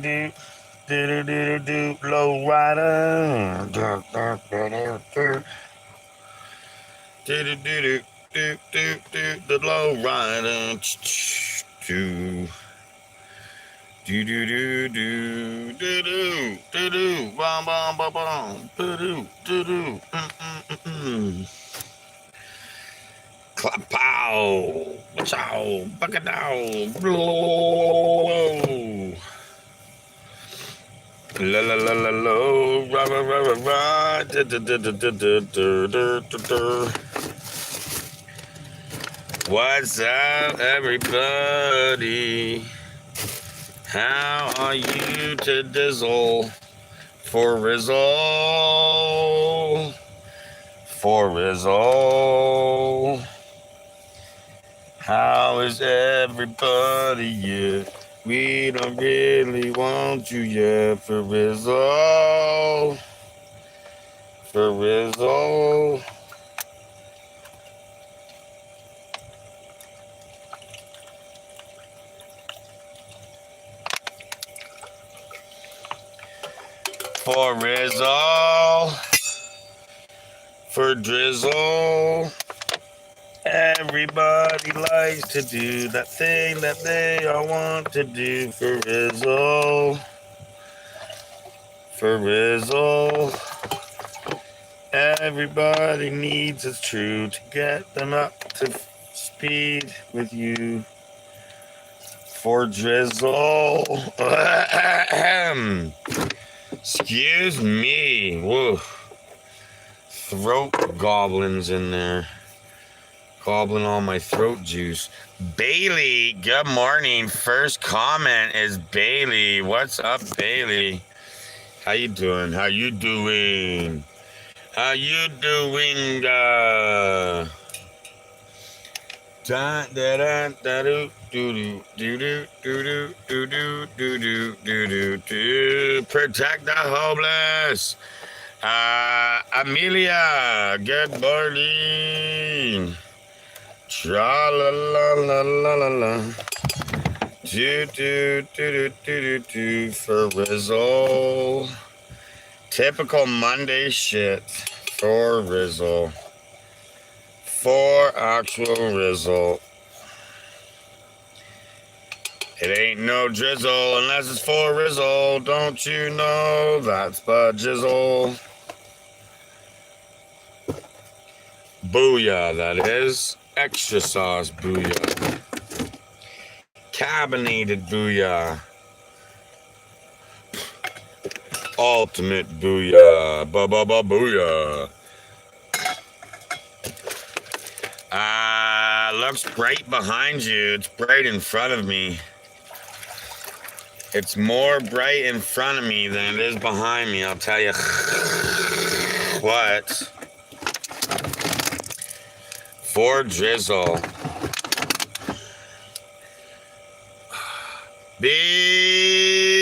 do do do low rider. Do the low rider. Do do do do do do do do do bum bum bum bum do do do clap pow chow bacadao blow la la la la la ra ra ra ra ra da da da da da da da da da. What's up, everybody? How are you to dizzle for Rizzle? For Rizzle. How is everybody yet? We don't really want you yet for Rizzle. For Rizzle. For Rizzle. For Drizzle. Everybody likes to do that thing that they all want to do for Rizzle. For Rizzle. Everybody needs it's true to get them up to speed with you. For Drizzle. Excuse me. Whoa. Throat goblins in there. Gobbling all my throat juice. Bailey, good morning. First comment is Bailey. What's up, Bailey? How you doing? How you doing? How you doing? Da da da da do do do do do do do do do do do. Protect the homeless. Amelia, good morning. Tra la la la la la la. Do do do do do do do for Rizzle. Typical Monday shit for Rizzle. For actual Rizzle. It ain't no drizzle unless it's for Rizzle. Don't you know that's but jizzle? Booyah, that is. Extra sauce booyah. Carbonated booyah. Ultimate booyah. Booyah. Looks bright behind you. It's bright in front of me. It's more bright in front of me than it is behind me. I'll tell you what. For Drizzle. Beans!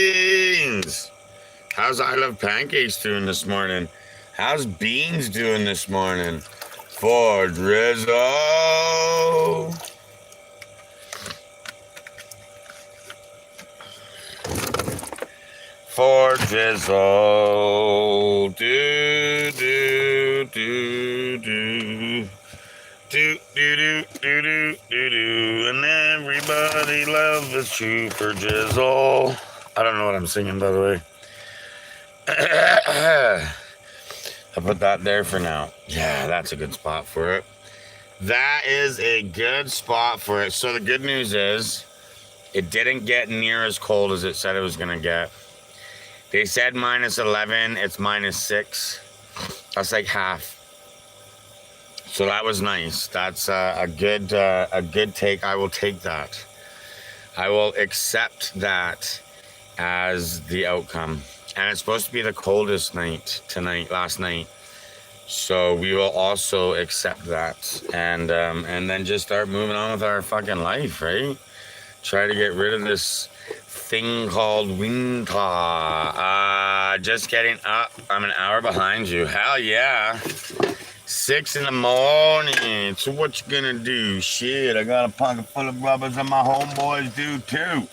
How's I Love Pancakes doing this morning? How's Beans doing this morning? For Drizzle. For Drizzle. Do, do, do, do. Do, do, do, do, do, do, do. And everybody loves is true for Drizzle. I don't know what I'm singing, by the way. I'll put that there for now. Yeah, that's a good spot for it. That is a good spot for it. So the good news is it didn't get near as cold as it said it was going to get. They said -11. It's -6. That's like half. So that was nice. That's a good take. I will take that. I will accept that as the outcome. And it's supposed to be the coldest night last night. So we will also accept that and then just start moving on with our fucking life, right? Try to get rid of this thing called winter. Just getting up. I'm an hour behind you. Hell yeah. 6 in the morning. So what you gonna do? Shit, I got a pocket full of rubbers and my homeboys do too.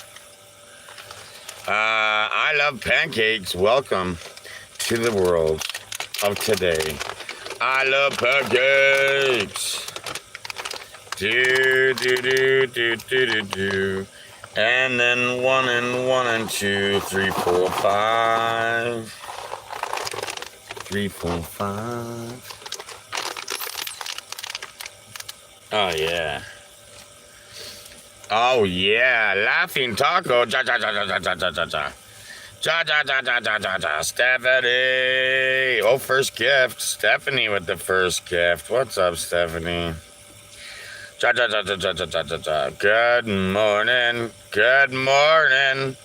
I I love pancakes. Welcome to the world of today. I love pancakes. Do, do, do, do, do, do, do. And then 1 and 2, 3, 4, 5. 3, 4, 5. Oh, yeah. Oh, yeah. Laughing taco. Ja, ja, ja, ja, ja, ja, ja, ja. Ja, ja, ja, ja, ja, ja, ja. Stephanie. Oh, first gift. Stephanie with the first gift. What's up, Stephanie? Ja, ja, ja, ja, ja, ja, ja, ja, ja. Good morning. Good morning.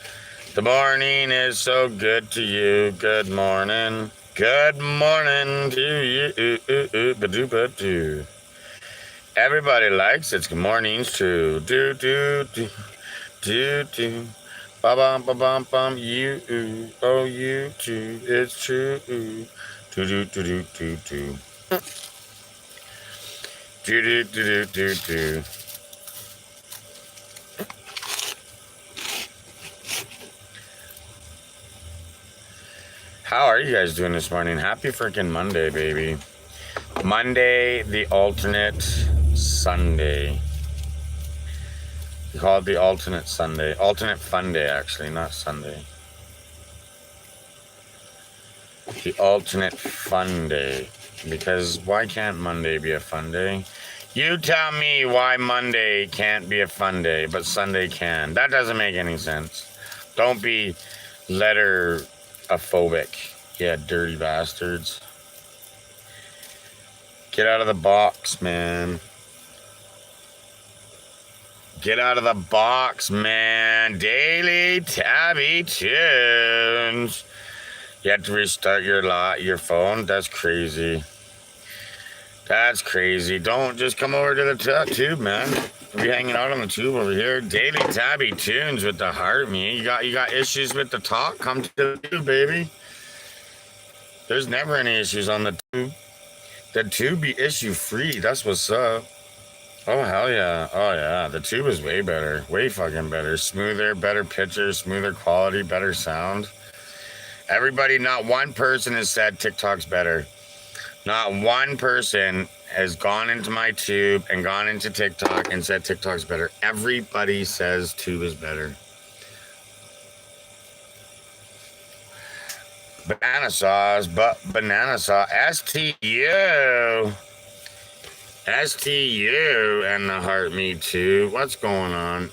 The morning is so good to you. Good morning. Good morning to you. Everybody likes it. Good morning's true. Do, do, do, do, do. Ba bum ba bum bum. You, oh, you too. It's true. Do, do, do, do, do, do. Do, do, do, do, do, do. How are you guys doing this morning? Happy freaking Monday, baby. Monday, the alternate Sunday. We call it the alternate Sunday. Alternate fun day, actually, not Sunday. The alternate fun day. Because why can't Monday be a fun day? You tell me why Monday can't be a fun day, but Sunday can. That doesn't make any sense. Don't be letter-ophobic. Yeah, dirty bastards. Get out of the box, man. Get out of the box, man. Daily Tabby Tunes. You have to restart your phone? That's crazy. That's crazy. Don't just come over to the tube, man. We'll be hanging out on the tube over here. Daily Tabby Tunes with the heart me. You got issues with the talk? Come to the tube, baby. There's never any issues on the tube. The tube be issue free. That's what's up. Oh, hell yeah. Oh, yeah. The tube is way better. Way fucking better. Smoother, better picture, smoother quality, better sound. Everybody, not one person has said TikTok's better. Not one person has gone into my tube and gone into TikTok and said TikTok's better. Everybody says tube is better. Banana sauce, but banana sauce. STU. STU and the heart me too. What's going on?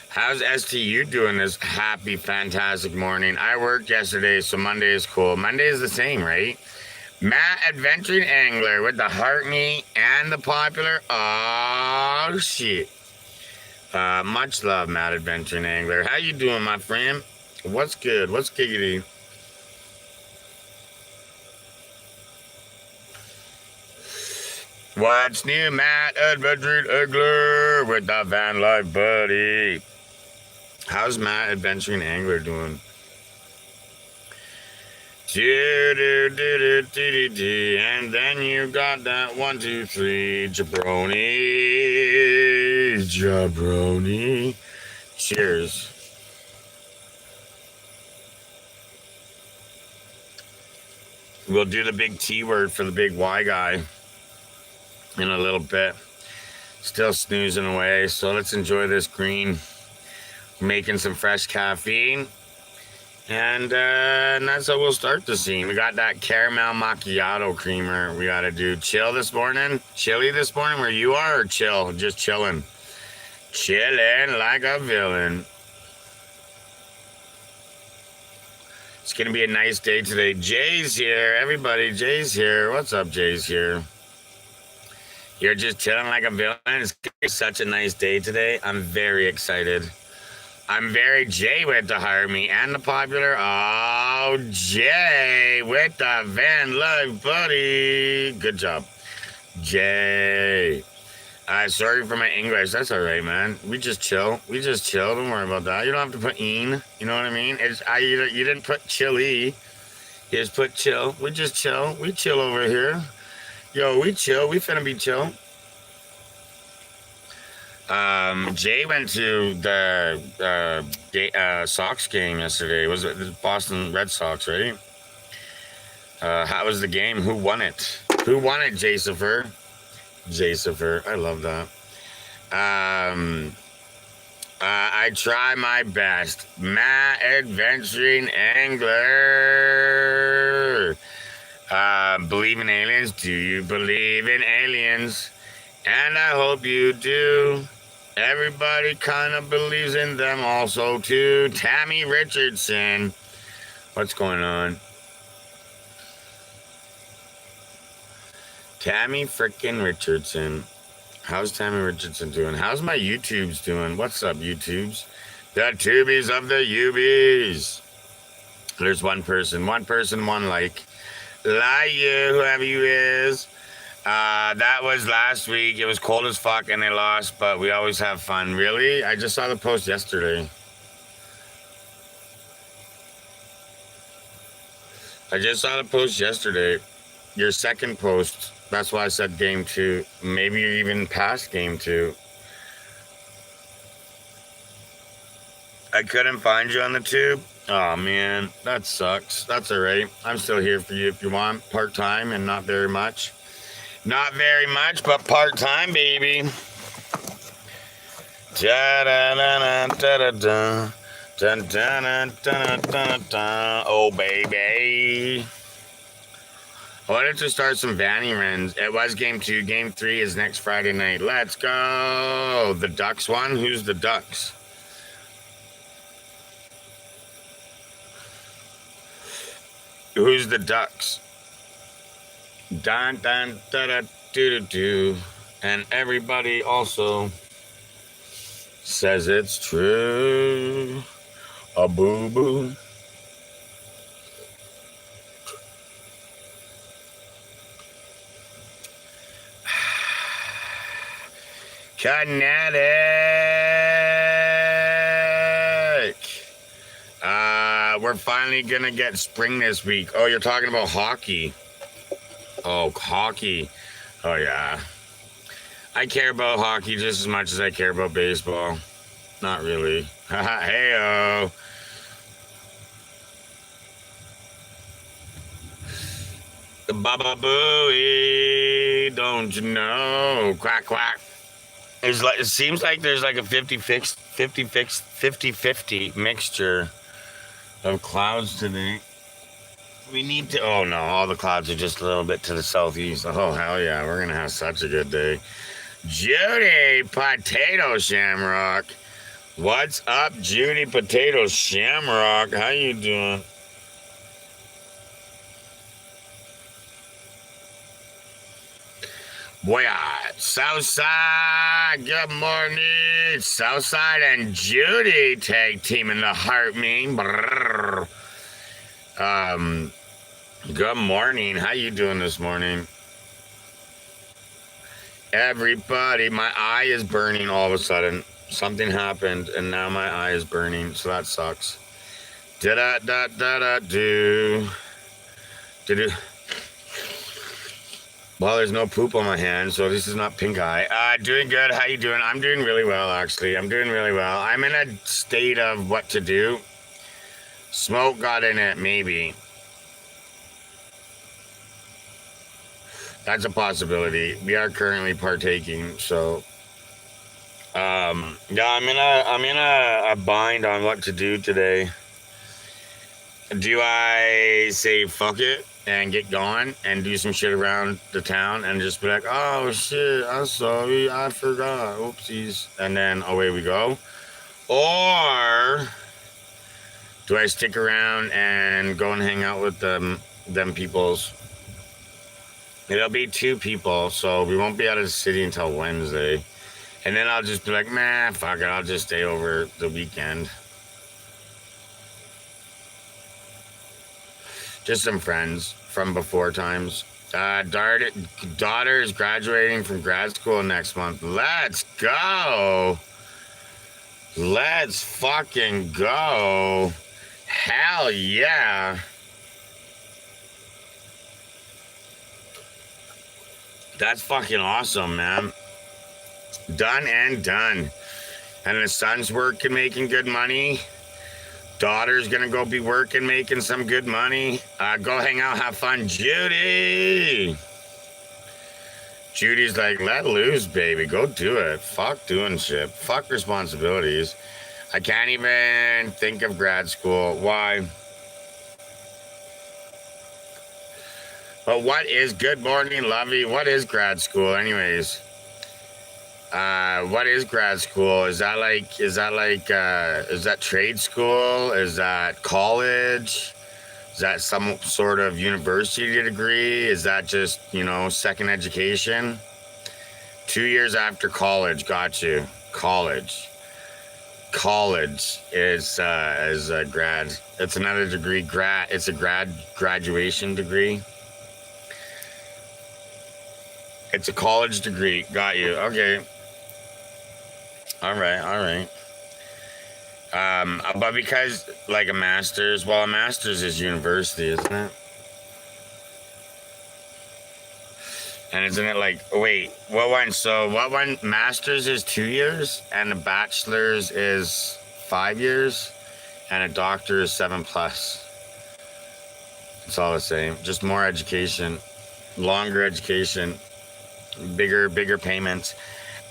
How's STU doing this happy, fantastic morning? I worked yesterday, so Monday is cool. Monday is the same, right? Matt Adventuring Angler with the heart me and the popular. Oh, shit. Much love, Matt Adventuring Angler. How you doing, my friend? What's good? What's giggity? What's new, Matt Adventuring Angler with the van life buddy? How's Matt Adventuring Angler doing? And then you got that 1, 2, 3 jabroni. Jabroni. Cheers. We'll do the big T word for the big Y guy in a little bit. Still snoozing away, so let's enjoy this green. Making some fresh caffeine. And that's how we'll start the scene. We got that caramel macchiato creamer we got to do. Chill this morning? Chilly this morning where you are, or chill? Just chilling. Chilling like a villain. It's going to be a nice day today. Jay's here. Everybody, Jay's here. What's up, Jay's here? You're just chilling like a villain. It's going to be such a nice day today. I'm very excited. I'm very Jay with the heart me and the popular. Oh, Jay with the van life buddy. Good job, Jay. Sorry for my English. That's all right, man. We just chill. We just chill. Don't worry about that. You don't have to put "een." You know what I mean? You didn't put chilly. You just put chill. We just chill. We chill over here. Yo, we chill. We finna be chill. Jay went to the Sox game yesterday. Was it the Boston Red Sox, right? How was the game? Who won it? Who won it, Jacifer? Jacifer. I love that. I try my best. Matt Adventuring Angler. Believe in aliens? Do you believe in aliens? And I hope you do. Everybody kind of believes in them also, too. Tammy Richardson. What's going on? Tammy frickin' Richardson. How's Tammy Richardson doing? How's my YouTubes doing? What's up, YouTubes? The tubies of the Ubies. There's one person, one like. Lie you, whoever you is. That was last week. It was cold as fuck and they lost, but we always have fun. Really? I just saw the post yesterday. Your second post. That's why I said game 2. Maybe you're even past game 2. I couldn't find you on the tube. Oh man, that sucks. That's alright. I'm still here for you if you want. Part-time and not very much. Not very much, but part-time, baby. Da-da-da-da-da-da. Dun-dun-dun-dun-dun-dun. Oh, baby. I wanted to start some Vanny Rens. It was game 2. Game 3 is next Friday night. Let's go. The Ducks one? Who's the Ducks? Who's the Ducks? Dun dun da da do do do. And everybody also says it's true. A boo boo. Kinetic. We're finally gonna get spring this week. Oh, you're talking about hockey. Oh, hockey. Oh, yeah. I care about hockey just as much as I care about baseball. Not really. Hey-oh. The Baba Booey, don't you know? Quack, quack. It seems like there's like a 50-50 mixture of clouds today. We need to. Oh no, all the clouds are just a little bit to the southeast. Oh hell yeah, we're gonna have such a good day. Judy Potato Shamrock, what's up, Judy Potato Shamrock? How you doing? Boy, Southside, good morning. Southside and Judy tag team in the heart mean. Good morning. How you doing this morning? Everybody, my eye is burning all of a sudden. Something happened and now my eye is burning, so that sucks. Da-da-da-da-da-do. Do-do. Well, there's no poop on my hand, so this is not pink eye. Doing good. How you doing? I'm doing really well, actually. I'm doing really well. I'm in a state of what to do. Smoke got in it, maybe. That's a possibility. We are currently partaking, so yeah, I'm in a bind on what to do today. Do I say fuck it and get going and do some shit around the town and just be like, oh shit, I'm sorry, I forgot, oopsies, and then away we go? Or do I stick around and go and hang out with them peoples? It'll be 2 people, so we won't be out of the city until Wednesday. And then I'll just be like, man, fuck it, I'll just stay over the weekend. Just some friends from before times. Daughter is graduating from grad school next month. Let's go. Let's fucking go. Hell yeah. That's fucking awesome, man. Done and done. And his son's working, making good money. Daughter's gonna go be working, making some good money. Go hang out, have fun, Judy. Judy's like, let loose, baby. Go do it. Fuck doing shit. Fuck responsibilities. I can't even think of grad school. Why? But what is, good morning, Lovey? What is grad school, anyways? What is grad school? Is that trade school? Is that college? Is that some sort of university degree? Is that just, second education? 2 years after college, got you. College is a grad. It's another degree. It's a graduation degree. It's a college degree. Got you. Okay. All right. But because like a master's, a master's is university, isn't it? And isn't it like, wait, what one, master's is 2 years and a bachelor's is 5 years and a doctor is 7+. It's all the same, just more education, longer education, bigger payments.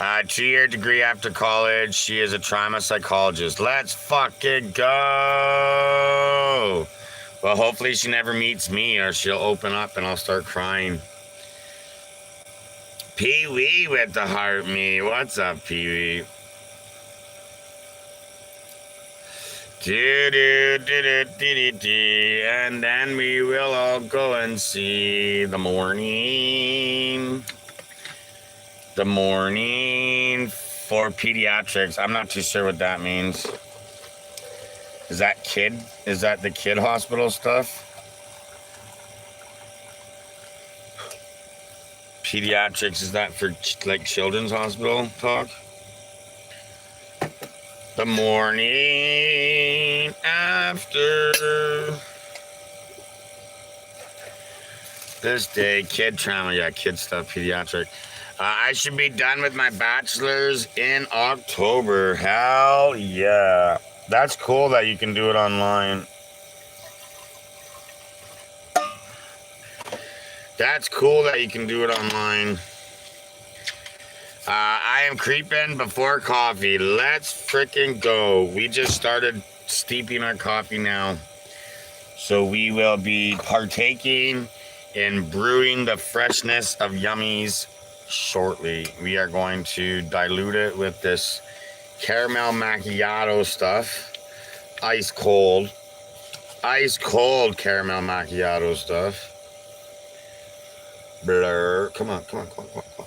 2-year degree after college. She is a trauma psychologist. Let's fucking go. Well, hopefully she never meets me or she'll open up and I'll start crying. Pee-wee with the heart me. What's up, Pee-wee? And then we will all go and see the morning. The morning for pediatrics. I'm not too sure what that means. Is that the kid hospital stuff? Pediatrics, is that for like children's hospital talk? The morning after this day, kid trauma, yeah, kid stuff, pediatric. I should be done with my bachelor's in October. Hell yeah. That's cool that you can do it online. That's cool that you can do it online. I am creeping before coffee. Let's freaking go. We just started steeping our coffee now. So we will be partaking in brewing the freshness of yummies shortly. We are going to dilute it with this caramel macchiato stuff. Ice cold caramel macchiato stuff. Blur. Come on.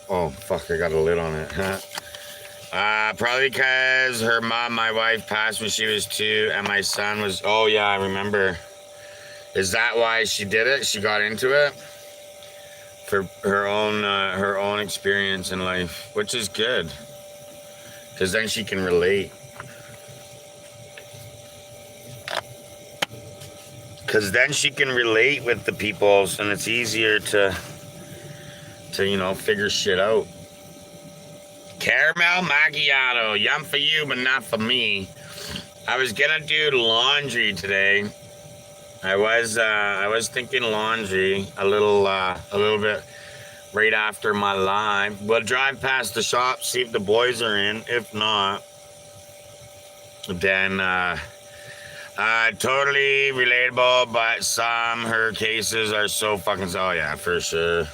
Oh, fuck, I got a lid on it. Probably because her mom, my wife, passed when she was 2, and my son was, oh yeah, I remember. Is that why she did it? She got into it? For her own experience in life, which is good. Because then she can relate. Because then she can relate with the people, and it's easier to figure shit out. Caramel macchiato, yum for you, but not for me. I was gonna do laundry today. I was thinking laundry a little bit right after my live. We'll drive past the shop, see if the boys are in. If not, then totally relatable. But her cases are so fucking. Oh yeah, for sure.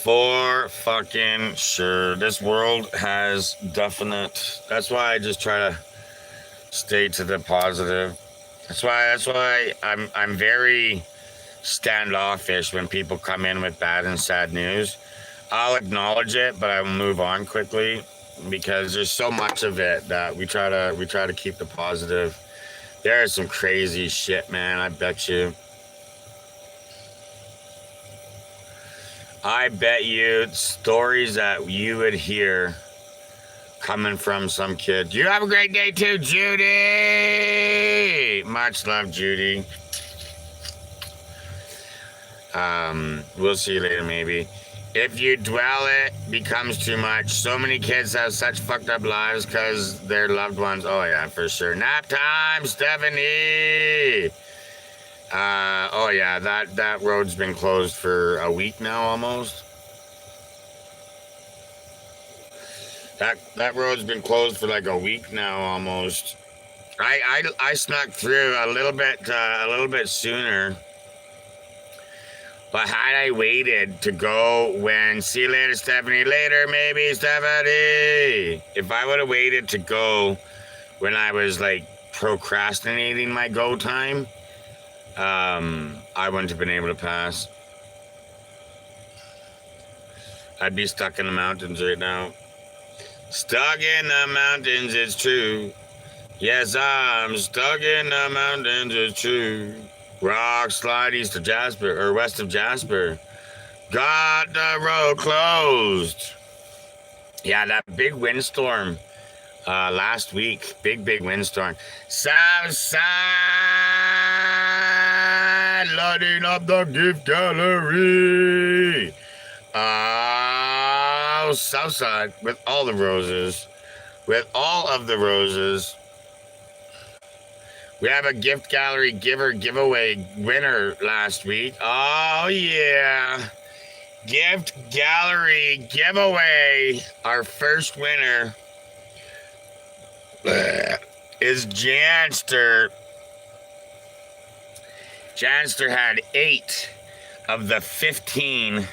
For fucking sure. This world has definite. That's why I just try to stay to the positive. That's why I'm very standoffish when people come in with bad and sad news. I'll acknowledge it, but I will move on quickly because there's so much of it that we try to keep the positive. There is some crazy shit, man. I bet you stories that you would hear coming from some kid. You have a great day too, Judy. Much love, Judy. We'll see you later, maybe. If you dwell, it becomes too much. So many kids have such fucked up lives because their loved ones. Oh yeah, for sure. Nap time, Stephanie. Oh yeah, that road's been closed for a week now almost. That road's been closed for like a week now almost. I snuck through a little bit sooner. But had I waited to go when, see you later, Stephanie, later, maybe, Stephanie. If I would have waited to go when I was like procrastinating my go time, I wouldn't have been able to pass. I'd be stuck in the mountains right now. Stuck in the mountains, it's true. Yes, I'm stuck in the mountains, it's true. Rock slide east of Jasper, or west of Jasper. Got the road closed. Yeah, that big windstorm last week. Big windstorm. South side, lighting up the gift gallery. Oh, south side with all the roses. With all of the roses. We have a gift gallery giveaway winner last week. Oh, yeah. Gift gallery giveaway. Our first winner is Janster. Janster had 8 of the 15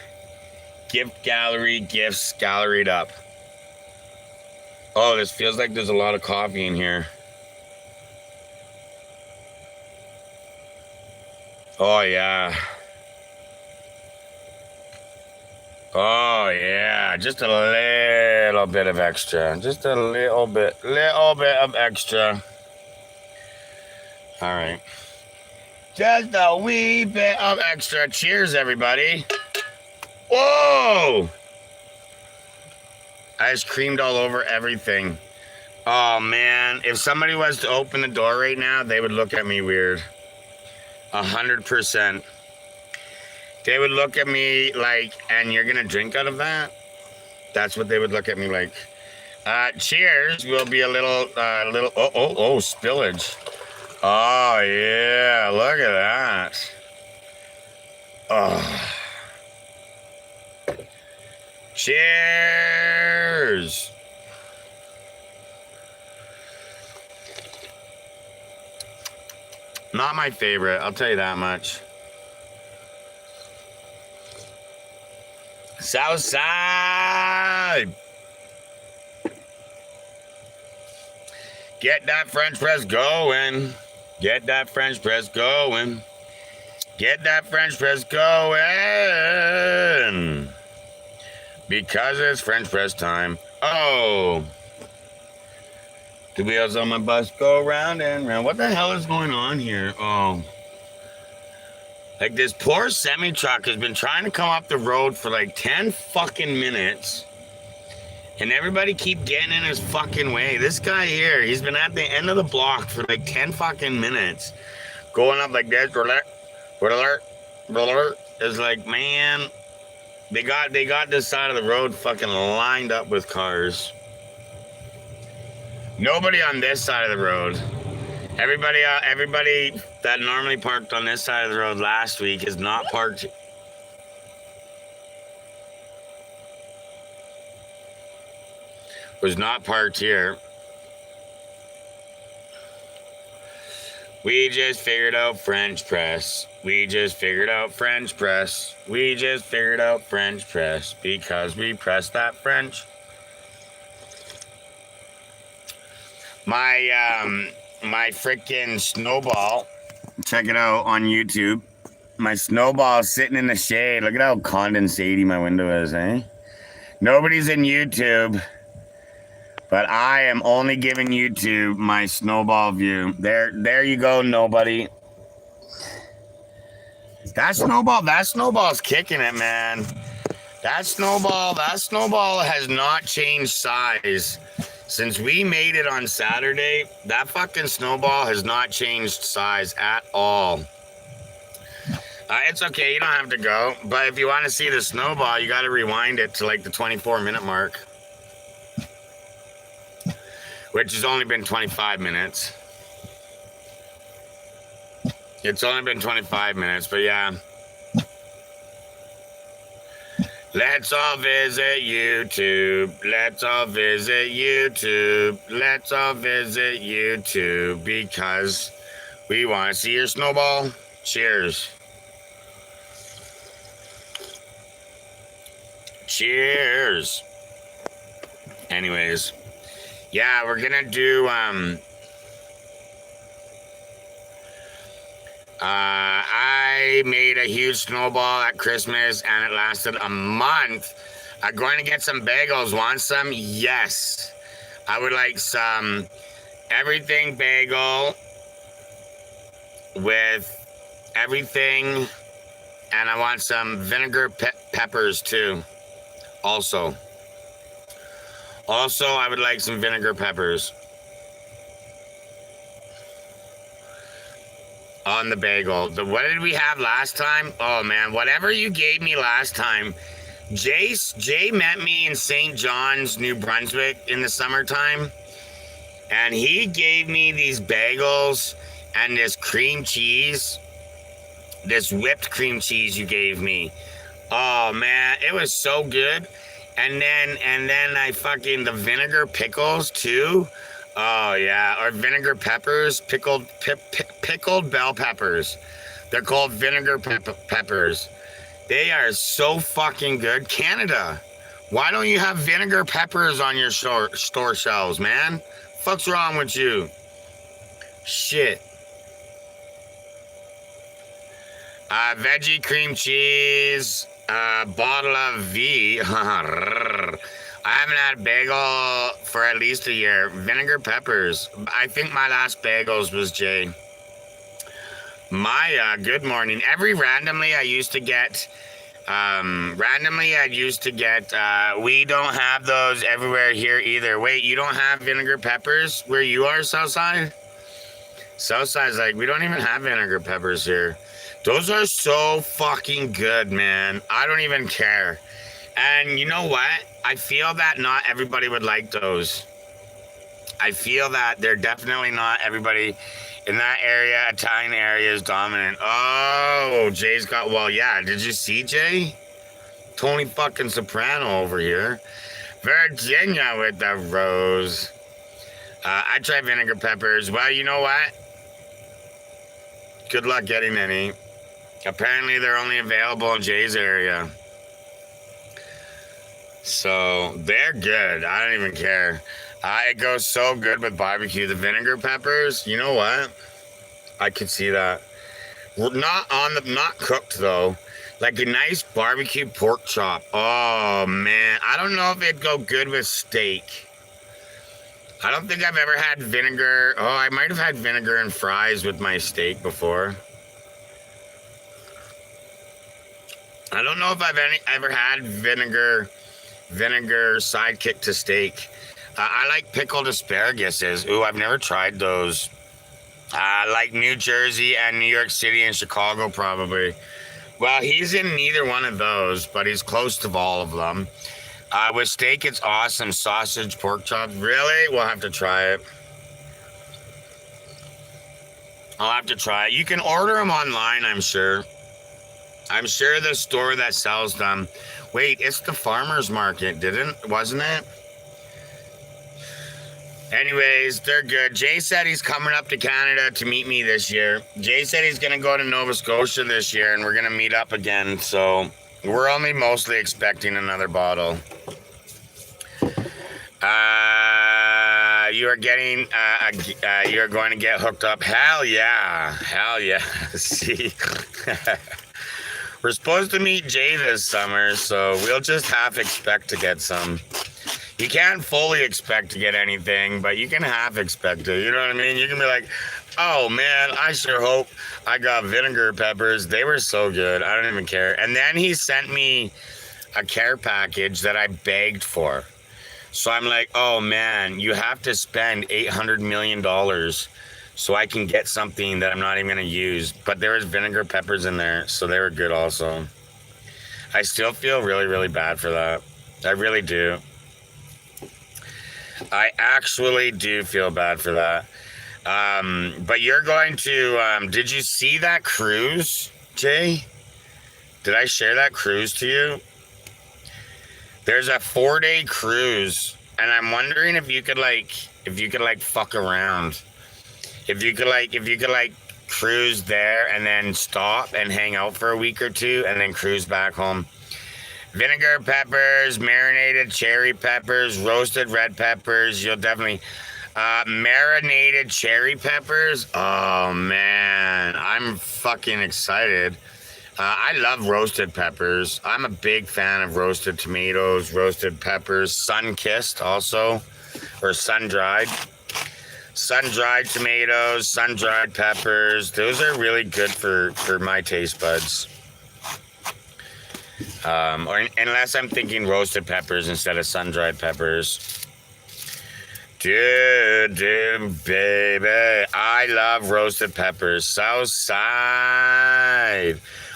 gift gallery gifts galleried up. Oh, this feels like there's a lot of coffee in here. Oh, yeah. Oh, yeah. Just a little bit of extra. Just a little bit of extra. All right. Just a wee bit of extra. Cheers, everybody. Whoa! Ice creamed all over everything. Oh, man. If somebody was to open the door right now, they would look at me weird. 100%. They would look at me like, and you're gonna drink out of that? That's what they would look at me like. Cheers will be a little, spillage. Oh yeah, look at that. Oh. Cheers. Not my favorite, I'll tell you that much. South side. Get that French press going. Get that French press going. Get that French press going. Because it's French press time. Oh. The wheels on my bus go round and round. What the hell is going on here? Oh. Like this poor semi-truck has been trying to come up the road for like 10 fucking minutes. And everybody keep getting in his fucking way. This guy here, he's been at the end of the block for like 10 fucking minutes. Going up like this. It's like, man, they got this side of the road fucking lined up with cars. Nobody on this side of the road. Everybody that normally parked on this side of the road last week is not parked. Was not parked here. We just figured out French press. We just figured out French press. We just figured out French press because we pressed that French. My freaking snowball. Check it out on YouTube. My snowball is sitting in the shade. Look at how condensating my window is, eh? Nobody's in YouTube. But I am only giving YouTube my snowball view. There you go, nobody. That snowball's kicking it, man. That snowball has not changed size. Since we made it on Saturday, that fucking snowball has not changed size at all. It's okay, you don't have to go. But if you want to see the snowball, you got to rewind it to like the 24-minute mark, which has only been 25 minutes. It's only been 25 minutes, but yeah. Let's all visit YouTube. Let's all visit YouTube. Let's all visit YouTube because we want to see your snowball. Cheers. Cheers. Anyways, yeah, we're gonna do I made a huge snowball at Christmas and it lasted a month. I'm going to get some bagels. Want some? Yes. I would like some everything bagel with everything, and I want some vinegar peppers too. Also, I would like some vinegar peppers on the bagel. What did we have last time? Oh man, whatever you gave me last time. Jay met me in St. John's, New Brunswick in the summertime, and he gave me these bagels and this cream cheese, this whipped cream cheese you gave me. Oh man, it was so good. And then I fucking the vinegar pickles too. Oh yeah, or vinegar peppers, pickled bell peppers. They're called vinegar peppers. They are so fucking good. Canada, why don't you have vinegar peppers on your store shelves, man? Fuck's wrong with you? Shit. Veggie cream cheese, bottle of V. I haven't had a bagel for at least a year. Vinegar peppers. I think my last bagels was Jay. My good morning. Randomly I used to get, we don't have those everywhere here either. Wait, you don't have vinegar peppers where you are, Southside? Southside's like, we don't even have vinegar peppers here. Those are so fucking good, man. I don't even care. And you know what? I feel that not everybody would like those. I feel that they're definitely not everybody in that area. Italian area is dominant. Oh, Jay's got, well, yeah. Did you see Jay? Tony fucking Soprano over here. Virginia with the rose. I tried vinegar peppers. Well, you know what? Good luck getting any. Apparently, they're only available in Jay's area. So, they're good. I don't even care. It goes so good with barbecue. The vinegar peppers, you know what? I could see that. Not cooked, though. Like a nice barbecue pork chop. Oh, man. I don't know if it'd go good with steak. I don't think I've ever had vinegar. Oh, I might have had vinegar and fries with my steak before. I don't know if I've ever had vinegar sidekick to steak. I like pickled asparaguses. Ooh, I've never tried those. Like New Jersey and New York City and Chicago probably. Well, he's in neither one of those, but he's close to all of them. With steak, it's awesome. Sausage, pork chops. Really? We'll have to try it. I'll have to try it. You can order them online, I'm sure. I'm sure the store that sells them. Wait, it's the farmer's market, wasn't it? Anyways, they're good. Jay said he's coming up to Canada to meet me this year. Jay said he's going to go to Nova Scotia this year, and we're going to meet up again. So we're only mostly expecting another bottle. You are getting, you're going to get hooked up. Hell yeah. Hell yeah. See? We're supposed to meet Jay this summer, so we'll just half expect to get some. You can't fully expect to get anything, but you can half expect it. You know what I mean? You can be like, oh man, I sure hope I got vinegar peppers. They were so good. I don't even care. And then he sent me a care package that I begged for. So I'm like, oh man, you have to spend $800 million so I can get something that I'm not even going to use. But there was vinegar peppers in there, so they were good also. I still feel really, really bad for that. I really do. I actually do feel bad for that. But you're going to, did you see that cruise, Jay? Did I share that cruise to you? There's a 4-day cruise, and I'm wondering if you could fuck around. If you could cruise there and then stop and hang out for a week or two and then cruise back home. Vinegar peppers, marinated cherry peppers, roasted red peppers. You'll definitely marinated cherry peppers. Oh man, I'm fucking excited. I love roasted peppers. I'm a big fan of roasted tomatoes, roasted peppers, sun-kissed also, or sun-dried. Sun-dried tomatoes, sun-dried peppers. Those are really good for my taste buds. Or unless I'm thinking roasted peppers instead of sun-dried peppers. Dude, baby. I love roasted peppers. Southside.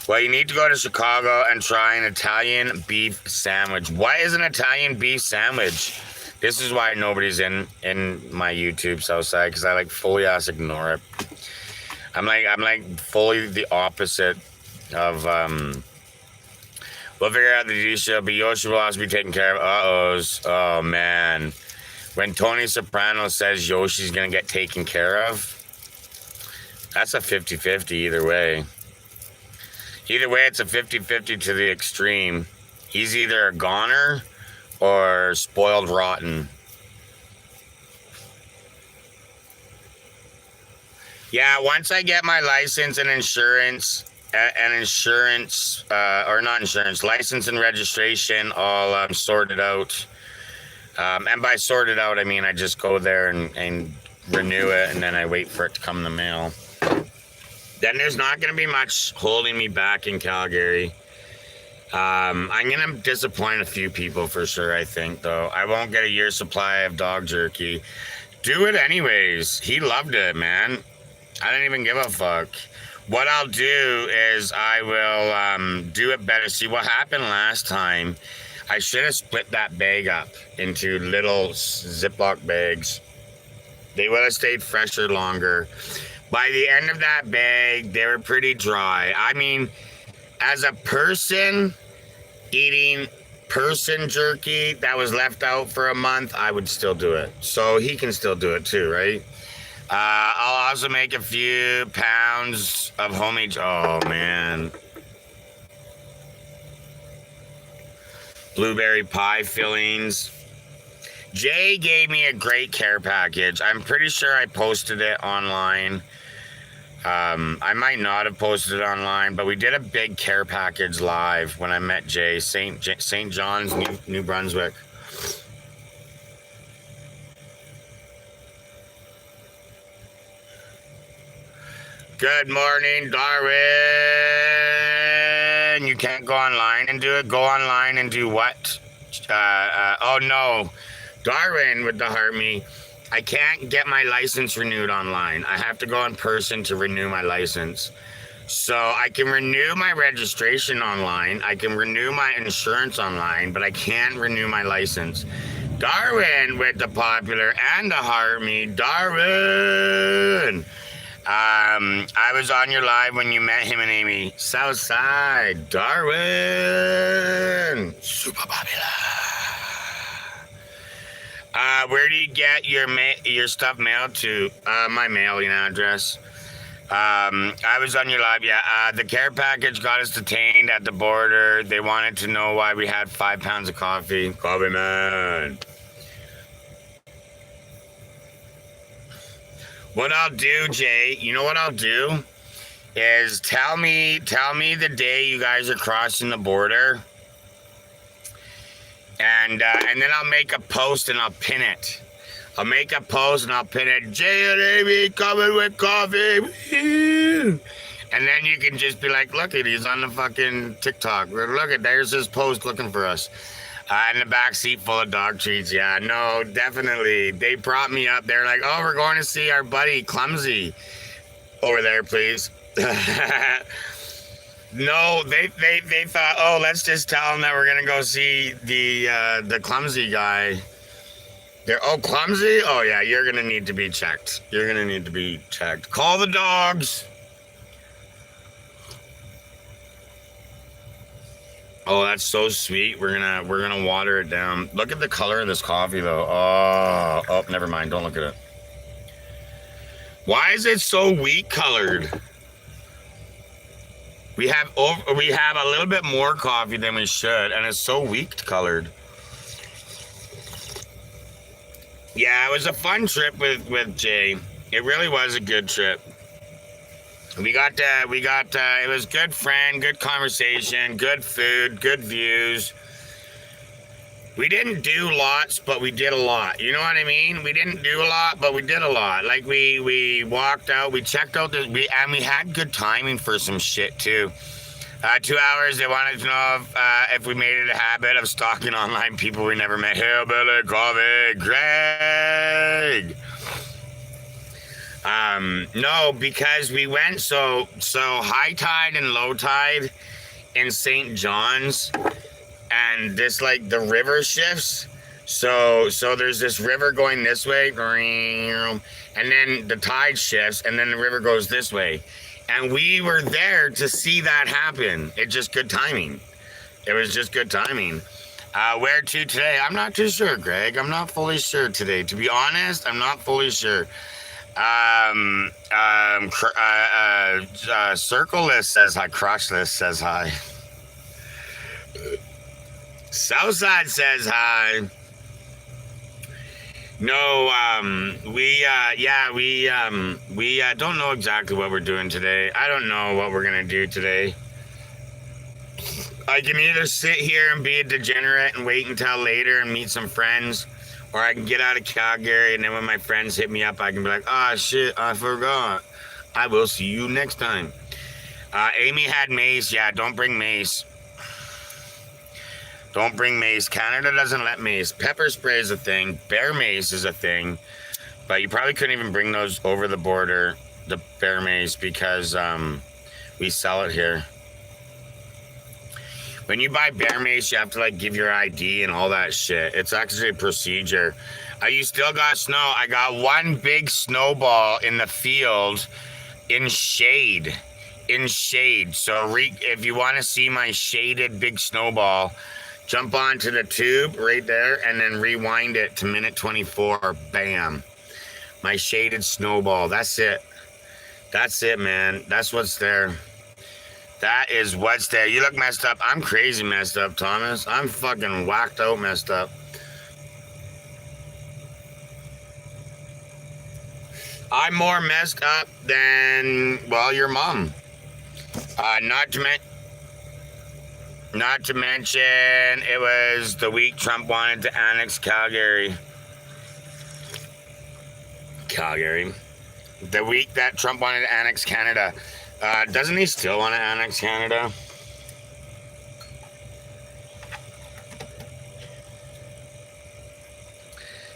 Well, you need to go to Chicago and try an Italian beef sandwich. What is an Italian beef sandwich? This is why nobody's in my YouTube Southside, because I fully ass ignore it. I'm fully the opposite of we'll figure out the detail, but Yoshi will also be taken care of. Oh man. When Tony Soprano says Yoshi's gonna get taken care of, that's a 50-50 either way. Either way, it's a 50-50 to the extreme. He's either a goner or spoiled rotten. Yeah, once I get my license and insurance, license and registration all sorted out. And by sorted out, I mean I just go there and renew it, and then I wait for it to come in the mail. Then there's not going to be much holding me back in Calgary. I'm going to disappoint a few people for sure, I think, though. I won't get a year's supply of dog jerky. Do it anyways. He loved it, man. I didn't even give a fuck. What I'll do is I will do it better. See what happened last time. I should have split that bag up into little Ziploc bags. They would have stayed fresher longer. By the end of that bag, they were pretty dry. I mean, as a person eating person jerky that was left out for a month, I would still do it. So he can still do it too, right? I'll also make a few pounds of homemade. Oh, man. Blueberry pie fillings. Jay gave me a great care package. I'm pretty sure I posted it online. I might not have posted it online, but we did a big care package live when I met Jay, St. John's, New Brunswick. Good morning, Darwin. You can't go online and do it. Go online and do what? Oh no, Darwin with the heart me. I can't get my license renewed online. I have to go in person to renew my license. So I can renew my registration online. I can renew my insurance online, but I can't renew my license. Darwin with the popular and the heart me. Darwin. I was on your live when you met him and Amy. Southside. Darwin. Super popular. Where do you get your stuff mailed to? My mailing address. I was on your live. Yeah. The care package got us detained at the border. They wanted to know why we had 5 pounds of coffee. Coffee man. What I'll do, Jay, you know what I'll do? Is tell me the day you guys are crossing the border. And then I'll make a post and I'll pin it. I'll make a post and I'll pin it. Jay and Amy coming with coffee. And then you can just be like, look at he's on the fucking TikTok. Look at there's his post looking for us. In the back seat full of dog treats. Yeah, no, definitely. They brought me up. They're like, oh, we're going to see our buddy Clumsy over there, please. No, they thought, oh, let's just tell them that we're gonna go see the Clumsy guy. They're, oh, Clumsy? Oh yeah, you're gonna need to be checked. You're gonna need to be checked. Call the dogs. Oh, that's so sweet. We're gonna water it down. Look at the color of this coffee though. Oh, never mind. Don't look at it. Why is it so wheat colored? We have a little bit more coffee than we should, and it's so wheat colored. Yeah, it was a fun trip with Jay. It really was a good trip. We got it was good friend, good conversation, good food, good views. We didn't do lots, but we did a lot. You know what I mean? We didn't do a lot, but we did a lot. Like we walked out, we checked out and we had good timing for some shit too. 2 hours, they wanted to know if we made it a habit of stalking online people we never met. Hillbilly Coffee, Greg. No, because we went so high tide and low tide in St. John's, and this, like, the river shifts. So there's this river going this way, and then the tide shifts, and then the river goes this way. And we were there to see that happen. It's just good timing. It was just good timing. Where to today? I'm not too sure, Greg. I'm not fully sure today. To be honest, I'm not fully sure. Circle list says hi. Crush list says hi. Southside says hi. No, we don't know exactly what we're doing today. I don't know what we're gonna do today. I can either sit here and be a degenerate and wait until later and meet some friends, or I can get out of Calgary, and then when my friends hit me up, I can be like, ah, shit, I forgot. I will see you next time. Amy had mace. Yeah, don't bring mace. Don't bring mace. Canada doesn't let mace. Pepper spray is a thing. Bear mace is a thing. But you probably couldn't even bring those over the border, the bear mace, because we sell it here. When you buy bear mace, you have to, like, give your ID and all that shit. It's actually a procedure. You still got snow. I got one big snowball in the field in shade. In shade. So if you want to see my shaded big snowball, jump onto the tube right there and then rewind it to minute 24. Bam. My shaded snowball. That's it. That's it, man. That's what's there. That is what's there. You look messed up. I'm crazy messed up, Thomas. I'm fucking whacked out messed up. I'm more messed up than, well, your mom. Not to mention, it was the week Trump wanted to annex Calgary. The week that Trump wanted to annex Canada. Doesn't he still want to annex Canada?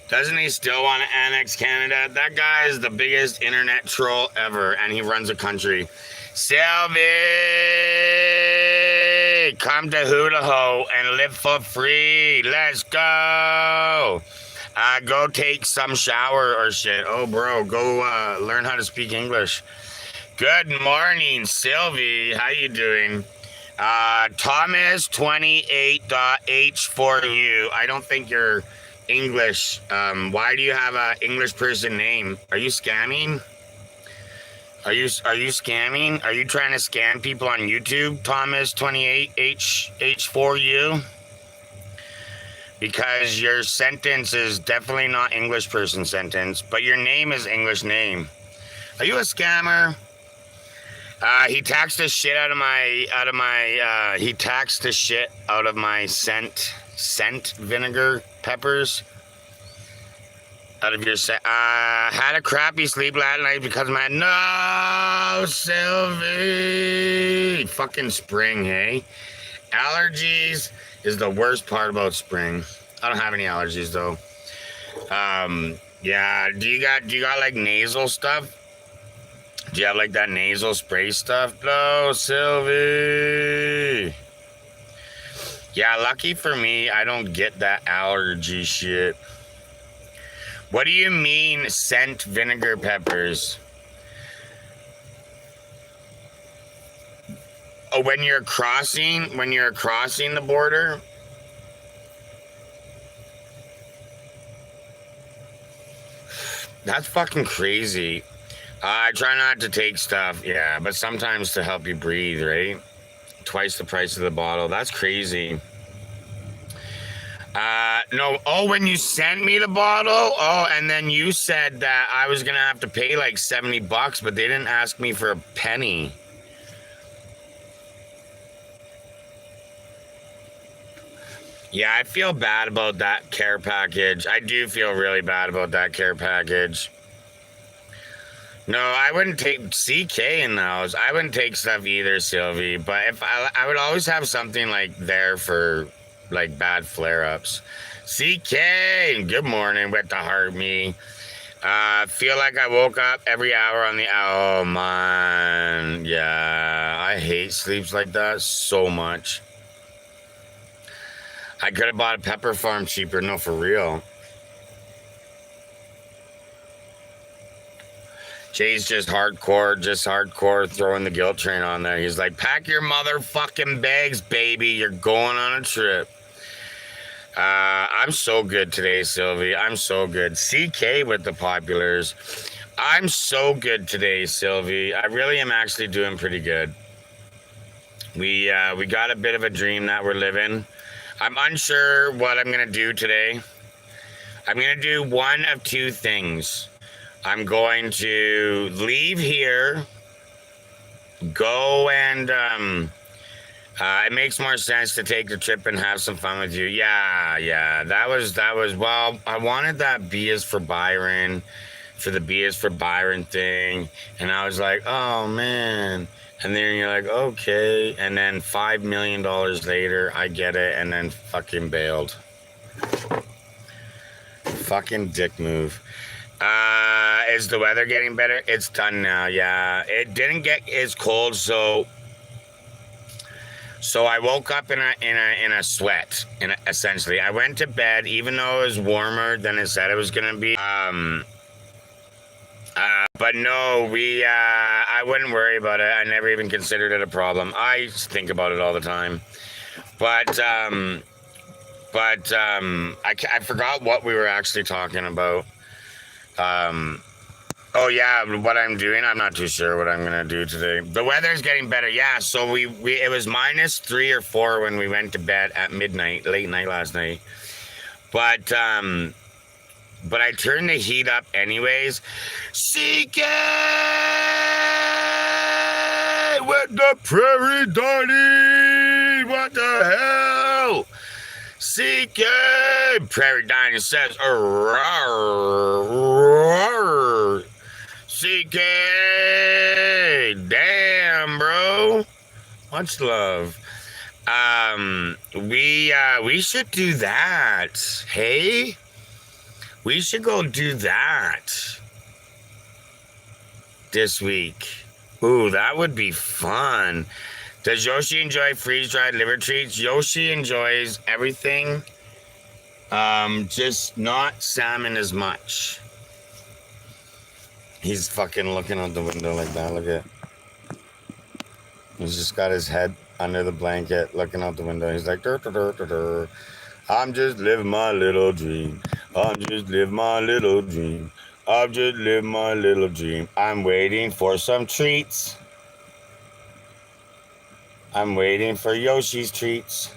Doesn't he still want to annex Canada? That guy is the biggest internet troll ever, and he runs a country. Sylvie, come to Hootaho and live for free. Let's go. Go take some shower or shit. Oh, bro, go learn how to speak English. Good morning, Sylvie. How you doing? Thomas 28.h4u. I don't think you're English. Why do you have a English person name? Are you scamming? Are you scamming? Are you trying to scam people on YouTube, Thomas 28h4u? Because your sentence is definitely not English person sentence, but your name is English name. Are you a scammer? He taxed the shit out of my scent vinegar peppers. Out of your had a crappy sleep last night because my no, Sylvie, fucking spring, hey, allergies is the worst part about spring. I don't have any allergies though. Yeah. Do you got like nasal stuff? Do you have like that nasal spray stuff? No, Sylvie. Yeah, lucky for me, I don't get that allergy shit. What do you mean scent vinegar peppers? Oh, when you're crossing the border? That's fucking crazy. I try not to take stuff, yeah, but sometimes to help you breathe, right? Twice the price of the bottle. That's crazy. No. Oh, when you sent me the bottle. Oh, and then you said that I was gonna have to pay like $70, but they didn't ask me for a penny. Yeah, I feel bad about that care package. I do feel really bad about that care package. No, I wouldn't take CK in those. I wouldn't take stuff either, Sylvie. But if I would always have something like there for like bad flare-ups. CK, good morning with the heart me. Feel like I woke up every hour on the hour. Oh man, yeah, I hate sleeps like that so much. I could have bought a pepper farm cheaper. No, for real. Jay's just hardcore throwing the guilt train on there. He's like, pack your motherfucking bags, baby. You're going on a trip. I'm so good today, Sylvie. I'm so good. CK with the populars. I'm so good today, Sylvie. I really am actually doing pretty good. We got a bit of a dream that we're living. I'm unsure what I'm gonna do today. I'm gonna do one of two things. I'm going to leave here, go and it makes more sense to take the trip and have some fun with you. Yeah. That was well, I wanted that B is for Byron, for the B is for Byron thing, and I was like, oh man. And then you're like, okay, and then $5 million later, I get it, and then fucking bailed. Fucking dick move. Is the weather getting better? It's done now. Yeah, it didn't get as cold, so I woke up in a sweat. Essentially, I went to bed even though it was warmer than it said it was gonna be. But no, I wouldn't worry about it. I never even considered it a problem. I think about it all the time, but I forgot what we were actually talking about. Oh yeah, what I'm doing, I'm not too sure what I'm gonna do today. The weather's getting better, yeah. So it was -3 or 4 when we went to bed at midnight, late night last night. But I turned the heat up anyways. CK with the prairie Donnie, what the hell? CK Prairie Donnie says, CK, damn, bro. Much love. We should do that. Hey, we should go do that this week. Ooh, that would be fun. Does Yoshi enjoy freeze-dried liver treats? Yoshi enjoys everything, just not salmon as much. He's fucking looking out the window like that. Look at. He's just got his head under the blanket, looking out the window. He's like, dur, dur, dur, dur, dur. I'm just living my little dream. I'm just living my little dream. I'm just living my little dream. I'm waiting for some treats. I'm waiting for Yoshi's treats.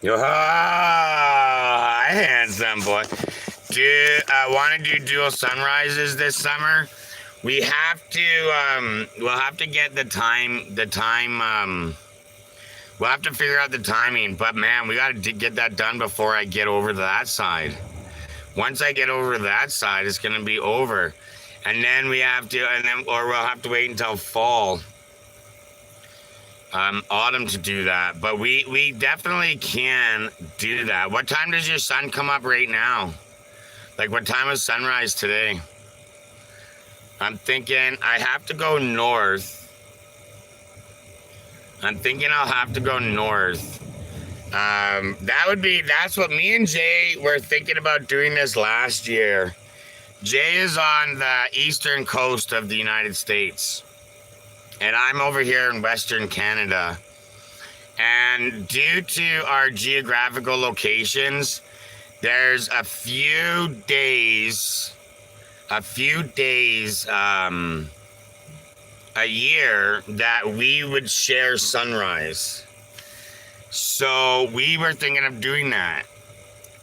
Hi, handsome boy. Dude, I want to do dual sunrises this summer. We have to, we'll have to get the time, we'll have to figure out the timing, but man, we got to get that done before I get over to that side. Once I get over to that side, it's going to be over. And then we have to, or we'll have to wait until fall. autumn to do that, but we definitely can do that. What time does your sun come up right now? Like, what time is sunrise today? I'm thinking I have to go north. I'm thinking I'll have to go north. That's what me and Jay were thinking about doing this last year. Jay is on the eastern coast of the United States, and I'm over here in Western Canada. And due to our geographical locations, there's a few days a year that we would share sunrise. So we were thinking of doing that.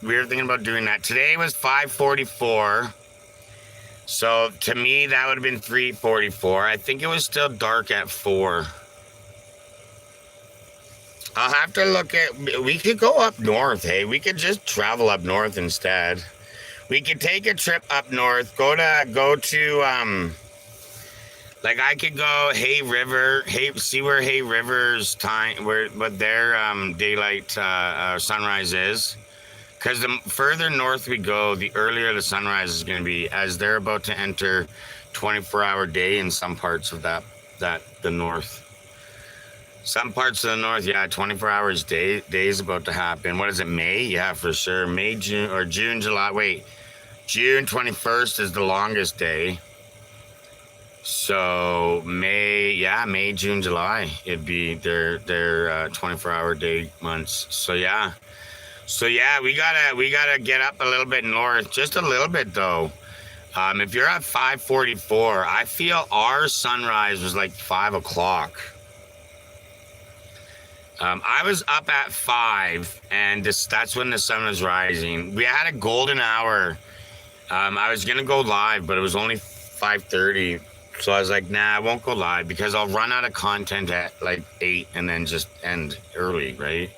Today was 5:44. So to me, that would have been 3:44. I think it was still dark at 4. I'll have to look at, we could go up north, hey? We could just travel up north instead. We could take a trip up north, go to, like I could go Hay River, see where Hay River's what their daylight sunrise is. Because the further north we go, the earlier the sunrise is going to be, as they're about to enter 24-hour day in some parts of the north. Some parts of the north, yeah, 24 hours day is about to happen. What is it, May? Yeah, for sure. May, June, or June, July. Wait, June 21st is the longest day. So May, June, July, it'd be their 24-hour day months. So yeah, we gotta get up a little bit north, just a little bit though. If you're at 5:44, I feel our sunrise was like 5 o'clock. I was up at 5, and that's when the sun was rising. We had a golden hour. I was gonna go live, but it was only 5:30. So I was like, nah, I won't go live because I'll run out of content at like 8 and then just end early, right?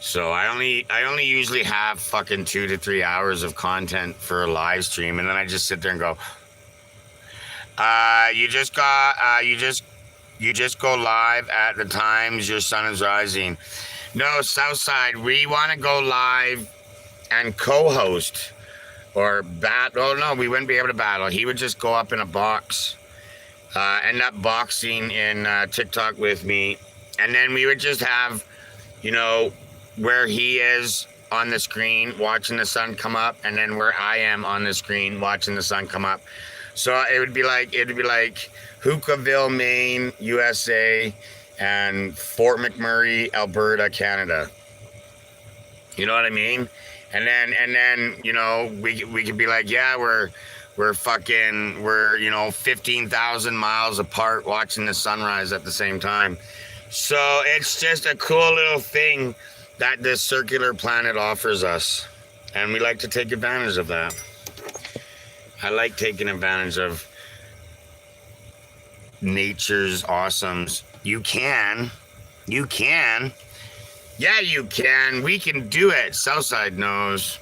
So I only usually have fucking 2 to 3 hours of content for a live stream, and then I just sit there and go, you just go live at the times your sun is rising. No, Southside, we want to go live and co-host or battle. Oh no, we wouldn't be able to battle. He would just go up in a box, end up boxing in TikTok with me, and then we would just have, where he is on the screen watching the sun come up, and then where I am on the screen watching the sun come up. So it would be like Hookahville, Maine, USA, and Fort McMurray, Alberta, Canada. You know what I mean? And then we could be like, yeah, we're 15,000 miles apart watching the sunrise at the same time. So it's just a cool little thing that this circular planet offers us, and we like to take advantage of that. I like taking advantage of nature's awesomes. You can. Yeah, you can. We can do it. Southside knows.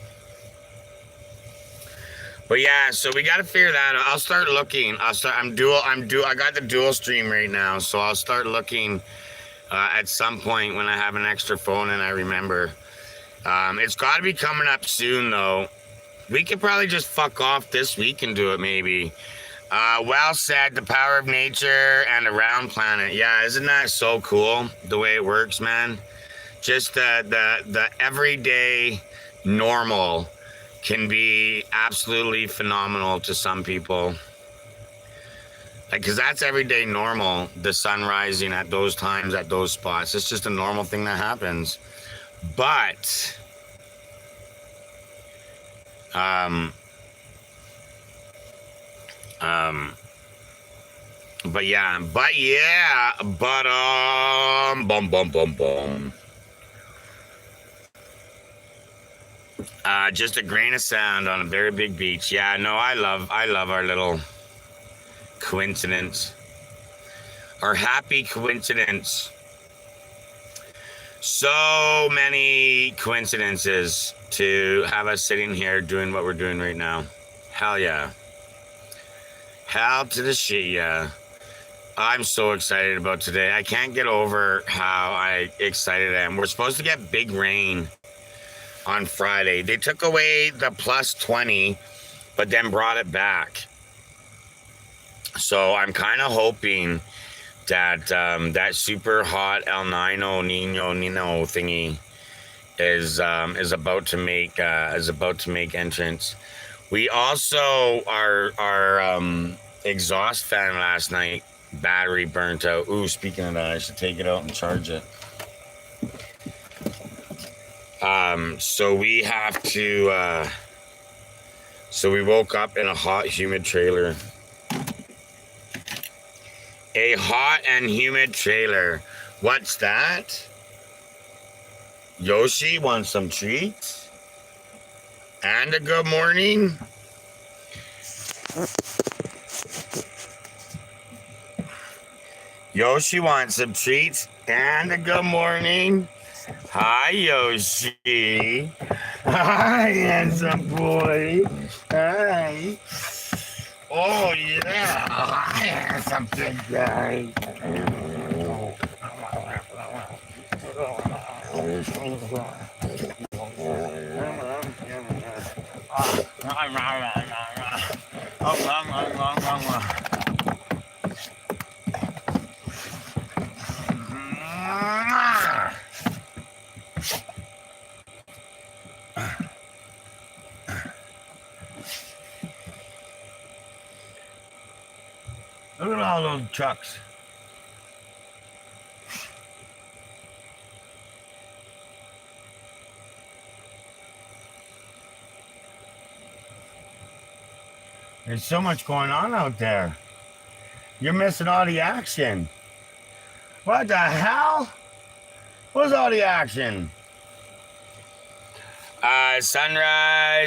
But yeah, so we got to figure that out. I'll start looking. I got the dual stream right now, so I'll start looking at some point when I have an extra phone and I remember. It's got to be coming up soon, though. We could probably just fuck off this week and do it, maybe. Well said, the power of nature and a round planet. Yeah, isn't that so cool, the way it works, man? Just the everyday normal can be absolutely phenomenal to some people. Like, because that's everyday normal, the sun rising at those times, at those spots. It's just a normal thing that happens. But just a grain of sand on a very big beach. Yeah, no, I love our little coincidence, our happy coincidence. So many coincidences to have us sitting here doing what we're doing right now. Hell yeah. Hell to the shit, yeah. I'm so excited about today. I can't get over how excited I am. We're supposed to get big rain on Friday. They took away the plus 20, but then brought it back. So I'm kind of hoping that that super hot El Nino thingy is about to make entrance. We also our exhaust fan last night battery burnt out. Ooh, speaking of that, I should take it out and charge it. So we have to. So we woke up in a hot, humid trailer. A hot and humid trailer. What's that? Yoshi wants some treats? And a good morning? Yoshi wants some treats and a good morning? Hi, Yoshi. Hi, handsome boy. Hi. Oh, yeah. Hi, handsome big guy. Look at all those trucks. There's so much going on out there. You're missing all the action. What the hell? What's all the action?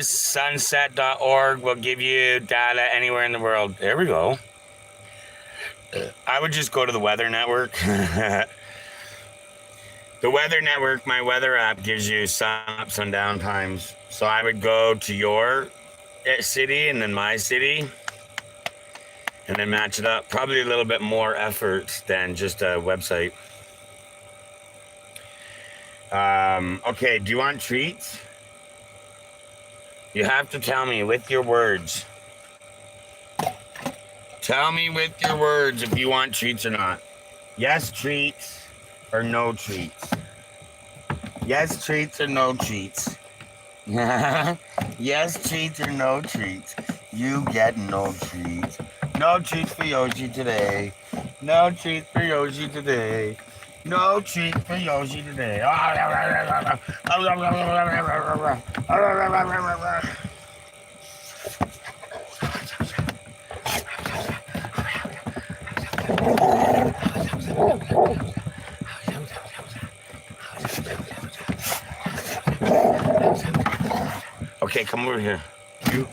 Sunset.org will give you data anywhere in the world. There we go. I would just go to the Weather Network. The Weather Network, my weather app, gives you sun ups and down times. So I would go to your city and then my city and then match it up. Probably a little bit more effort than just a website. Okay, do you want treats? You have to tell me with your words. Tell me with your words if you want treats or not. Yes, treats or no treats. Yes, treats or no treats. Yes, treats or no treats. You get no treats. No treats for Yoshi today. No treats for Yoshi today. No treats for Yoshi today. Okay, come over here. You.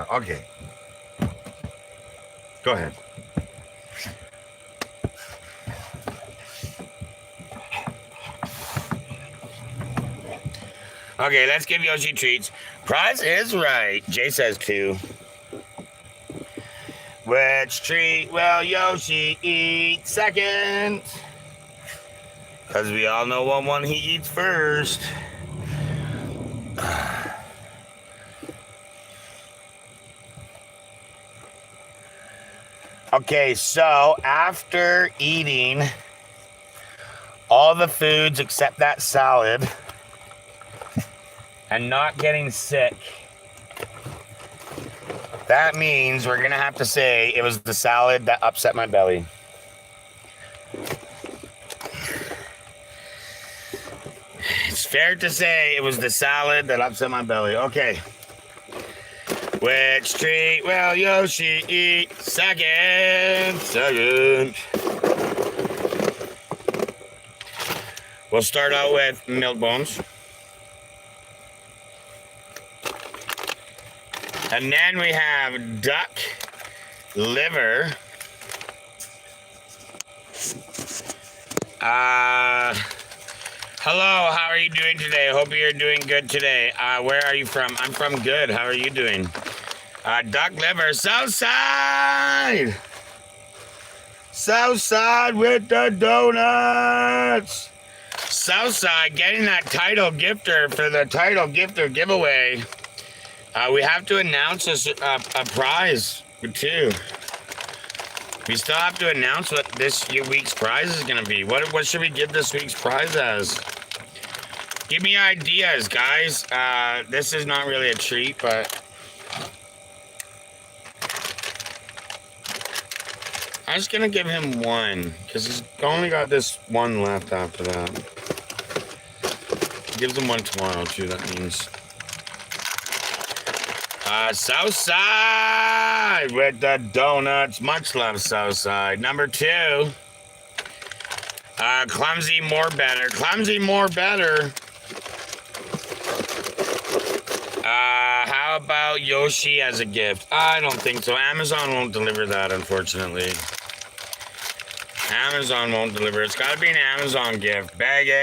Okay. Go ahead. Okay, let's give Yoshi treats. Prize is right. Jay says 2. Which treat will Yoshi eat second? Because we all know what one he eats first. Okay, so after eating all the foods except that salad and not getting sick, that means we're going to have to say it was the salad that upset my belly. It's fair to say it was the salad that upset my belly. Okay. Which treat will Yoshi eat second? We'll start out with milk bones. And then we have duck liver. Hello, how are you doing today? Hope you're doing good today. Where are you from? I'm from good. How are you doing? Duck liver, Southside! Southside with the donuts! Southside getting that title gifter for the title gifter giveaway. We have to announce a prize, too. We still have to announce what this week's prize is going to be. What should we give this week's prize as? Give me ideas, guys. This is not really a treat, but I'm just going to give him one because he's only got this one left after that. Gives him one tomorrow, too. That means Southside with the donuts. Much love, Southside. Number 2. Clumsy more better. Clumsy more better. How about Yoshi as a gift? I don't think so. Amazon won't deliver that, unfortunately. Amazon won't deliver. It's got to be an Amazon gift. Begging.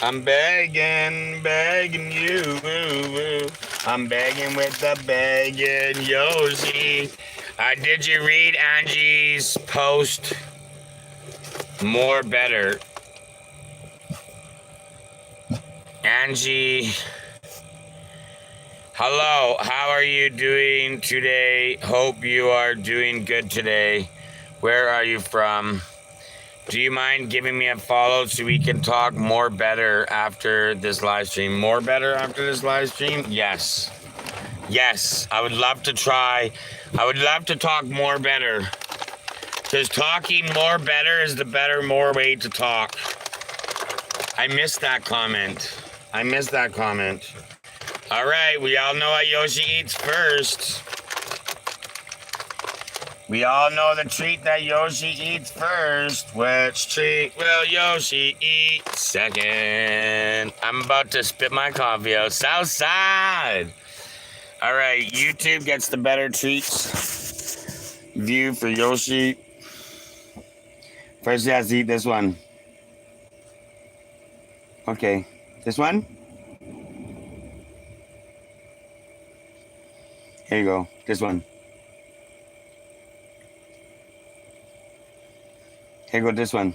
I'm begging you. I'm begging with the begging Yoshi. Did you read Angie's post? More better. Angie. Hello, how are you doing today? Hope you are doing good today. Where are you from? Do you mind giving me a follow so we can talk more better after this live stream? More better after this live stream? Yes. Yes, I would love to try. I would love to talk more better. Because talking more better is the better, more way to talk. I missed that comment. All right, we all know what Yoshi eats first. We all know the treat that Yoshi eats first. Which treat will Yoshi eat second? I'm about to spit my coffee out. Southside! All right, YouTube gets the better treats. View for Yoshi. First, he has to eat this one. Okay, this one? Here you go, this one. Here you go, this one.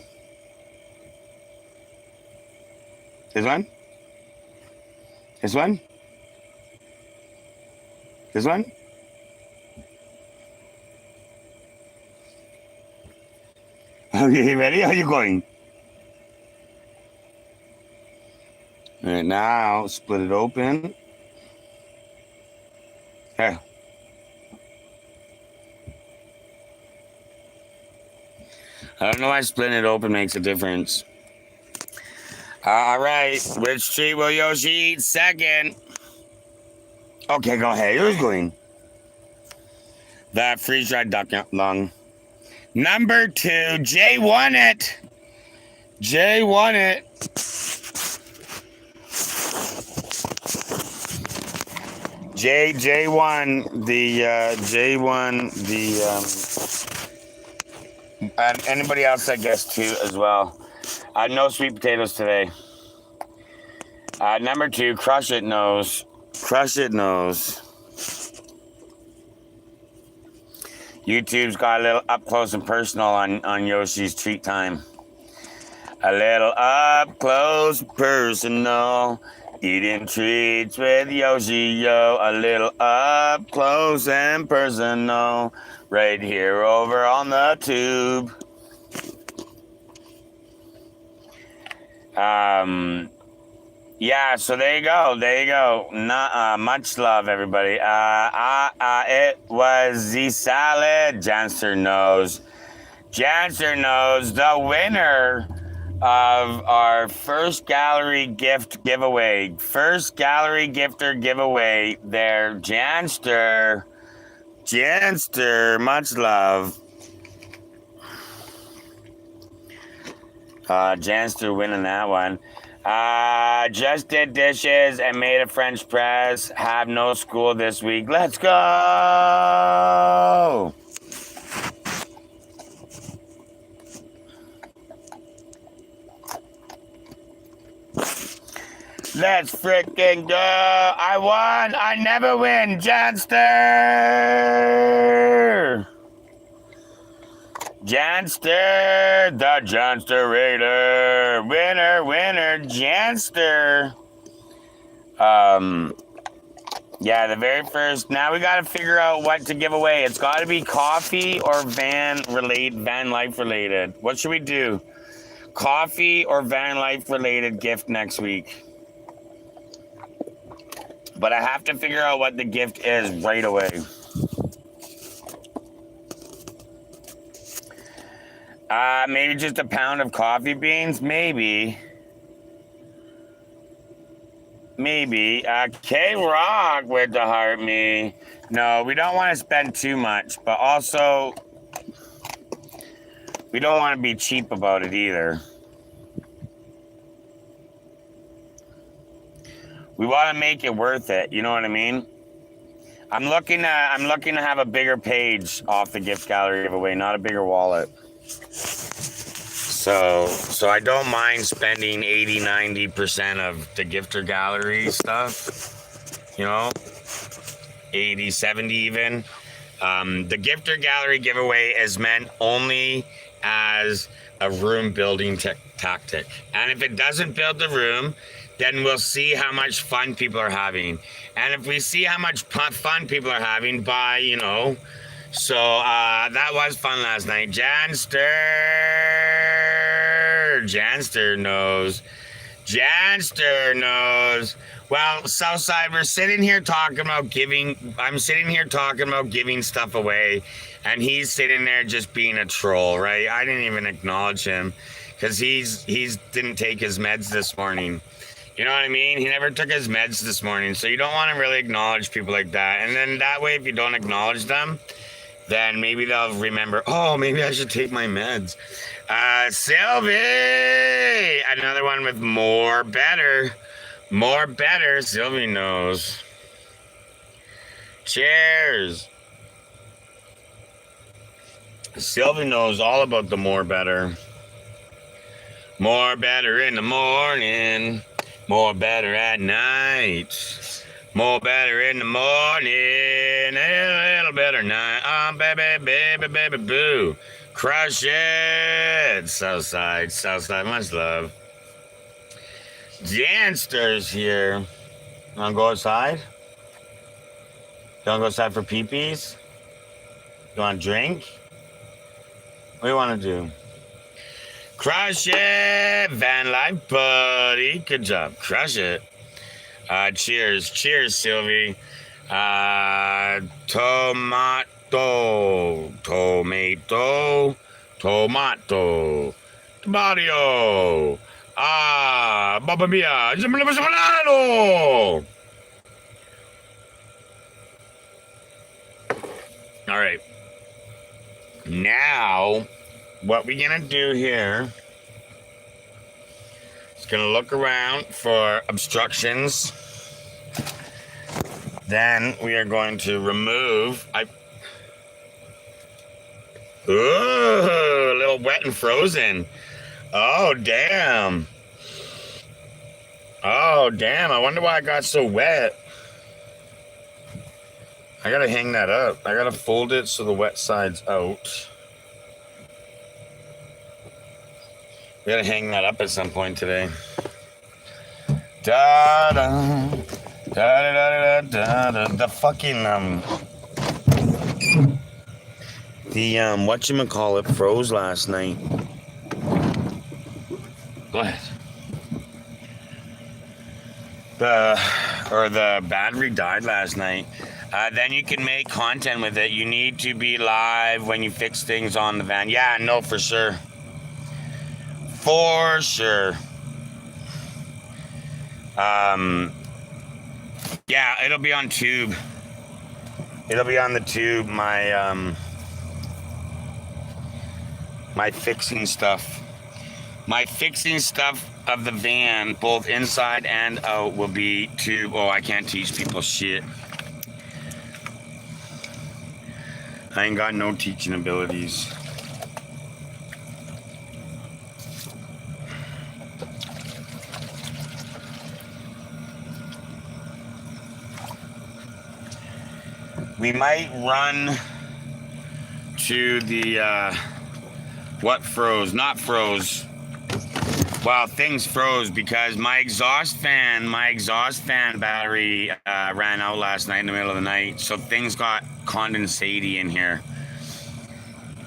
This one? This one? This one? Okay, ready? How are you going? All right, now split it open. Here. I don't know why splitting it open makes a difference. All right, which treat will Yoshi eat second? Okay, go ahead. Who's going? The freeze-dried duck lung. Number 2, Jay won it. Jay won it. Jay won the and anybody else I guess too as well. No sweet potatoes today. Number 2, Crush It Nose. Crush It Nose. YouTube's got a little up close and personal on Yoshi's treat time. A little up close personal. Eating treats with Yoshi, yo. A little up close and personal. Right here over on the tube. Yeah, so there you go. Much love, everybody. It was the salad. Janster knows. The winner of our first gallery gift giveaway. First gallery gifter giveaway there. Janster, much love. Janster winning that one. Just did dishes and made a French press. Have no school this week. Let's go! Let's freaking go. I won. I never win. Janster. Janster. The Janster Raider. Winner, winner, Janster. Yeah, the very first. Now we got to figure out what to give away. It's got to be coffee or van life related. What should we do? Coffee or van life related gift next week. But I have to figure out what the gift is right away. Maybe just a pound of coffee beans? Maybe. K-Rock with the heart me. No, we don't want to spend too much, but also we don't want to be cheap about it either. We want to make it worth it. You know what I mean? I'm looking to have a bigger page off the gift gallery giveaway, not a bigger wallet. So I don't mind spending 80-90% of the gifter gallery stuff, you know, 80-70 even. The gifter gallery giveaway is meant only as a room building tactic. And if it doesn't build the room, then we'll see how much fun people are having. And if we see how much fun people are having by, you know, so that was fun last night. Janster knows. Well, Southside, we're sitting here talking about giving. I'm sitting here talking about giving stuff away, and he's sitting there just being a troll, right? I didn't even acknowledge him because he's didn't take his meds this morning. You know what I mean? He never took his meds this morning, so you don't want to really acknowledge people like that. And then that way, if you don't acknowledge them, then maybe they'll remember, oh, maybe I should take my meds. Sylvie! Another one with more better. More better. Sylvie knows. Cheers. Sylvie knows all about the more better. More better in the morning. More better at night. More better in the morning. A little better night. Oh, baby, boo. Crush it. Southside, much love. Janster's here. You wanna go outside? You wanna go outside for pee-pees? You wanna drink? What do you wanna do? Crush it, van life buddy. Good job. Crush it. Cheers, Sylvie. Tomato, Mario. Mamma mia. All right. Now, what we're gonna do here is gonna look around for obstructions. Then we are going to remove. Ooh, a little wet and frozen. Oh damn. I wonder why I got so wet. I gotta hang that up. I gotta fold it so the wet side's out. We gotta hang that up at some point today. Da da da da da da. The fucking whatchamacallit froze last night. Go ahead. The battery died last night. Then you can make content with it. You need to be live when you fix things on the van. Yeah, no, for sure. For sure. Yeah, it'll be on tube. It'll be on the tube. My fixing stuff. My fixing stuff of the van, both inside and out, will be tube. Oh, I can't teach people shit. I ain't got no teaching abilities. We might run to the, what froze? Not froze. Well, things froze because my exhaust fan battery ran out last night in the middle of the night. So things got condensate in here.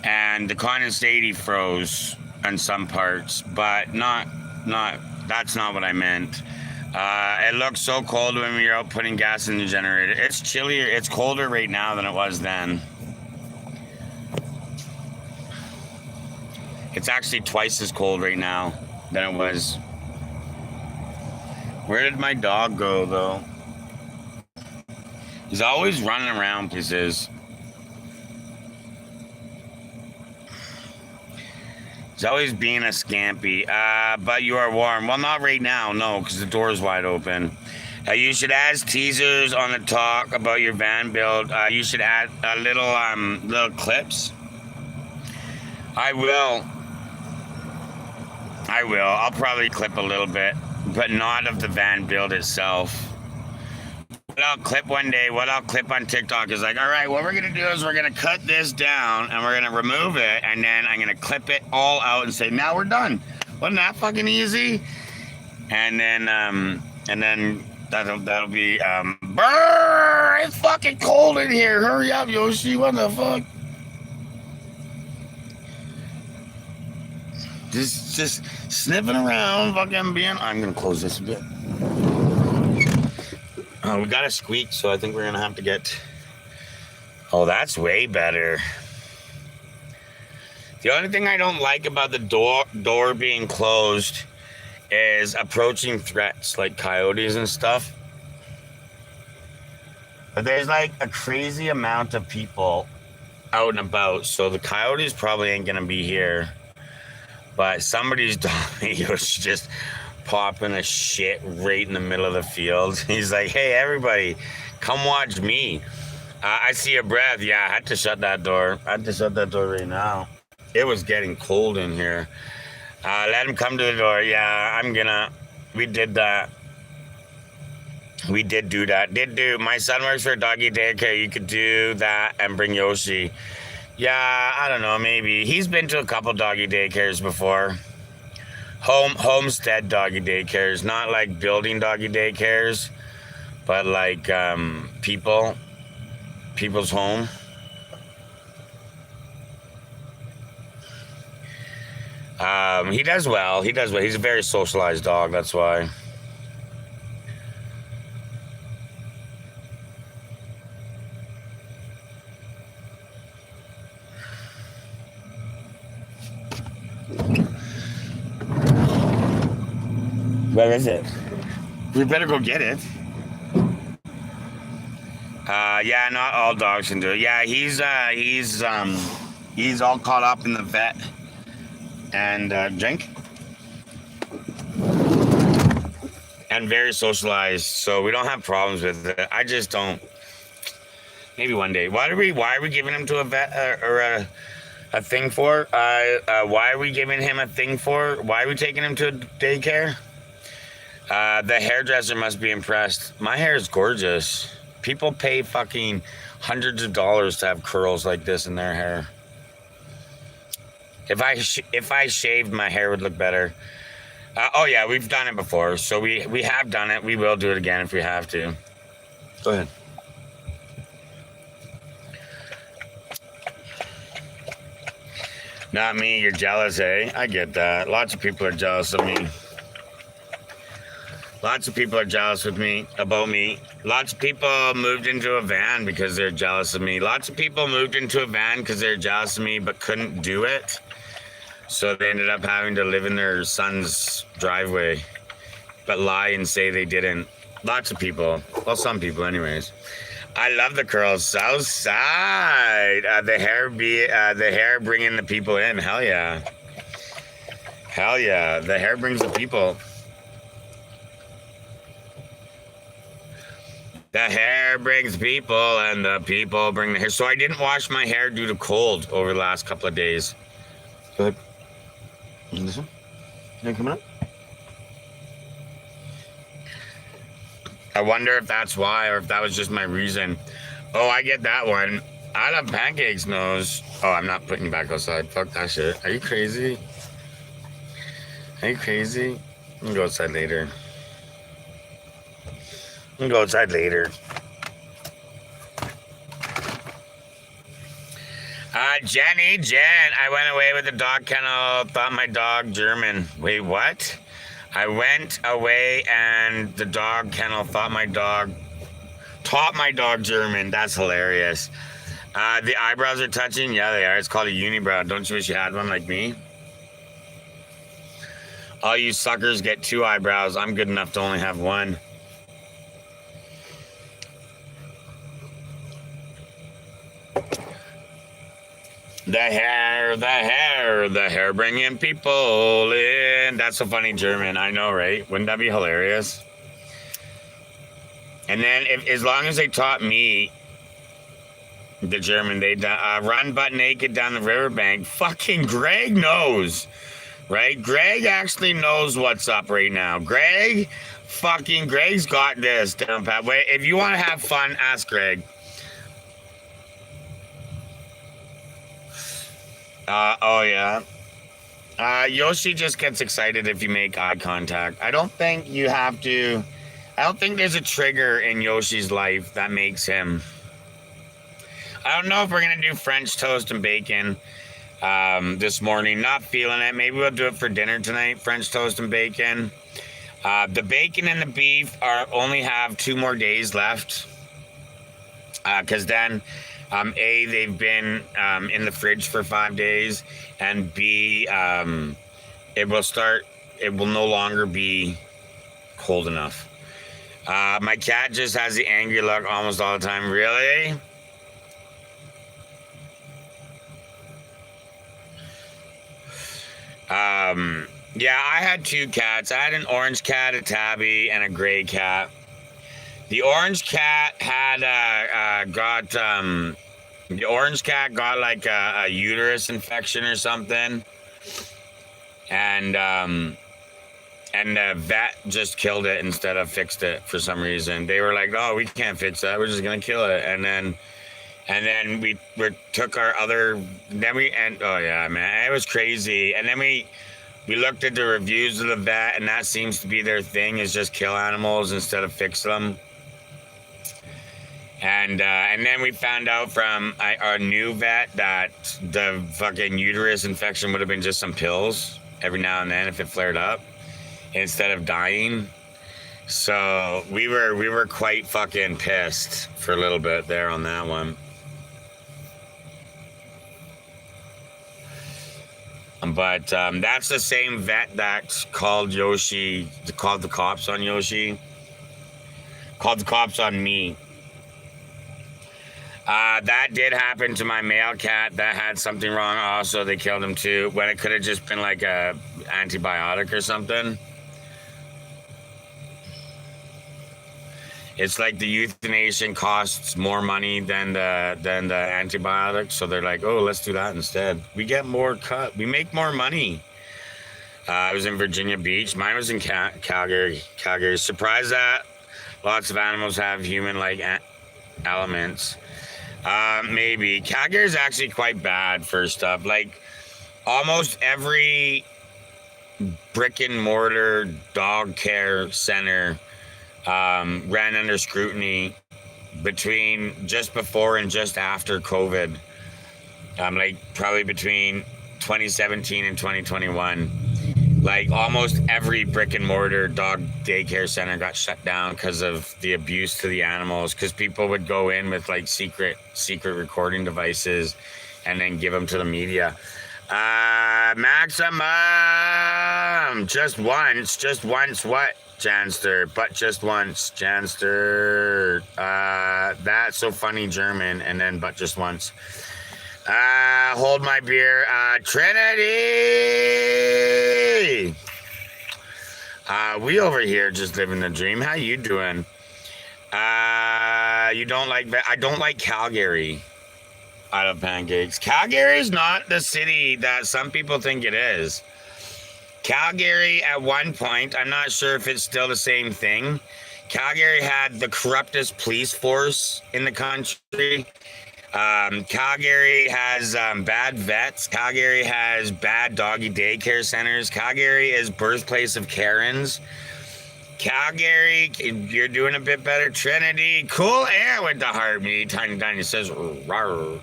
And the condensate froze on some parts, but that's not what I meant. It looked so cold when we were out putting gas in the generator. It's chillier, it's colder right now than it was then. It's actually twice as cold right now than it was. Where did my dog go, though? He's always running around places. He's always being a scampy. But you are warm. Well, not right now, no, because the door is wide open. You should add teasers on the talk about your van build. You should add little clips. I will. I'll probably clip a little bit, but not of the van build itself. What I'll clip one day, what I'll clip on TikTok is like, all right, what we're going to do is we're going to cut this down and we're going to remove it. And then I'm going to clip it all out and say, now we're done. Wasn't that fucking easy? And then that'll be, brrr, it's fucking cold in here. Hurry up, Yoshi. What the fuck? Just sniffing around, fucking being. I'm gonna close this a bit. We got a squeak, so I think we're gonna have to get. Oh, that's way better. The only thing I don't like about the door being closed is approaching threats like coyotes and stuff. But there's like a crazy amount of people out and about, so the coyotes probably ain't gonna be here. But somebody's dog was just popping a shit right in the middle of the field. He's like, hey, everybody, come watch me. I see your breath. Yeah, I had to shut that door. I had to shut that door right now. It was getting cold in here. Let him come to the door. Yeah, we did that. We did do that. My son works for a doggy daycare. You could do that and bring Yoshi. Yeah, I don't know, maybe. He's been to a couple doggy daycares before. Homestead doggy daycares, not like building doggy daycares, but like people's home. He does well. He's a very socialized dog, that's why. Where is it? We better go get it. Yeah, not all dogs can do it. Yeah, he's all caught up in the vet and drink. And very socialized, so we don't have problems with it. I just don't. Maybe one day. Why are we giving him to a vet or a thing for? Why are we giving him a thing for? Why are we taking him to a daycare? The hairdresser must be impressed. My hair is gorgeous. People pay fucking hundreds of dollars to have curls like this in their hair. If I shaved, my hair would look better. Oh yeah, we've done it before, so we have done it. We will do it again if we have to. Go ahead. Not me, you're jealous, eh? I get that. Lots of people are jealous of me. Lots of people are jealous about me. Lots of people moved into a van because they're jealous of me. Lots of people moved into a van because they're jealous of me but couldn't do it. So they ended up having to live in their son's driveway, but lie and say they didn't. Lots of people. Well, some people anyways. I love the curls. South side. The hair bringing the people in. Hell yeah. Hell yeah. The hair brings the people. The hair brings people and the people bring the hair. So I didn't wash my hair due to cold over the last couple of days. Go ahead. This one? You coming up? I wonder if that's why, or if that was just my reason. Oh, I get that one. I love pancakes nose. Oh, I'm not putting you back outside. Fuck that shit. Are you crazy? Are you crazy? I'm gonna go outside later. I'm gonna go outside later. Jen, I went away with the dog kennel, thought my dog German. Wait, what? I went away and the dog kennel taught my dog German. That's hilarious. The eyebrows are touching? Yeah, they are. It's called a unibrow. Don't you wish you had one like me? All you suckers get 2 eyebrows. I'm good enough to only have 1. The hair bringing people in. That's so funny, German. I know, right? Wouldn't that be hilarious? And then, as long as they taught me the German, they'd run butt naked down the riverbank. Fucking Greg knows, right? Greg actually knows what's up right now. Greg's got this down pat. Wait, if you want to have fun, ask Greg. Oh yeah. Yoshi just gets excited if you make eye contact. I don't think there's a trigger in Yoshi's life that makes him. I don't know if we're gonna do French toast and bacon this morning. Not feeling it. Maybe we'll do it for dinner tonight. French toast and bacon. The bacon and the beef only have 2 more days left. Because then, A, they've been in the fridge for 5 days, and B, it will no longer be cold enough. My cat just has the angry look almost all the time. Really? Yeah, I had 2 cats. I had an orange cat, a tabby, and a gray cat. The orange cat got like a uterus infection or something, and the vet just killed it instead of fixed it for some reason. They were like, "Oh, we can't fix that. We're just gonna kill it." And then we took our other. Oh yeah, man, it was crazy. And then we looked at the reviews of the vet, and that seems to be their thing, is just kill animals instead of fix them. And then we found out from our new vet that the fucking uterus infection would have been just some pills every now and then if it flared up instead of dying. So we were quite fucking pissed for a little bit there on that one. But that's the same vet that called the cops on Yoshi, called the cops on me. That did happen to my male cat. That had something wrong also. They killed him too, when it could have just been like a antibiotic or something. It's like the euthanasia costs more money than the antibiotic, so they're like, oh, let's do that instead. We get more cut. We make more money. I was in Virginia Beach. Mine was in Calgary. Surprised that lots of animals have human-like elements. Maybe. Calgary is actually quite bad for stuff. Like, almost every brick and mortar dog care center ran under scrutiny between just before and just after COVID. Like, probably between 2017 and 2021. Like, almost every brick and mortar dog daycare center got shut down because of the abuse to the animals, because people would go in with like secret recording devices and then give them to the media. Maximum, just once what, Janster? But just once, Janster. That's so funny, German, and then but just once. Hold my beer. Trinity! We over here just living the dream. How you doing? You don't like that? I don't like Calgary. I love pancakes. Calgary is not the city that some people think it is. Calgary, at one point, I'm not sure if it's still the same thing. Calgary had the corruptest police force in the country. Calgary has bad vets. Calgary has bad doggy daycare centers. Calgary is birthplace of Karens. Calgary, you're doing a bit better. Trinity, cool air with the heartbeat. Tiny Tiny says, rawr.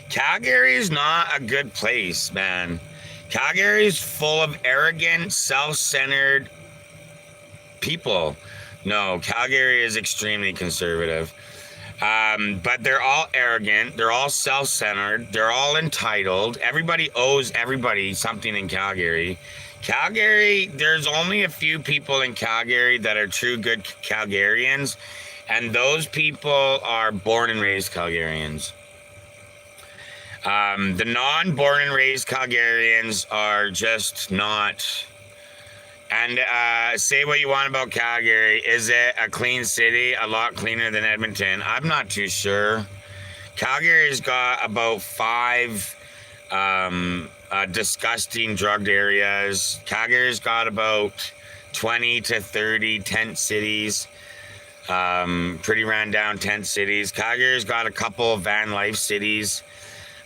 Calgary is not a good place, man. Calgary is full of arrogant, self-centered people. No, Calgary is extremely conservative. But they're all arrogant. They're all self-centered. They're all entitled. Everybody owes everybody something in Calgary. Calgary, there's only a few people in Calgary that are true good Calgarians, and those people are born and raised Calgarians. The non-born and raised Calgarians are just not. And say what you want about Calgary. Is it a clean city? A lot cleaner than Edmonton? I'm not too sure. Calgary's got about 5 disgusting drugged areas. Calgary's got about 20 to 30 tent cities. Pretty ran down tent cities. Calgary's got a couple of van life cities.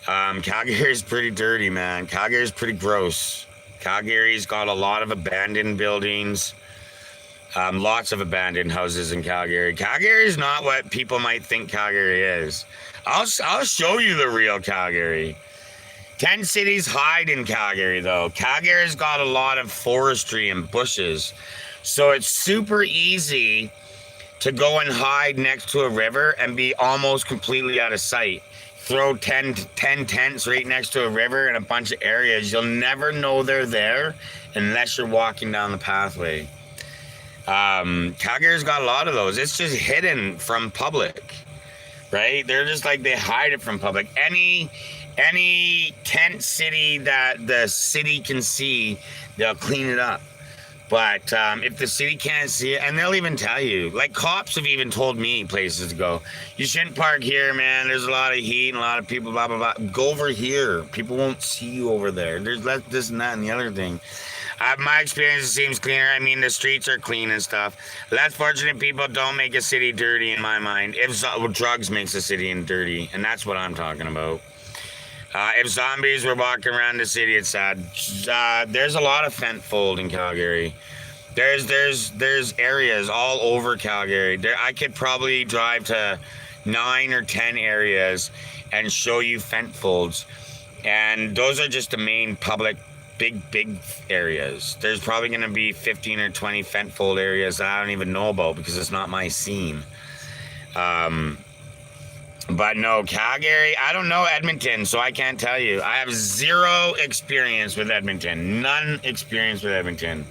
Calgary's pretty dirty, man. Calgary's pretty gross. Calgary's got a lot of abandoned buildings. Lots of abandoned houses in Calgary. Calgary's not what people might think Calgary is. I'll show you the real Calgary. 10 cities hide in Calgary, though. Calgary's got a lot of forestry and bushes. So it's super easy to go and hide next to a river and be almost completely out of sight. Throw 10 tents right next to a river in a bunch of areas. You'll never know they're there unless you're walking down the pathway. Calgary's got a lot of those. It's just hidden from public, right? They're just like, they hide it from public. Any tent city that the city can see, they'll clean it up. But if the city can't see it, and they'll even tell you, like cops have even told me places to go. You shouldn't park here, man. There's a lot of heat and a lot of people, blah, blah, blah. Go over here. People won't see you over there. There's this and that and the other thing. My experience, it seems cleaner. I mean, the streets are clean and stuff. Less fortunate people don't make a city dirty in my mind. If drugs makes a city dirty, and that's what I'm talking about. If zombies were walking around the city, it's sad. There's a lot of fentfold in Calgary. There's areas all over Calgary. I could probably drive to 9 or 10 areas and show you fentfolds. And those are just the main public big areas. There's probably going to be 15 or 20 fentfold areas that I don't even know about because it's not my scene. But no, Calgary, I don't know Edmonton, so I can't tell you. I have zero experience with Edmonton. None experience with Edmonton.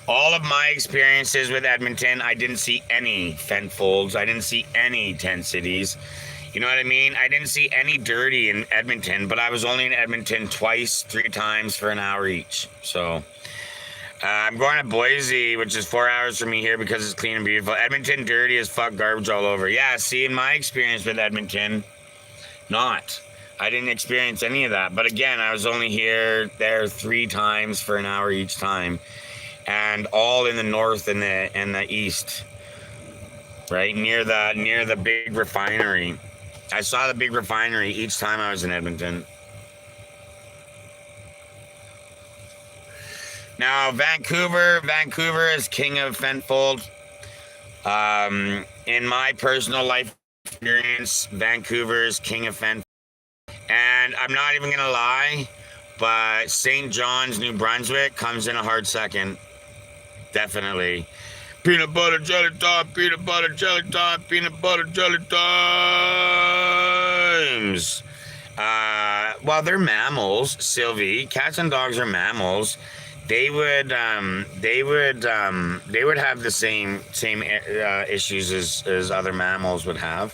All of my experiences with Edmonton, I didn't see any fentfolds. I didn't see any tent cities. You know what I mean? I didn't see any dirty in Edmonton, but I was only in Edmonton 3 times for an hour each. So I'm going to Boise, which is 4 hours from me here because it's clean and beautiful. Edmonton, dirty as fuck, garbage all over. Yeah, see, in my experience with Edmonton, not. I didn't experience any of that. But again, I was only there 3 times for an hour each time. And all in the north and the east. Right? Near the big refinery. I saw the big refinery each time I was in Edmonton. Now, Vancouver is king of fentfold. In my personal life experience, Vancouver is king of fentfold. And I'm not even going to lie, but St. John's, New Brunswick comes in a hard second. Definitely. Peanut butter jelly time, peanut butter jelly time, peanut butter jelly times. Well, they're mammals, Sylvie. Cats and dogs are mammals. They would have the same issues as other mammals would have.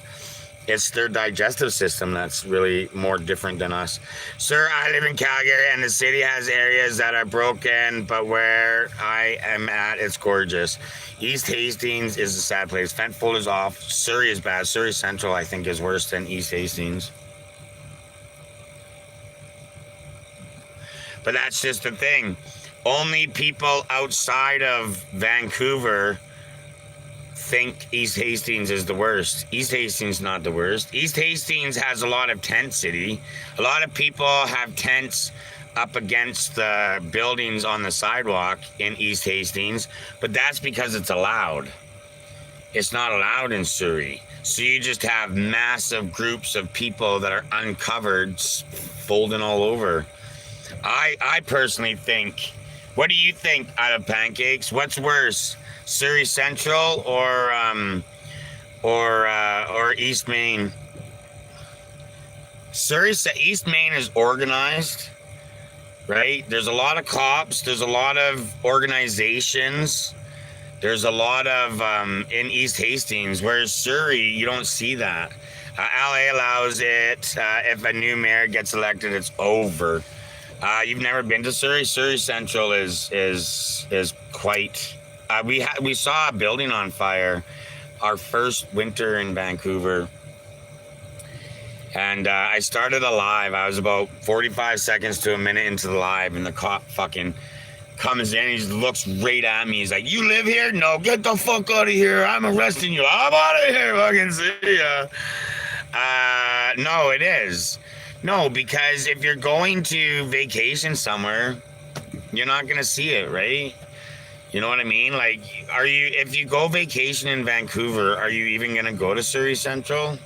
It's their digestive system that's really more different than us. Sir, I live in Calgary and the city has areas that are broken, but where I am at, it's gorgeous. East Hastings is a sad place. Fentfold is off. Surrey is bad. Surrey Central, I think, is worse than East Hastings. But that's just the thing. Only people outside of Vancouver think East Hastings is the worst. East Hastings not the worst. East Hastings has a lot of tent city. A lot of people have tents up against the buildings on the sidewalk in East Hastings, but that's because it's allowed. It's not allowed in Surrey. So you just have massive groups of people that are uncovered, folding all over. I personally think, what do you think out of pancakes? What's worse, Surrey Central or East Main? East Main is organized, right? There's a lot of cops. There's a lot of organizations. There's a lot of in East Hastings, whereas Surrey, you don't see that. LA allows it. If a new mayor gets elected, it's over. You've never been to Surrey? Surrey Central is quite. We saw a building on fire our first winter in Vancouver, and I started a live. I was about 45 seconds to a minute into the live, and the cop fucking comes in. He just looks right at me. He's like, "You live here? No, get the fuck out of here. I'm arresting you. I'm out of here. Fucking see ya." No, it is. No, because if you're going to vacation somewhere, you're not going to see it, right? You know what I mean? Like, if you go vacation in Vancouver, are you even going to go to Surrey Central?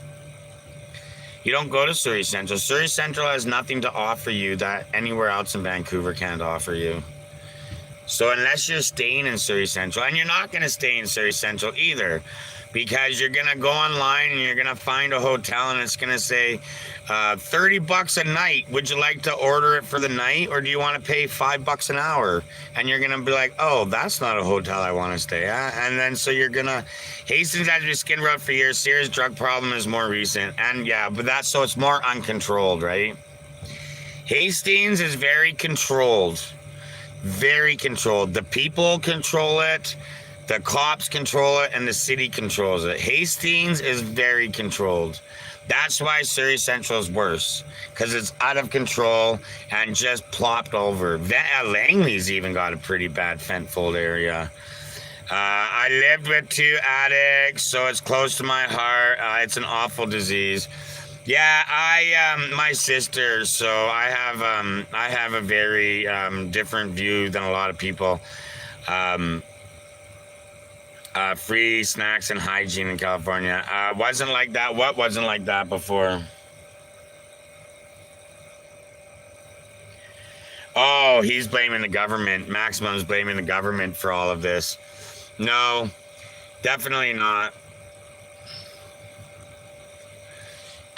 You don't go to Surrey Central. Surrey Central has nothing to offer you that anywhere else in Vancouver can't offer you. So unless you're staying in Surrey Central, and you're not going to stay in Surrey Central either, because you're going to go online and you're going to find a hotel and it's going to say $30 a night. Would you like to order it for the night, or do you want to pay $5 an hour? And you're going to be like, oh, that's not a hotel I want to stay at. And then so you're going to, Hastings has been skin rot for years. Serious drug problem is more recent. And yeah, but that's, so it's more uncontrolled, right? Hastings is very controlled. Very controlled. The people control it, the cops control it, and the city controls it. Hastings is very controlled. That's why Surrey Central is worse, because it's out of control and just plopped over. Langley's even got a pretty bad fentfold area. I lived with 2 addicts, so it's close to my heart. It's an awful disease. Yeah, my sister, so I have a very different view than a lot of people. Free snacks and hygiene in California. Wasn't like that. What wasn't like that before? Oh, he's blaming the government. Maximum's blaming the government for all of this. No, definitely not.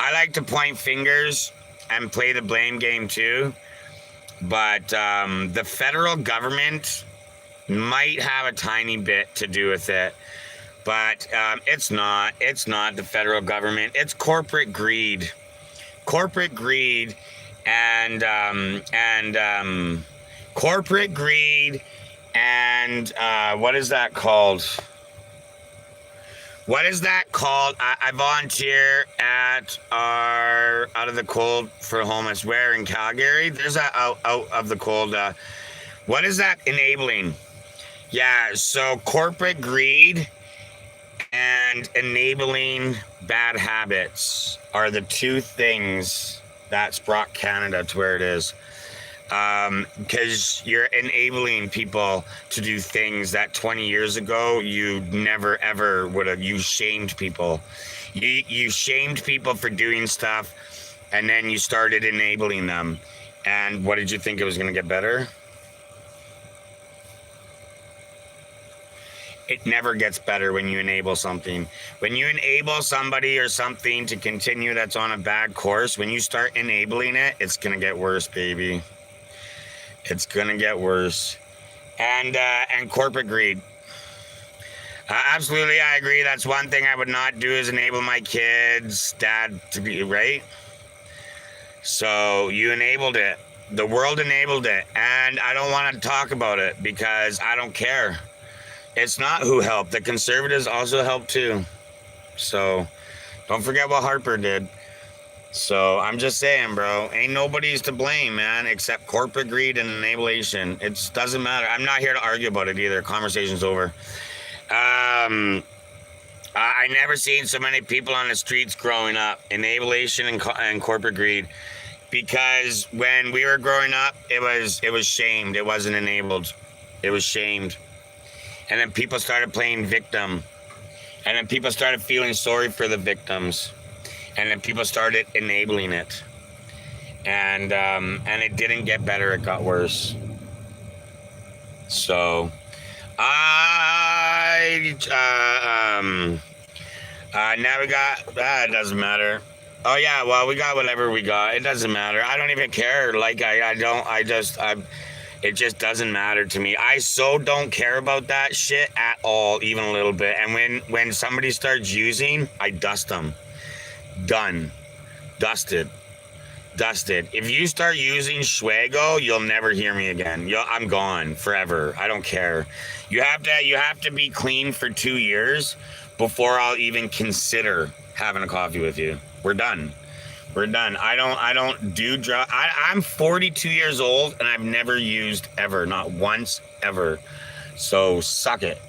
I like to point fingers and play the blame game too, but the federal government might have a tiny bit to do with it, but it's not the federal government. It's corporate greed and corporate greed and what is that called? What is that called? I volunteer at our Out of the Cold for Homeless. Where in Calgary? There's a out of the cold. What is that enabling? Yeah, so corporate greed and enabling bad habits are the 2 things that's brought Canada to where it is. Because you're enabling people to do things that 20 years ago you never ever would have. You shamed people. You shamed people for doing stuff, and then you started enabling them. And what did you think it was going to get better? It never gets better when you enable something. When you enable somebody or something to continue that's on a bad course, when you start enabling it, it's going to get worse, baby. It's gonna get worse. And corporate greed. Absolutely, I agree. That's one thing I would not do, is enable my kids' dad to be, right? So you enabled it. The world enabled it. And I don't want to talk about it because I don't care. It's not who helped. The Conservatives also helped too. So don't forget what Harper did. So I'm just saying, bro, ain't nobody's to blame, man, except corporate greed and enablement. It doesn't matter. I'm not here to argue about it either. Conversation's over. I never seen so many people on the streets growing up. Enablation and corporate greed. Because when we were growing up, it was shamed. It wasn't enabled. It was shamed. And then people started playing victim. And then people started feeling sorry for the victims. And then people started enabling it. And it didn't get better, it got worse. So now we got it doesn't matter. Oh yeah, well we got whatever we got. It doesn't matter. I don't even care. Like it just doesn't matter to me. I so don't care about that shit at all, even a little bit. And when somebody starts using, I dust them. Done. Dusted. If you start using Schwago, you'll never hear me again. I'm gone forever. I don't care. You have to be clean for 2 years before I'll even consider having a coffee with you. We're done. I don't do drugs. I'm 42 years old and I've never used ever, not once ever. So suck it.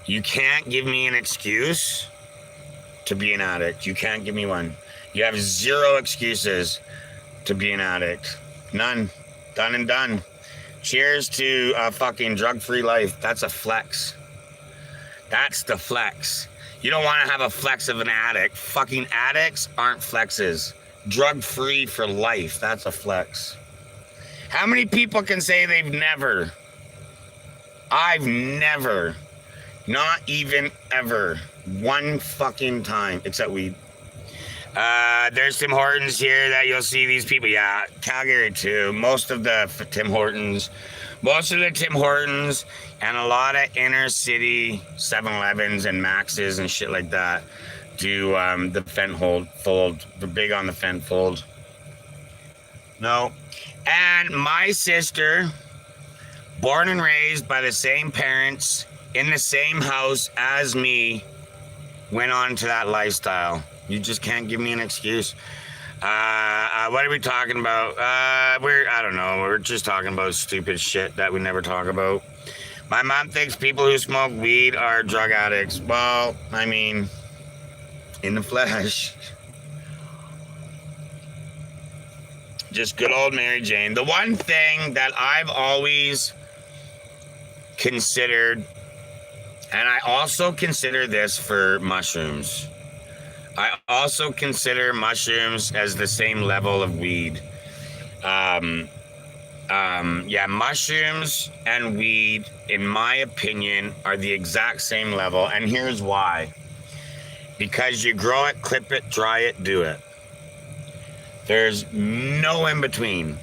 You can't give me an excuse to be an addict. You can't give me one. You have zero excuses to be an addict. None. Done and done. Cheers to a fucking drug-free life. That's a flex. That's the flex. You don't want to have a flex of an addict. Fucking addicts aren't flexes. Drug-free for life. That's a flex. How many people can say they've never? I've never. Not even ever. One fucking time. Except weed. There's Tim Hortons here that you'll see these people. Yeah, Calgary too. Most of the Tim Hortons and a lot of inner city 7-Elevens and Maxes and shit like that do the Fent fold. They're big on the Fent fold. No. And my sister, born and raised by the same parents in the same house as me, went on to that lifestyle. You just can't give me an excuse. What are we talking about? I don't know. We're just talking about stupid shit that we never talk about. My mom thinks people who smoke weed are drug addicts. Well, I mean, in the flesh. Just good old Mary Jane. The one thing that I've always considered, and I also consider this for mushrooms. I also consider mushrooms as the same level of weed. Yeah, mushrooms and weed, in my opinion, are the exact same level. And here's why. Because you grow it, clip it, dry it, do it. There's no in between.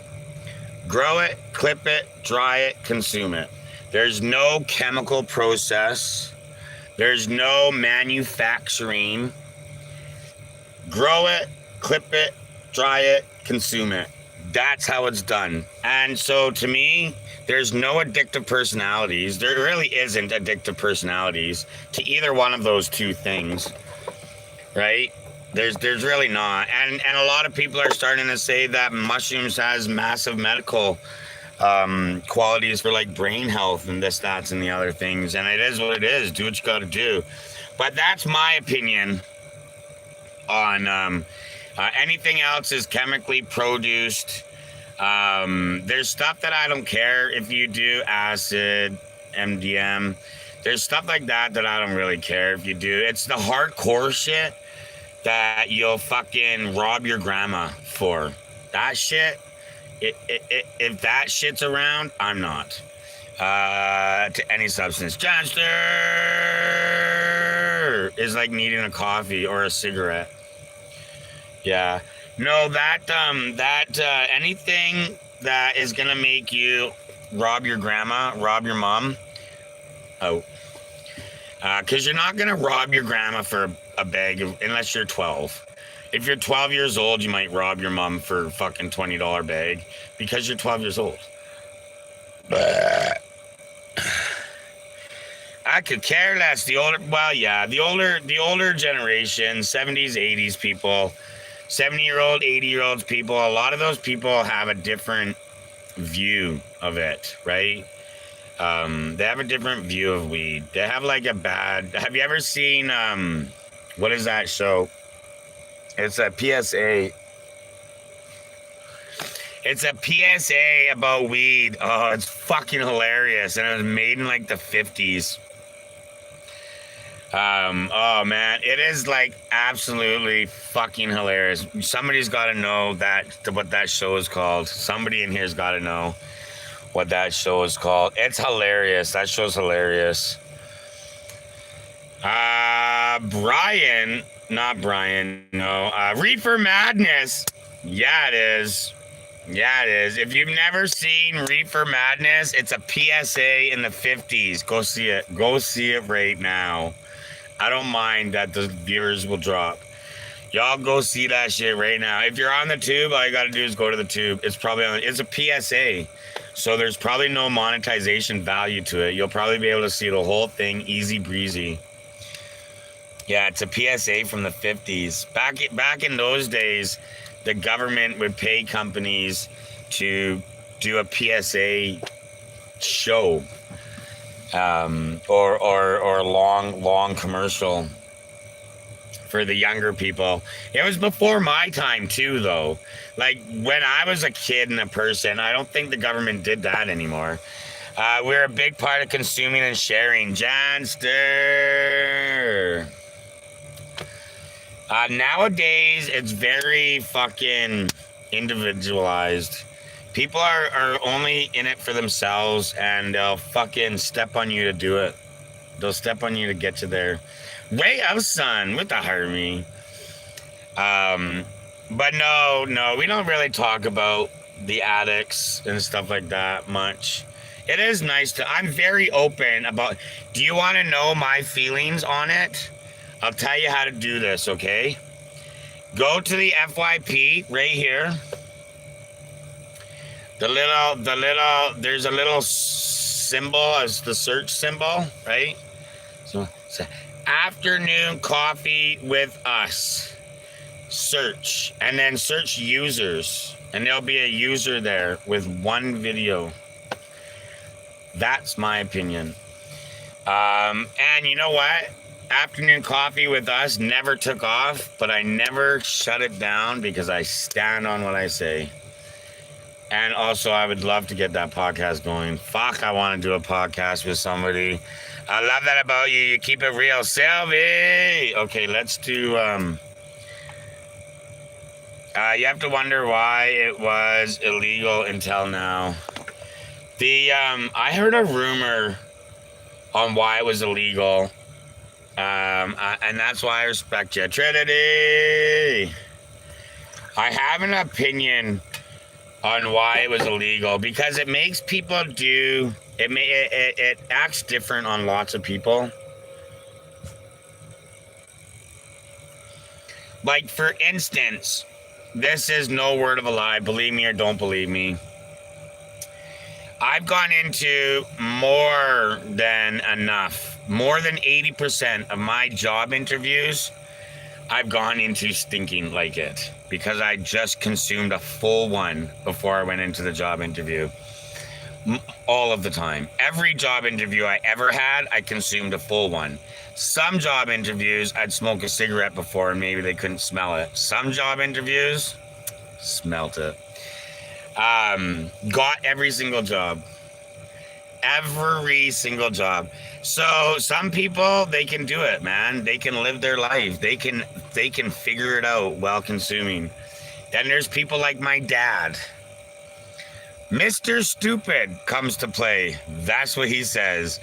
Grow it, clip it, dry it, consume it. There's no chemical process. There's no manufacturing. Grow it, clip it, dry it, consume it. That's how it's done. And so to me, there's no addictive personalities. There really isn't addictive personalities to either one of those two things, right? There's really not. And a lot of people are starting to say that mushrooms has massive medical qualities for like brain health and this, that, and the other things. And it is what it is. Do what you got to do. But that's my opinion on anything else is chemically produced. There's stuff that I don't care if you do, acid, MDM. There's stuff like that I don't really care if you do. It's the hardcore shit that you'll fucking rob your grandma for. That shit, if that shit's around, I'm not. To any substance. Johnster is like needing a coffee or a cigarette. Yeah. No, anything that is gonna make you rob your grandma, rob your mom, out. Because you're not gonna rob your grandma for a bag unless you're 12. If you're 12 years old, you might rob your mom for a fucking $20 bag because you're 12 years old. I could care less. The older generation, 70s, 80s people, 70-year-old, 80-year-olds people, a lot of those people have a different view of it, right? They have a different view of weed. They have like a bad. Have you ever seen what is that show? It's a PSA. It's a PSA about weed. Oh, it's fucking hilarious, and it was made in like the 50s. Oh man, it is like absolutely fucking hilarious. Somebody's got to know what that show is called. Somebody in here's got to know what that show is called. It's hilarious. That show's hilarious. Brian, not Brian, no. Reefer Madness. Yeah, it is. Yeah, it is. If you've never seen Reefer Madness, it's a PSA in the 50s. Go see it. Go see it right now. I don't mind that the viewers will drop. Y'all go see that shit right now. If you're on the tube, all you gotta do is go to the tube. It's probably on. It's a PSA, so there's probably no monetization value to it. You'll probably be able to see the whole thing easy breezy. Yeah, it's a PSA from the 50s. Back in those days, the government would pay companies to do a PSA show. Or a long commercial for the younger people. It was before my time too, though. Like when I was a kid and a person, I don't think the government did that anymore. We're a big part of consuming and sharing. Janster. Nowadays, it's very fucking individualized. People are only in it for themselves, and they'll fucking step on you to do it. They'll step on you to get you there. Way up, son. What the harmony? But no, we don't really talk about the addicts and stuff like that much. It is nice to. I'm very open about. Do you want to know my feelings on it? I'll tell you how to do this. Okay. Go to the FYP right here. There's a little symbol as the search symbol, right? So afternoon coffee with us. Search, and then search users, and there'll be a user there with one video. That's my opinion. And you know what? Afternoon coffee with us never took off, but I never shut it down because I stand on what I say. And also, I would love to get that podcast going. Fuck, I want to do a podcast with somebody. I love that about you. You keep it real. Sylvie! Okay, let's do, you have to wonder why it was illegal until now. I heard a rumor on why it was illegal. And that's why I respect you. Trinity! I have an opinion on why it was illegal because it makes people do it acts different on lots of people. Like for instance, this is no word of a lie, believe me or don't believe me. I've gone into more than 80% of my job interviews. I've gone into stinking like it because I just consumed a full one before I went into the job interview. All of the time. Every job interview I ever had, I consumed a full one. Some job interviews, I'd smoke a cigarette before and maybe they couldn't smell it. Some job interviews, smelt it. Got every single job. Every single job. So some people, they can do it, man. They can live their life. They can figure it out while consuming. Then there's people like my dad. Mr. Stupid comes to play. That's what he says.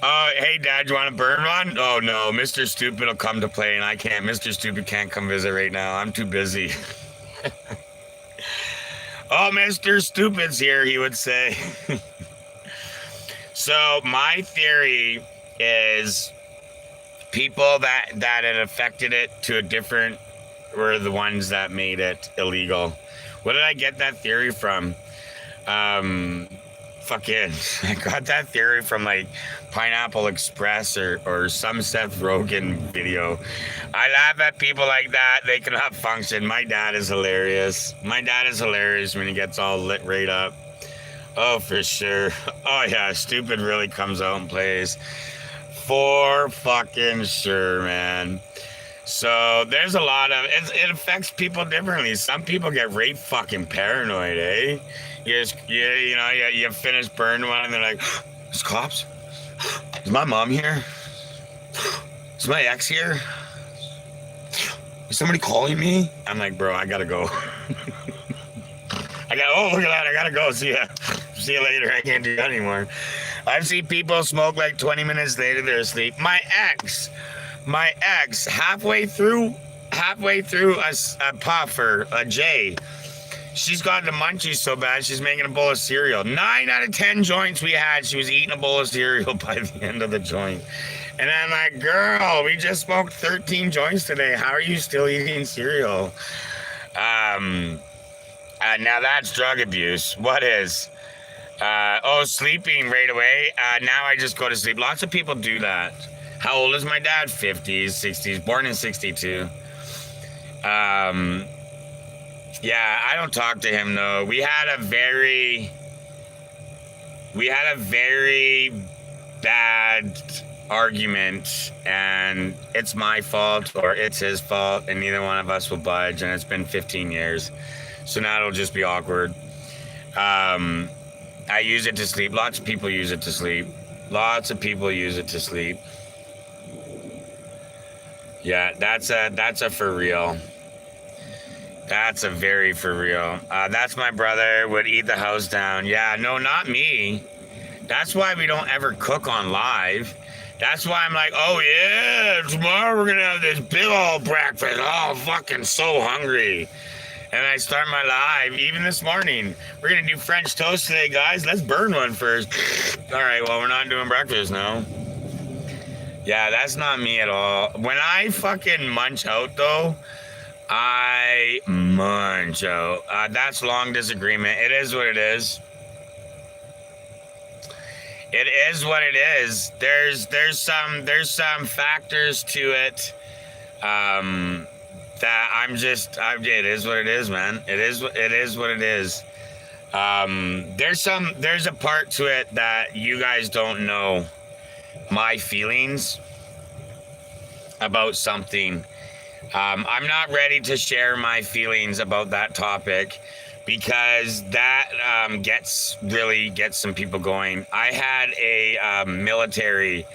Hey Dad, you want to burn one? Oh no, Mr. Stupid will come to play and I can't. Mr. Stupid can't come visit right now. I'm too busy. Oh, Mr. Stupid's here, he would say. So my theory is people that had affected it to a different were the ones that made it illegal. What did I get that theory from? Fucking, I got that theory from like Pineapple Express or some Seth Rogen video. I laugh at people like that. They cannot function. My dad is hilarious. My dad is hilarious when he gets all lit right up. Oh, for sure. Oh, yeah, stupid really comes out and plays. For fucking sure, man. So there's a lot of it affects people differently. Some people get rape fucking paranoid, eh? You finish burning one and they're like, "There's cops? Is my mom here? Is my ex here? Is somebody calling me?" I'm like, bro, I gotta go. Oh, look at that, I gotta go. See ya. See you later. I can't do that anymore. I've seen people smoke like 20 minutes later they're asleep. My ex, halfway through a puff or a J, she's got the munchies so bad she's making a bowl of cereal. 9 out of 10 joints we had, she was eating a bowl of cereal by the end of the joint. And I'm like, girl, we just smoked 13 joints today. How are you still eating cereal? Now that's drug abuse. What is? Sleeping right away. Now I just go to sleep. Lots of people do that. How old is my dad? 50s, 60s, born in 62. Yeah, I don't talk to him though. We had a very bad argument, and it's my fault or it's his fault, and neither one of us will budge, and it's been 15 years. So now it'll just be awkward. I use it to sleep. Lots of people use it to sleep. Yeah, that's a for real. That's a very for real. That's my brother would eat the house down. Yeah, no, not me. That's why we don't ever cook on live. That's why I'm like, oh yeah, tomorrow we're gonna have this big old breakfast. Oh, fucking so hungry. And I start my live, even this morning. We're gonna do French toast today, guys. Let's burn one first. All right, well, we're not doing breakfast now. Yeah, that's not me at all. When I fucking munch out, though, I munch out. That's long disagreement. It is what it is. It is what it is. There's some factors to it. That it is what it is, man. It is what it is. There's a part to it that you guys don't know. My feelings about something. I'm not ready to share my feelings about that topic because that gets some people going. I had a military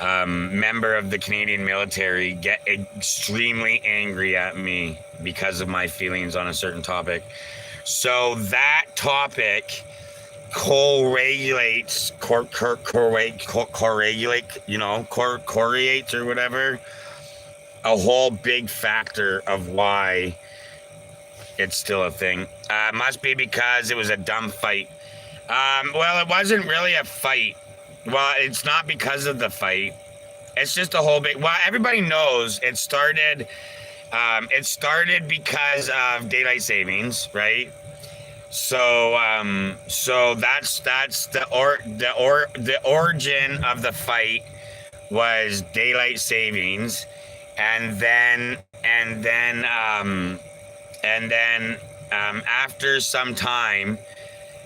member of the Canadian military get extremely angry at me because of my feelings on a certain topic. So that topic correlates, or whatever, a whole big factor of why it's still a thing. Must be because it was a dumb fight. Well, it wasn't really a fight. Well, it's not because of the fight. It's just a whole big. Well, everybody knows it started. It started because of daylight savings, right? So that's the origin of the fight was daylight savings, and then after some time,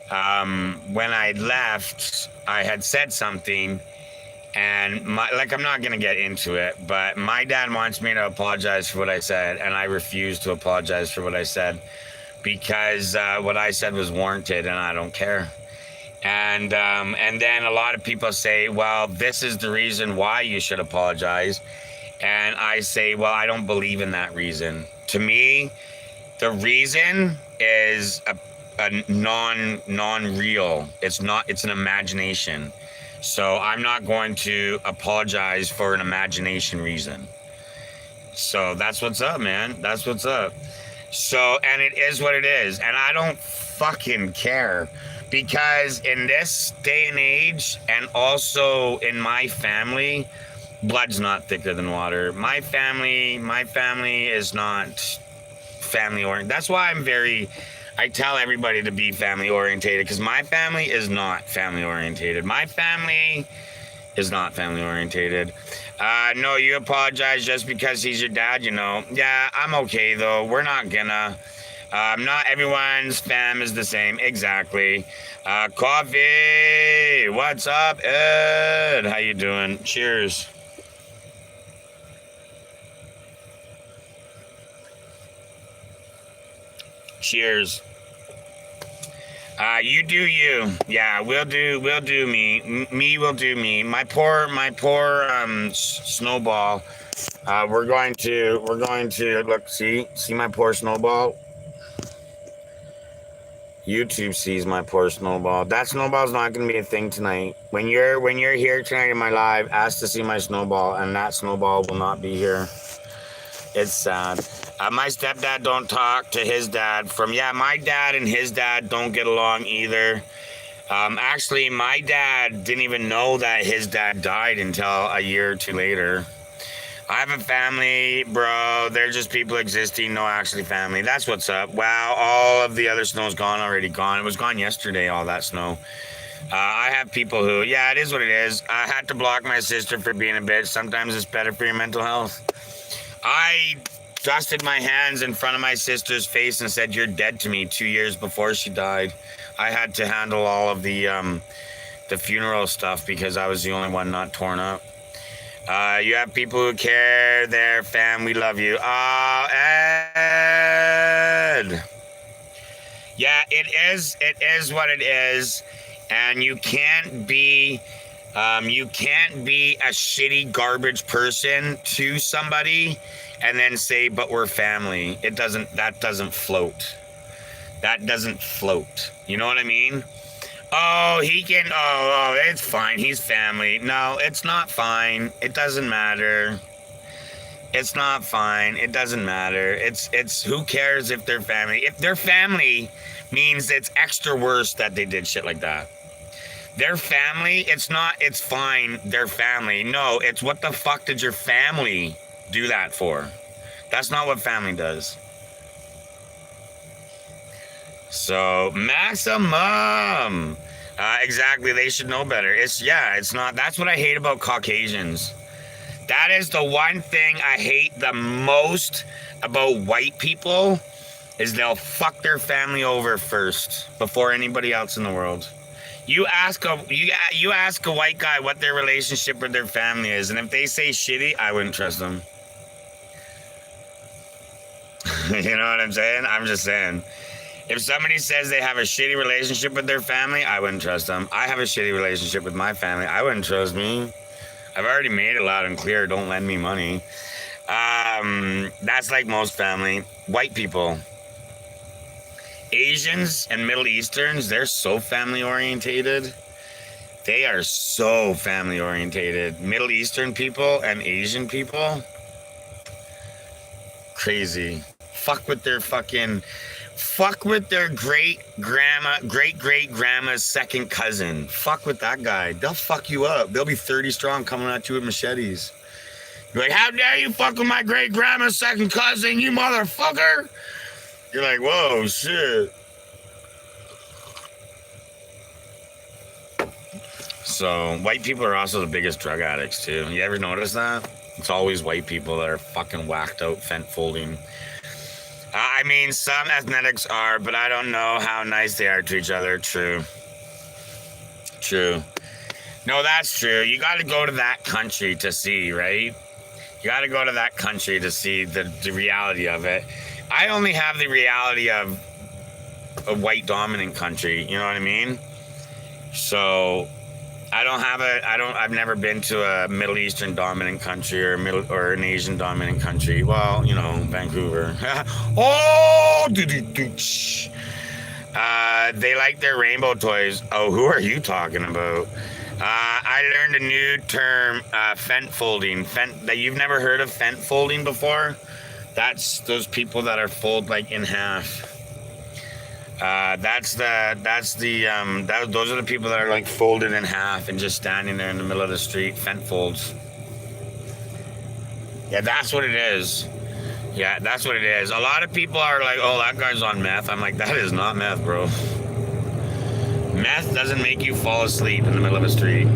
when I left, I had said something, and I'm not gonna get into it, but my dad wants me to apologize for what I said, and I refuse to apologize for what I said because what I said was warranted, and I don't care. And then a lot of people say, well, this is the reason why you should apologize. And I say, well, I don't believe in that reason. To me, the reason is a non-real. It's an imagination. So I'm not going to apologize for an imagination reason. So that's what's up, man. That's what's up. So, and it is what it is. And I don't fucking care. Because in this day and age, and also in my family, blood's not thicker than water. My family is not family oriented. That's why I tell everybody to be family orientated, because my family is not family orientated. My family is not family orientated. No, you apologize just because he's your dad, you know. Yeah, I'm okay though. We're not gonna. Not everyone's fam is the same. Exactly. Coffee. What's up, Ed? How you doing? Cheers. Cheers. You do you. Yeah, we'll do me. Me will do me. My poor snowball. We're going to look, see my poor snowball. YouTube sees my poor snowball. That snowball's not gonna be a thing tonight. When you're here tonight in my live, ask to see my snowball, and that snowball will not be here. It's sad. My stepdad don't talk to his dad. My dad and his dad don't get along either. Actually, my dad didn't even know that his dad died until a year or two later. I have a family, bro. They're just people existing, no actually family. That's what's up. Wow, all of the other snow's gone already. Gone. It was gone yesterday, all that snow. I have people who, yeah, it is what it is. I had to block my sister for being a bitch. Sometimes it's better for your mental health. I dusted my hands in front of my sister's face and said, "You're dead to me," 2 years before she died. I had to handle all of the funeral stuff because I was the only one not torn up. You have people who care, their fam, we love you. Oh, Ed. Yeah, it is what it is. And you can't be a shitty garbage person to somebody and then say, but we're family. That doesn't float. That doesn't float. You know what I mean? Oh, it's fine. He's family. No, it's not fine. It doesn't matter. It's not fine. It doesn't matter. It's who cares if they're family? If they're family means it's extra worse that they did shit like that. Their family, it's fine. They're family. No, it's what the fuck did your family do that for? That's not what family does. So, maximum. Exactly, they should know better. It's not. That's what I hate about Caucasians. That is the one thing I hate the most about white people is they'll fuck their family over first before anybody else in the world. You ask a white guy what their relationship with their family is, and if they say shitty, I wouldn't trust them. You know what I'm saying? I'm just saying. If somebody says they have a shitty relationship with their family, I wouldn't trust them. I have a shitty relationship with my family. I wouldn't trust me. I've already made it loud and clear. Don't lend me money. That's like most family. White people. Asians and Middle Easterns, they're so family orientated. They are so family orientated. Middle Eastern people and Asian people, crazy. Fuck with their great great grandma's second cousin. Fuck with that guy. They'll fuck you up. They'll be 30 strong coming at you with machetes. You're like, how dare you fuck with my great grandma's second cousin, you motherfucker? You're like, whoa, shit. So, white people are also the biggest drug addicts, too. You ever notice that? It's always white people that are fucking whacked out fent folding. I mean, some ethnetics are, but I don't know how nice they are to each other. True. No, that's true. You got to go to that country to see, right? You got to go to that country to see the reality of it. I only have the reality of a white dominant country. You know what I mean? So I've never been to a Middle Eastern dominant country or an Asian dominant country. Well, you know, Vancouver. Oh, they like their rainbow toys. Oh, who are you talking about? I learned a new term, fent folding. That you've never heard of fent folding before? That's those people that are fold like in half. Those are the people that are like folded in half and just standing there in the middle of the street, fent folds. Yeah, that's what it is. Yeah, that's what it is. A lot of people are like, oh, that guy's on meth. I'm like, that is not meth, bro. Meth doesn't make you fall asleep in the middle of a street.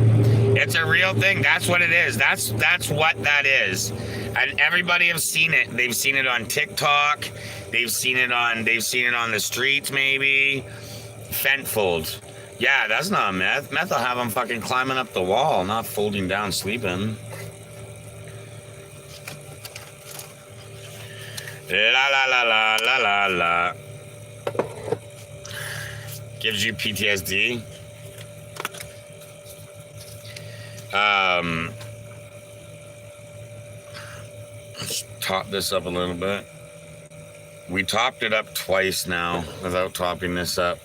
It's a real thing. That's what it is. That's what that is. And everybody have seen it. They've seen it on TikTok. They've seen it on the streets maybe. Fentfold. Yeah, that's not meth. Meth will have them fucking climbing up the wall, not folding down, sleeping. La la la la la la la. Gives you PTSD. Let's top this up a little bit. We topped it up twice now without topping this up.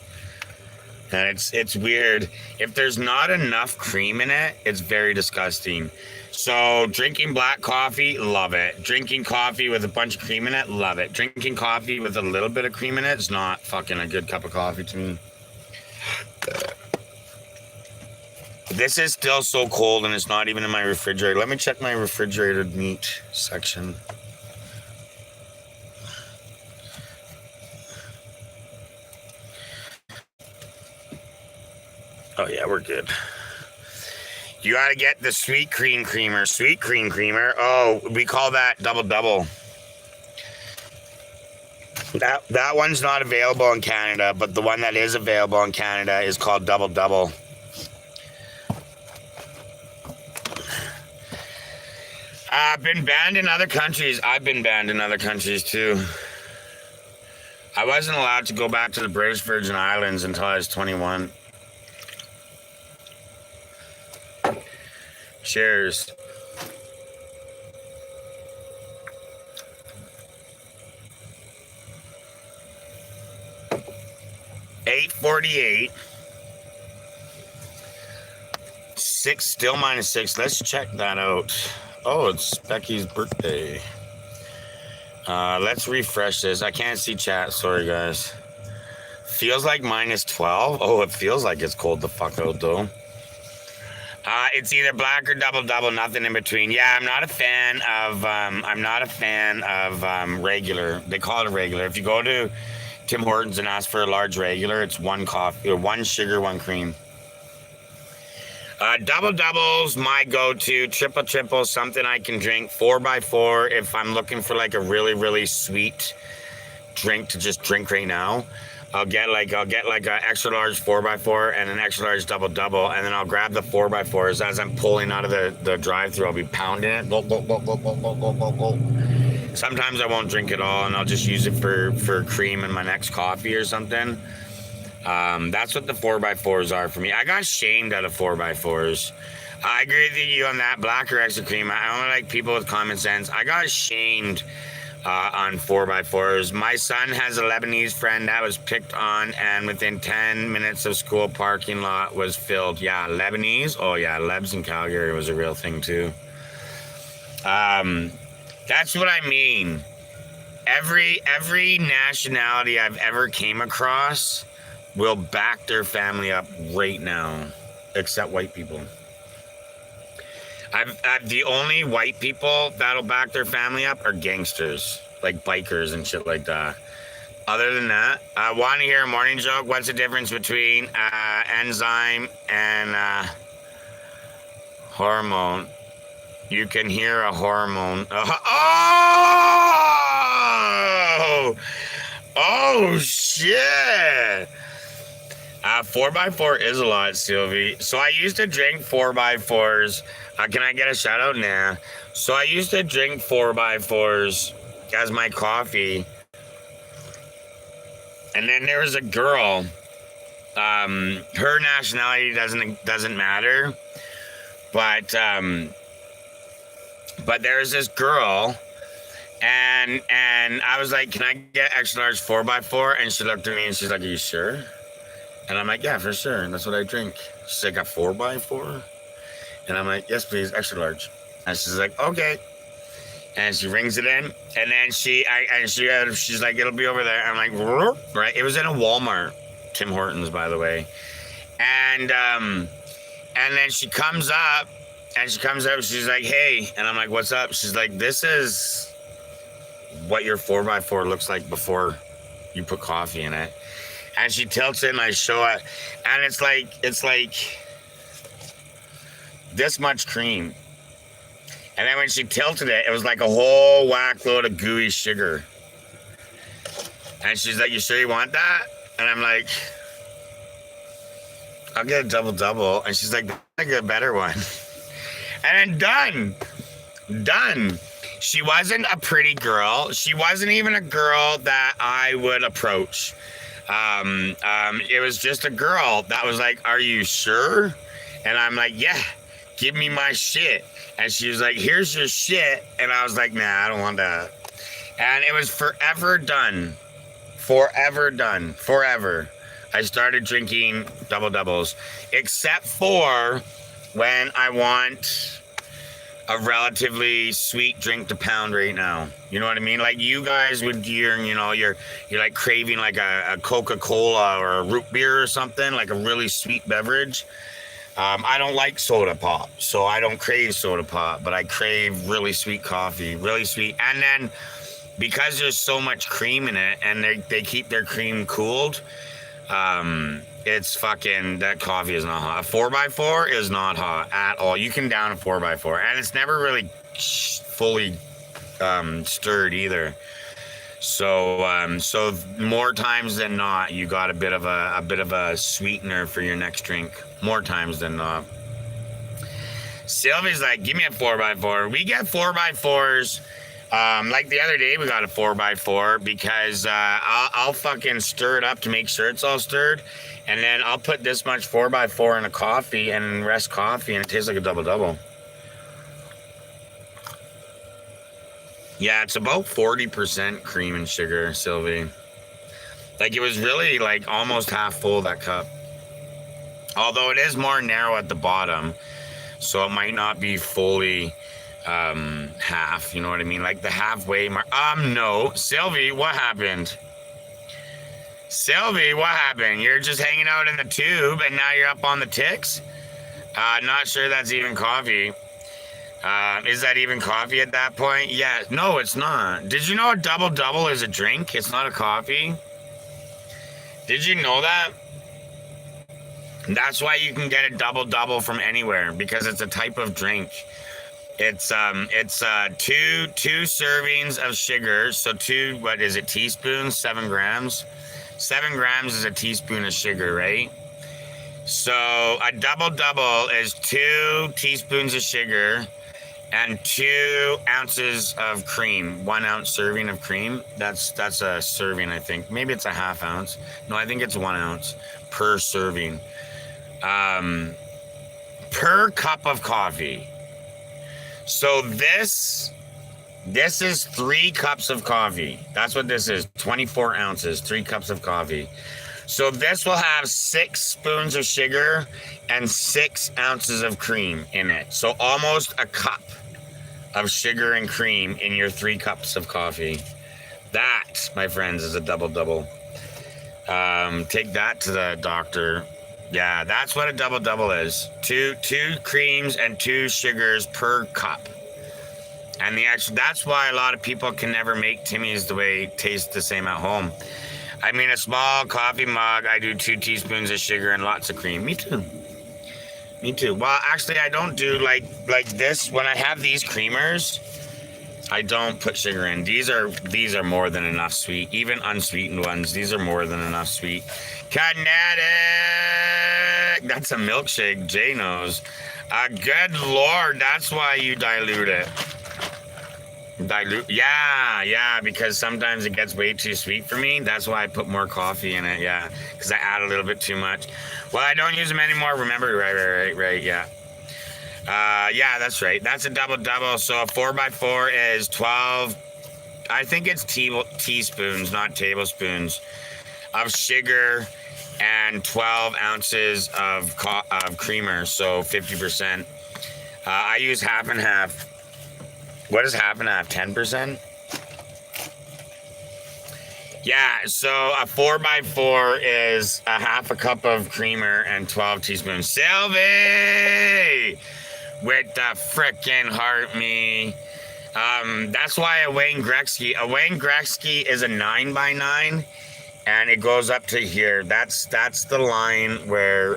And it's weird. If there's not enough cream in it, it's very disgusting. So drinking black coffee, love it. Drinking coffee with a bunch of cream in it, love it. Drinking coffee with a little bit of cream in it is not fucking a good cup of coffee to me. This is still so cold and it's not even in my refrigerator. Let me check my refrigerated meat section. Oh yeah, we're good. You gotta get the sweet cream creamer. Sweet cream creamer. Oh, we call that double double. That one's not available in Canada, but the one that is available in Canada is called double double. I've been banned in other countries. I've been banned in other countries too. I wasn't allowed to go back to the British Virgin Islands until I was 21. Cheers. $8.48. 6 still -6. Let's check that out. Oh, it's Becky's birthday. Let's refresh this. I can't see chat. Sorry, guys. Feels like -12. Oh, it feels like it's cold the fuck out though. It's either black or double double, nothing in between. Yeah, I'm not a fan of regular. They call it a regular. If you go to Tim Hortons and ask for a large regular, it's one coffee or one sugar, one cream. Double doubles, my go-to. Triple, something I can drink. 4x4 if I'm looking for like a really, really sweet drink to just drink right now. I'll get like an extra large 4x4 and an extra large double double, and then I'll grab the 4x4s as I'm pulling out of the drive-thru. I'll be pounding it. Go. Sometimes I won't drink it all, and I'll just use it for cream in my next coffee or something. That's what the 4x4s are for me. I got shamed out of 4x4s. I agree with you on that. Black or extra cream. I only like people with common sense. I got shamed on 4x4s. My son has a Lebanese friend that was picked on, and within 10 minutes of school parking lot was filled. Yeah, Lebanese. Oh yeah, Lebs in Calgary was a real thing too. That's what I mean. Every nationality I've ever came across will back their family up right now, except white people. I've the only white people that'll back their family up are gangsters, like bikers and shit like that. Other than that, I want to hear a morning joke. What's the difference between enzyme and hormone? You can hear a hormone. Oh shit. 4x4 is a lot, Sylvie. So I used to drink 4x4s. Can I get a shout out now? So I used to drink 4x4s as my coffee. And then there was a girl. Her nationality doesn't matter. But there's this girl. And I was like, can I get extra large 4x4? And she looked at me and she's like, are you sure? And I'm like, yeah, for sure. And that's what I drink. She's like, a 4x4? And I'm like, yes, please, extra large. And she's like, okay. And she rings it in. And then she's like, it'll be over there. I'm like, right. It was in a Walmart. Tim Hortons, by the way. And then she comes up. She's like, hey. And I'm like, what's up? She's like, this is what your 4x4 looks like before you put coffee in it. And she tilts it and I show it. And it's like this much cream. And then when she tilted it, it was like a whole whack load of gooey sugar. And she's like, you sure you want that? And I'm like, I'll get a double-double. And she's like, I'll get a better one. And then done. She wasn't a pretty girl. She wasn't even a girl that I would approach. It was just a girl that was like, are you sure? And I'm like, yeah, give me my shit. And she was like, here's your shit. And I was like, nah, I don't want that. And it was forever done. Forever done. Forever. I started drinking double-doubles, except for when I want a relatively sweet drink to pound right now. You know what I mean? Like you guys would you're like craving like a Coca-Cola or a root beer or something, like a really sweet beverage. I don't like soda pop, so I don't crave soda pop, but I crave really sweet coffee, really sweet. And then because there's so much cream in it and they keep their cream cooled, it's fucking, that coffee is not hot. A 4x4 is not hot at all. You can down a 4x4 and it's never really fully stirred either. So more times than not, you got a bit of a sweetener for your next drink. More times than not. Sylvie's like, give me a 4x4. We get 4x4s. Like the other day, we got a 4x4 because I'll fucking stir it up to make sure it's all stirred. And then I'll put this much 4x4 in a coffee and rest coffee, and it tastes like a double-double. Yeah, it's about 40% cream and sugar, Sylvie. Like, it was really, like, almost half full, that cup. Although it is more narrow at the bottom, so it might not be fully half, you know what I mean? Like, the halfway mark. No. Sylvie, what happened? Sylvie, what happened? You're just hanging out in the tube, and now you're up on the ticks? Not sure that's even coffee. Is that even coffee at that point? Yeah. No, it's not. Did you know a double-double is a drink? It's not a coffee. Did you know that? That's why you can get a double-double from anywhere, because it's a type of drink. It's two servings of sugar. So what is it, teaspoons? 7 grams? 7 grams is a teaspoon of sugar, right? So a double-double is 2 teaspoons of sugar and 2 ounces of cream. 1 ounce serving of cream. That's a serving, I think. Maybe it's a half ounce. No, I think it's 1 ounce per serving. Per cup of coffee. So this is 3 cups of coffee. That's what this is. 24 ounces, 3 cups of coffee. So this will have 6 spoons of sugar and 6 ounces of cream in it. So almost a cup of sugar and cream in your 3 cups of coffee. That, my friends, is a double-double. Take that to the doctor. Yeah, that's what a double-double is. Two creams and 2 sugars per cup. And that's why a lot of people can never make Timmy's the way it tastes the same at home. I mean, a small coffee mug, I do 2 teaspoons of sugar and lots of cream. Me too. Well, actually, I don't do like this. When I have these creamers, I don't put sugar in. These are more than enough sweet. Even unsweetened ones, these are more than enough sweet. Kinetic! That's a milkshake, Jay knows. Good Lord, that's why you dilute it. Yeah, because sometimes it gets way too sweet for me. That's why I put more coffee in it, yeah. Because I add a little bit too much. Well, I don't use them anymore, remember? Right, yeah. Yeah, that's right. That's a double-double. So a 4x4 is 12, I think it's teaspoons, not tablespoons, of sugar and 12 ounces of creamer, so 50%. I use half and half. What is half and half? 10%? Yeah, so a 4x4 is a half a cup of creamer and 12 teaspoons. Sylvie! With the frickin' heart me. That's why a Wayne Gretzky is a 9x9. and it goes up to here. That's the line where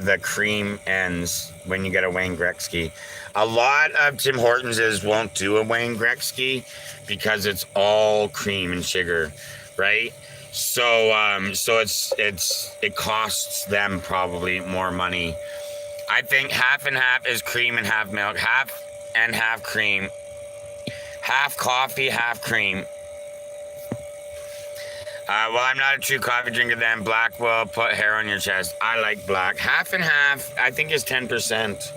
the cream ends when you get a Wayne Gretzky. A lot of Tim Hortons won't do a Wayne Gretzky because it's all cream and sugar, right? So it costs them probably more money. I think half and half is cream and half milk, half and half cream, half coffee, half cream. Well, I'm not a true coffee drinker then. Black will put hair on your chest. I like black. Half and half, I think, is 10%.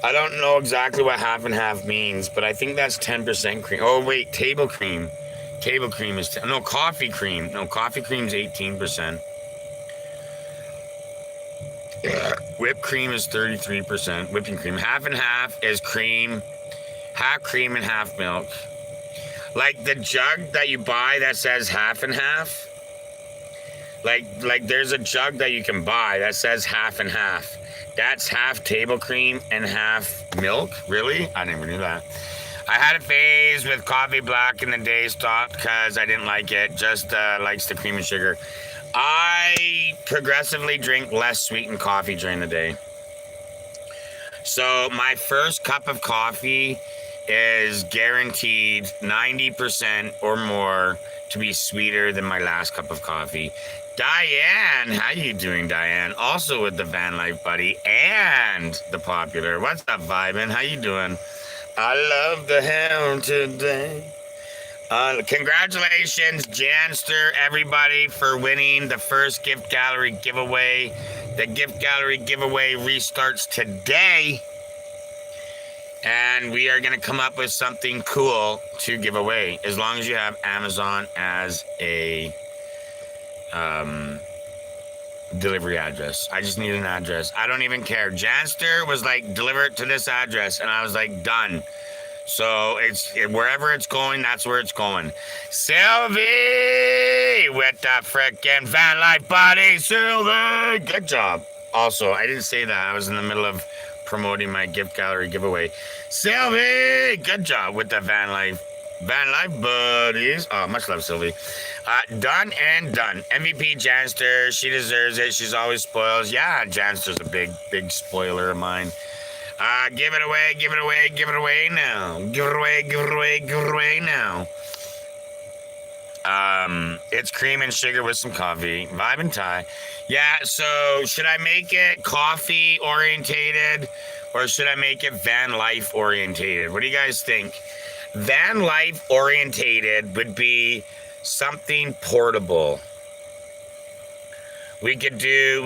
I don't know exactly what half and half means, but I think that's 10% cream. Oh, wait, table cream. Table cream is... No, coffee cream. No, coffee cream is 18%. Whipped cream is 33%. Whipping cream. Half and half is cream. Half cream and half milk. Like the jug that you buy that says half and half. Like there's a jug that you can buy that says half and half. That's half table cream and half milk? Really? I never knew that. I had a phase with coffee black in the day, stopped because I didn't like it. Just likes the cream and sugar. I progressively drink less sweetened coffee during the day. So my first cup of coffee is guaranteed 90% or more to be sweeter than my last cup of coffee. Diane, how you doing, Diane? Also with the Van Life Buddy and the Popular. What's up, Vibin? How you doing? I love the hell today. Congratulations, Janster, everybody, for winning the first gift gallery giveaway. The gift gallery giveaway restarts today. And we are going to come up with something cool to give away, as long as you have Amazon as a delivery address. I just need an address. I don't even care. Janster was like, deliver it to this address. And I was like, done. So it's wherever it's going, that's where it's going. Sylvie with the frickin' Van Life Buddy. Sylvie, good job. Also, I didn't say that. I was in the middle of promoting my gift gallery giveaway. Sylvie, good job with the Van Life Buddies. Oh, much love, Sylvie. Done and done. MVP Janster, she deserves it. She's always spoils. Yeah, Janster's a big spoiler of mine. Give it away, give it away, give it away now. Give it away, give it away, give it away now. It's cream and sugar with some coffee. Vibe and tie. Yeah, so should I make it coffee orientated or should I make it van life orientated? What do you guys think? Van life orientated would be something portable. We could do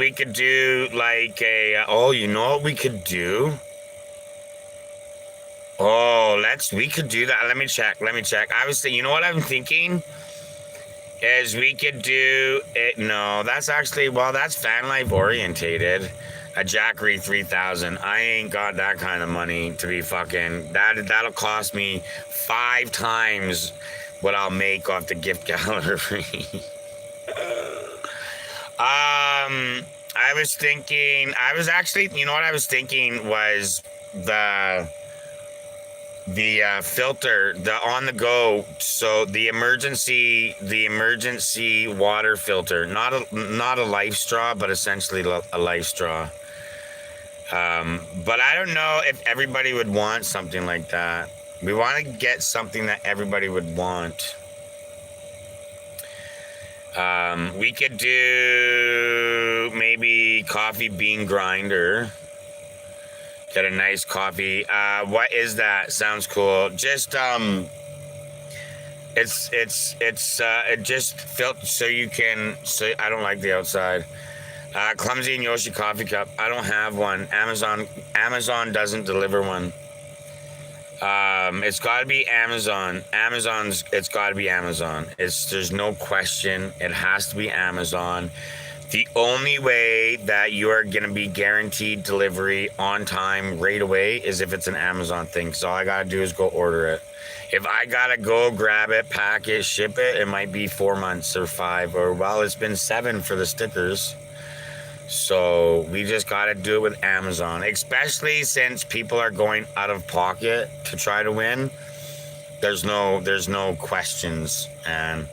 like a, oh, you know what we could do? Oh, we could do that. Let me check. I was thinking, you know what I'm thinking? Is we could do it. No, that's actually, well, that's fan life orientated. A Jackery 3000. I ain't got that kind of money to be fucking, that'll cost me 5 times what I'll make off the gift gallery. I was actually, you know what I was thinking was the filter, the on the go, so the emergency water filter, not a life straw, but essentially a life straw. But I don't know if everybody would want something like that. We want to get something that everybody would want. We could do maybe coffee bean grinder. Get a nice coffee. What is that? Sounds cool. Just it just felt so you can. So I don't like the outside. Clumsy and Yoshi coffee cup. I don't have one. Amazon doesn't deliver one. It's got to be Amazon. It's got to be Amazon. There's no question. It has to be Amazon. The only way that you are going to be guaranteed delivery on time right away is if it's an Amazon thing. So all I got to do is go order it. If I got to go grab it, pack it, ship it, it might be 4 months or 5 or, well, it's been 7 for the stickers. So we just got to do it with Amazon, especially since people are going out of pocket to try to win. There's no questions, and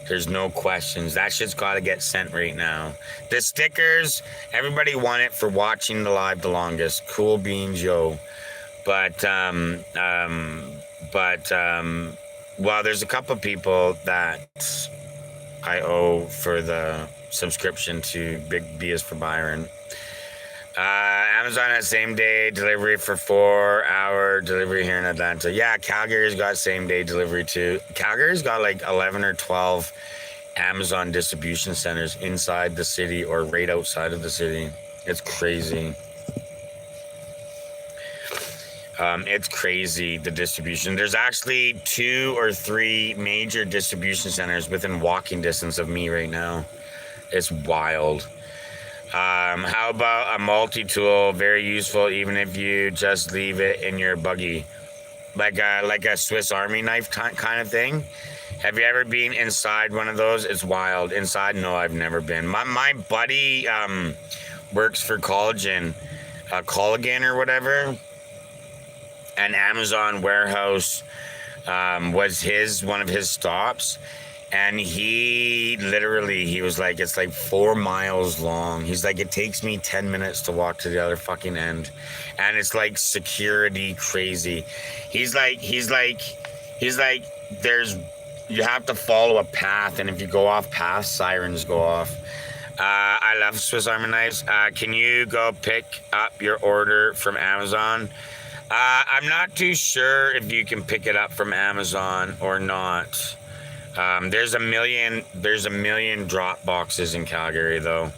There's no questions. That shit's got to get sent right now. The stickers, everybody won it for watching the live the longest. Cool beans, yo. But well, there's a couple people that I owe for the subscription to Big B is for Byron. Amazon has same day delivery for 4-hour delivery here in Atlanta. Yeah, Calgary's got same day delivery too. Calgary's got like 11 or 12 Amazon distribution centers inside the city or right outside of the city. It's crazy. It's crazy, the distribution. There's actually 2 or 3 major distribution centers within walking distance of me right now. It's wild. How about a multi-tool? Very useful, even if you just leave it in your buggy, like a Swiss Army knife kind of thing. Have you ever been inside one of those? It's wild. Inside, no, I've never been. My buddy works for Collagen or whatever. An Amazon warehouse was one of his stops. And he was like, it's like 4 miles long. He's like, it takes me 10 minutes to walk to the other fucking end. And it's like security crazy. He's like, you have to follow a path. And if you go off path, sirens go off. I love Swiss Army knives. Can you go pick up your order from Amazon? I'm not too sure if you can pick it up from Amazon or not. There's a million drop boxes in Calgary though.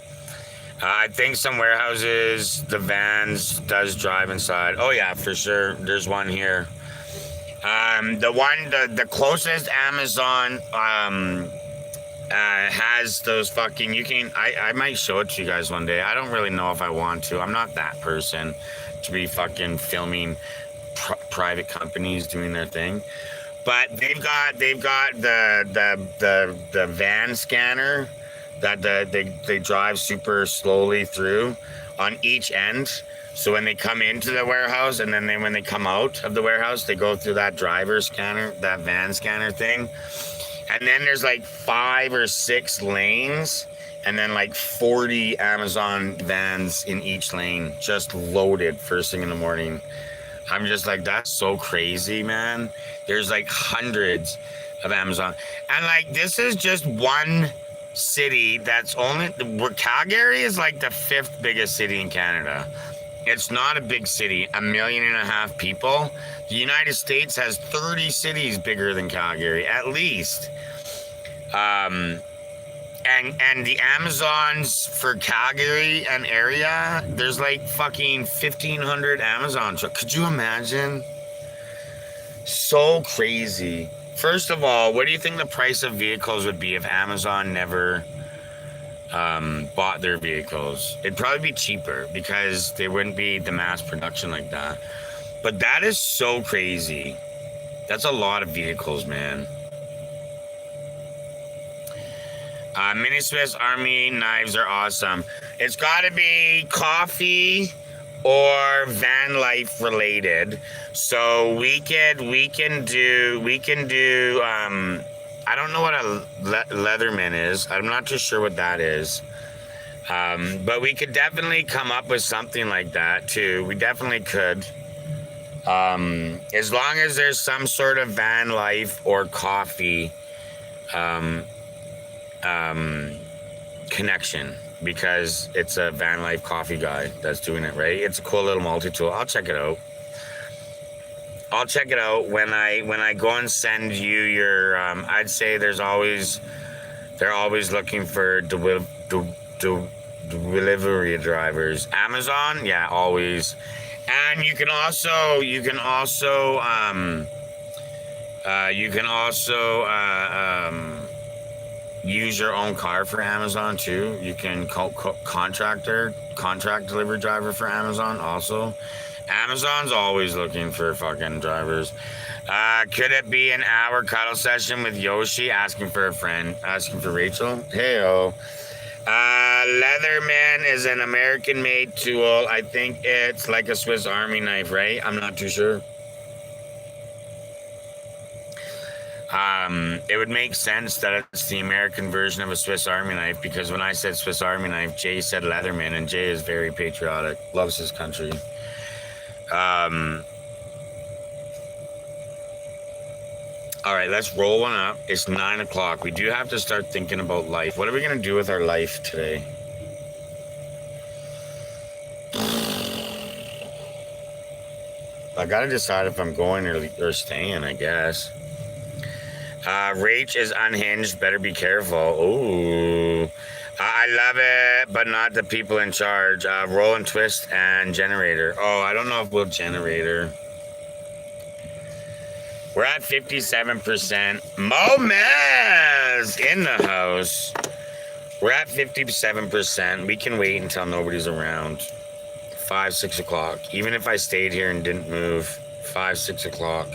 I think some warehouses, the vans does drive inside. Oh yeah, for sure. There's one here. The closest Amazon has those fucking, I might show it to you guys one day. I don't really know if I want to. I'm not that person to be fucking filming private companies doing their thing. But they've got the van scanner that they drive super slowly through on each end. So when they come into the warehouse and then when they come out of the warehouse, they go through that driver scanner, that van scanner thing. And then there's like 5 or 6 lanes and then like 40 Amazon vans in each lane, just loaded first thing in the morning. I'm just like, that's so crazy, man. There's like hundreds of Amazon. And like, this is just one city that's where Calgary is like the 5th biggest city in Canada. It's not a big city, 1.5 million people. The United States has 30 cities bigger than Calgary, at least. And the Amazons for Calgary and area, there's like fucking 1,500 Amazon trucks. Could you imagine? So crazy. First of all, what do you think the price of vehicles would be if Amazon never bought their vehicles? It'd probably be cheaper because they wouldn't be the mass production like that. But that is so crazy. That's a lot of vehicles, man. Mini Swiss Army knives are awesome. It's got to be coffee or van life related. So we can do. I don't know what a Leatherman is. I'm not too sure what that is. But we could definitely come up with something like that too. We definitely could. As long as there's some sort of van life or coffee connection, because it's a van life coffee guy that's doing it, right? It's a cool little multi-tool. I'll check it out. When I go and send you your I'd say they're always looking for delivery drivers. Amazon, yeah, always. And you can also use your own car for Amazon too. You can contract delivery driver for Amazon also. Amazon's always looking for fucking drivers. Could it be an hour cuddle session with Yoshi asking for a friend, asking for Rachel? Hey-o. Leatherman is an American-made tool. I think it's like a Swiss Army knife, right? I'm not too sure. It would make sense that it's the American version of a Swiss Army knife, because when I said Swiss Army knife, Jay said Leatherman, and Jay is very patriotic, loves his country. All right, let's roll one up. It's 9 o'clock. We do have to start thinking about life. What are we going to do with our life today? I got to decide if I'm going or staying, I guess. Rach is unhinged. Better be careful. Ooh. I love it, but not the people in charge. Roll and twist and generator. Oh, I don't know if we'll generator. We're at 57%. Momez in the house. We're at 57%. We can wait until nobody's around. 5, 6 o'clock. Even if I stayed here and didn't move, 5, 6 o'clock.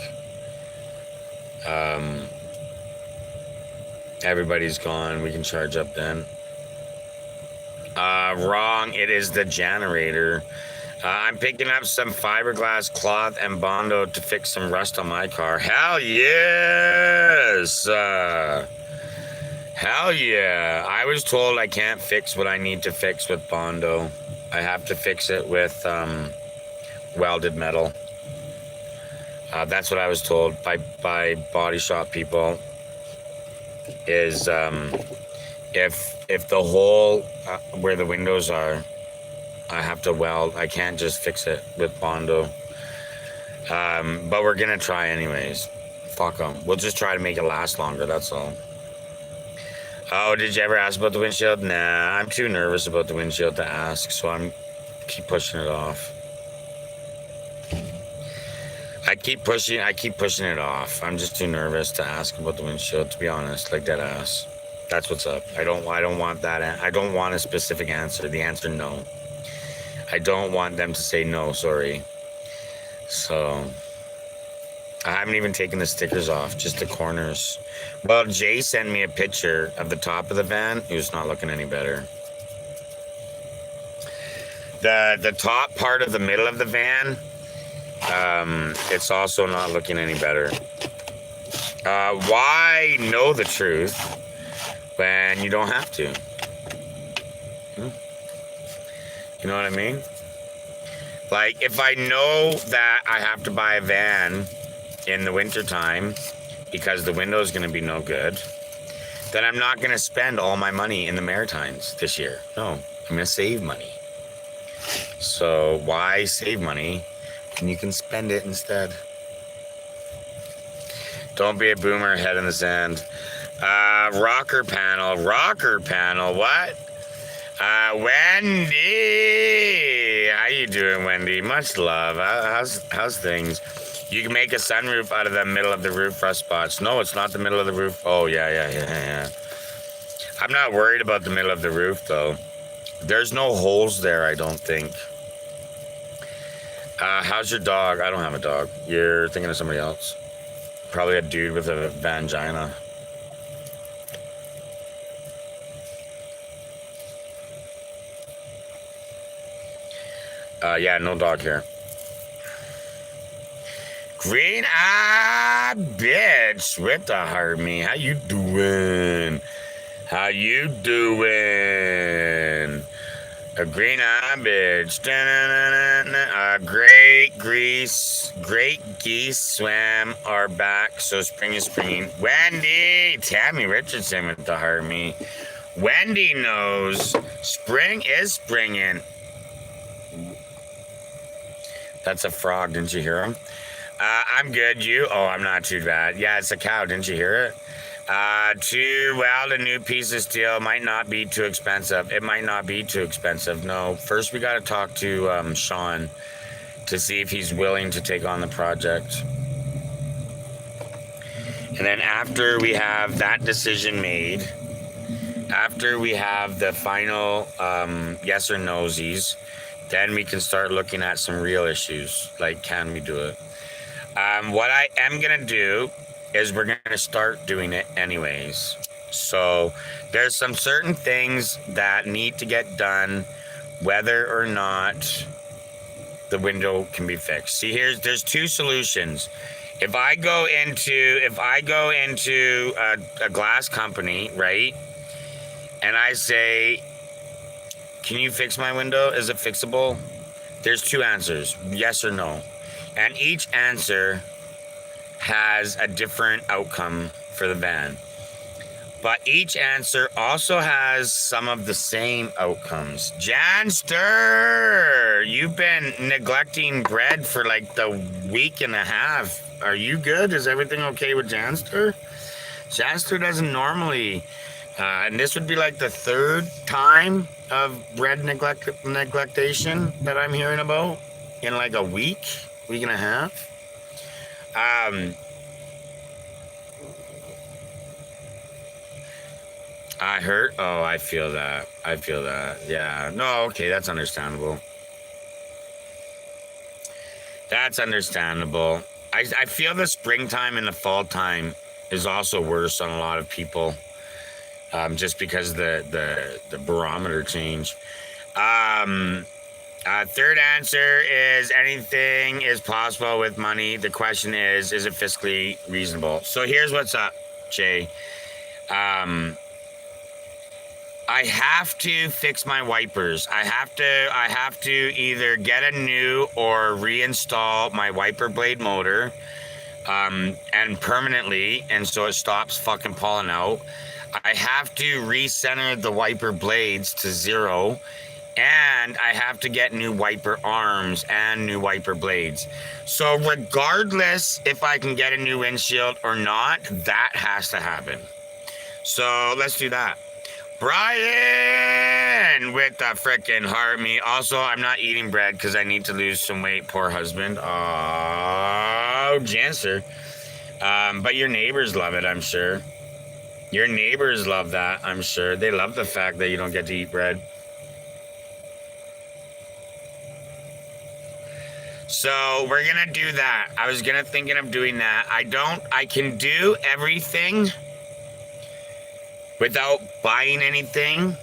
Everybody's gone. We can charge up then. Wrong. It is the generator. I'm picking up some fiberglass cloth and Bondo to fix some rust on my car. Hell yes! Hell yeah! I was told I can't fix what I need to fix with Bondo. I have to fix it with welded metal. That's what I was told by body shop people. Is if the hole where the windows are, I have to weld. I can't just fix it with Bondo. But we're gonna try anyways. Fuck them. We'll just try to make it last longer. That's all. Oh, did you ever ask about the windshield? Nah, I'm too nervous about the windshield to ask, so I'm keep pushing it off. I keep pushing it off. I'm just too nervous to ask about the windshield, to be honest, like dead ass. That's what's up. I don't want that. I don't want a specific answer. The answer, no. I don't want them to say no, sorry. So, I haven't even taken the stickers off, just the corners. Well, Jay sent me a picture of the top of the van. It was not looking any better. The top part of the middle of the van, it's also not looking any better. Why know the truth when you don't have to? You know what I mean? Like, if I know that I have to buy a van in the wintertime because the window is going to be no good, then I'm not going to spend all my money in the Maritimes this year. No, I'm going to save money. So why save money when you can spend it instead? Don't be a boomer, head in the sand. Rocker panel, what? Wendy, how you doing, Wendy? Much love. How's things? You can make a sunroof out of the middle of the roof rust spots. No, it's not the middle of the roof. Oh, yeah. I'm not worried about the middle of the roof, though. There's no holes there, I don't think. How's your dog? I don't have a dog. You're thinking of somebody else. Probably a dude with a vagina. Yeah, no dog here. Green eye bitch with the heart me. How you doing? A green eye bitch. Great geese swam are back, so spring is springing. Wendy, Tammy Richardson with the heart me. Wendy knows spring is springing. That's a frog, didn't you hear him? I'm good, you? Oh, I'm not too bad. Yeah, it's a cow, didn't you hear it? To weld a new piece of steel might not be too expensive. It might not be too expensive. No, first we got to talk to Sean to see if he's willing to take on the project. And then after we have that decision made, after we have the final yes or nosies, then we can start looking at some real issues, like can we do it? What I am going to do is we're going to start doing it anyways. So there's some certain things that need to get done, whether or not the window can be fixed. See, there's two solutions. If I go into a glass company, right, and I say, "Can you fix my window? Is it fixable?" There's two answers, yes or no, and each answer has a different outcome for the van. But each answer also has some of the same outcomes. Janster, you've been neglecting bread for like the week and a half. Are you good? Is everything okay with Janster? Janster doesn't normally, and this would be like the third time of bread neglectation that I'm hearing about in like a week and a half. I hurt. Oh, I feel that. I feel that. Yeah. No, okay, that's understandable. That's understandable. I feel the springtime and the fall time is also worse on a lot of people, just because the barometer change. Third answer is anything is possible with money. The question is it fiscally reasonable? So here's what's up, Jay. I have to fix my wipers. I have to either get a new or reinstall my wiper blade motor, and permanently, and so it stops fucking pulling out. I have to recenter the wiper blades to 0, and I have to get new wiper arms and new wiper blades. So regardless if I can get a new windshield or not, that has to happen. So let's do that. Brian with the frickin' heart me. Also, I'm not eating bread because I need to lose some weight. Poor husband. Oh, Jancer. But your neighbors love it, I'm sure. Your neighbors love that, I'm sure. They love the fact that you don't get to eat bread. So we're gonna do that. I was thinking of doing that. I can do everything without buying anything,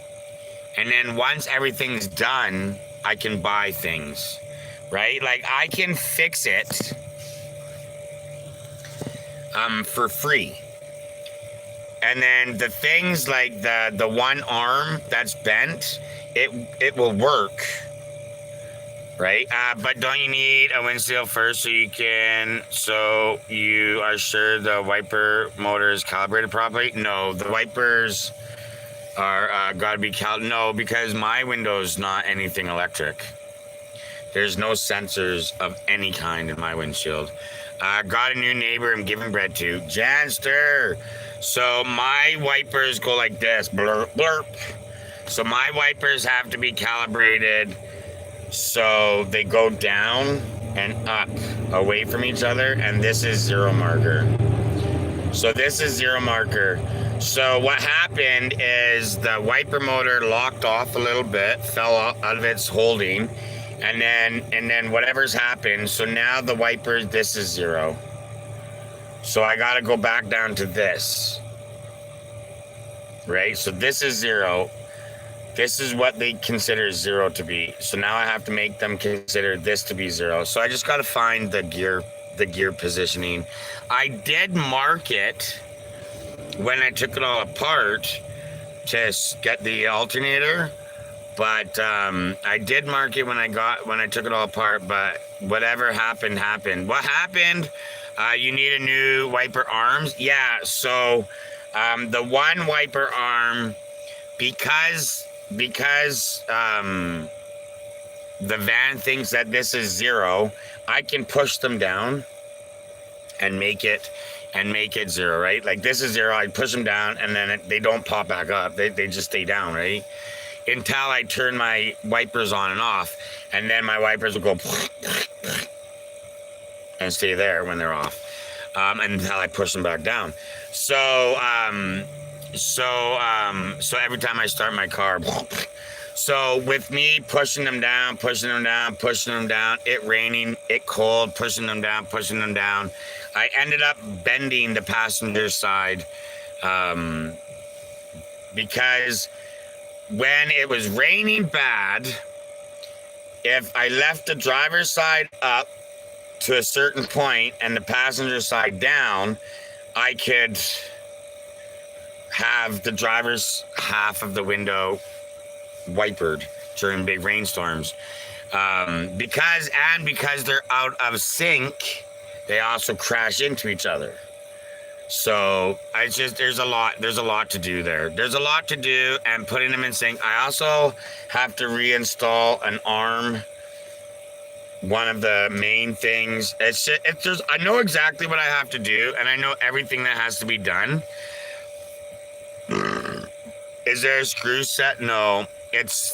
and then once everything's done, I can buy things, right? Like I can fix it for free, and then the things like the one arm that's bent, it will work, right? But don't you need a windshield first so you are sure the wiper motor is calibrated properly? No, the wipers are gotta be no, because my window's not anything electric. There's no sensors of any kind in my windshield. Got a new neighbor I'm giving bread to, Janster. So my wipers go like this, blurp blurp. So my wipers have to be calibrated so they go down and up away from each other, and this is 0 marker. So this is 0 marker. So what happened is the wiper motor locked off a little bit, fell out of its holding, and then whatever's happened. So now the wipers, this is 0. So I got to go back down to this, right? So this is 0. This is what they consider 0 to be. So now I have to make them consider this to be 0. So I just got to find the gear positioning. I did mark it when I took it all apart to get the alternator, but I did mark it when I took it all apart. But whatever happened. What happened? You need a new wiper arms. Yeah. So the one wiper arm, because the van thinks that this is 0, I can push them down and make it 0, right? Like this is 0, I push them down, and then they don't pop back up. They just stay down, right? Until I turn my wipers on and off, and then my wipers will go and stay there when they're off, until I push them back down. So every time I start my car, so with me pushing them down, it raining, it cold, pushing them down, I ended up bending the passenger side, because when it was raining bad, if I left the driver's side up to a certain point and the passenger side down, I could have the driver's half of the window wipered during big rainstorms. Because they're out of sync, they also crash into each other. So there's a lot to do there. There's a lot to do, and putting them in sync. I also have to reinstall an arm. One of the main things. I know exactly what I have to do, and I know everything that has to be done. Is there a screw set? No.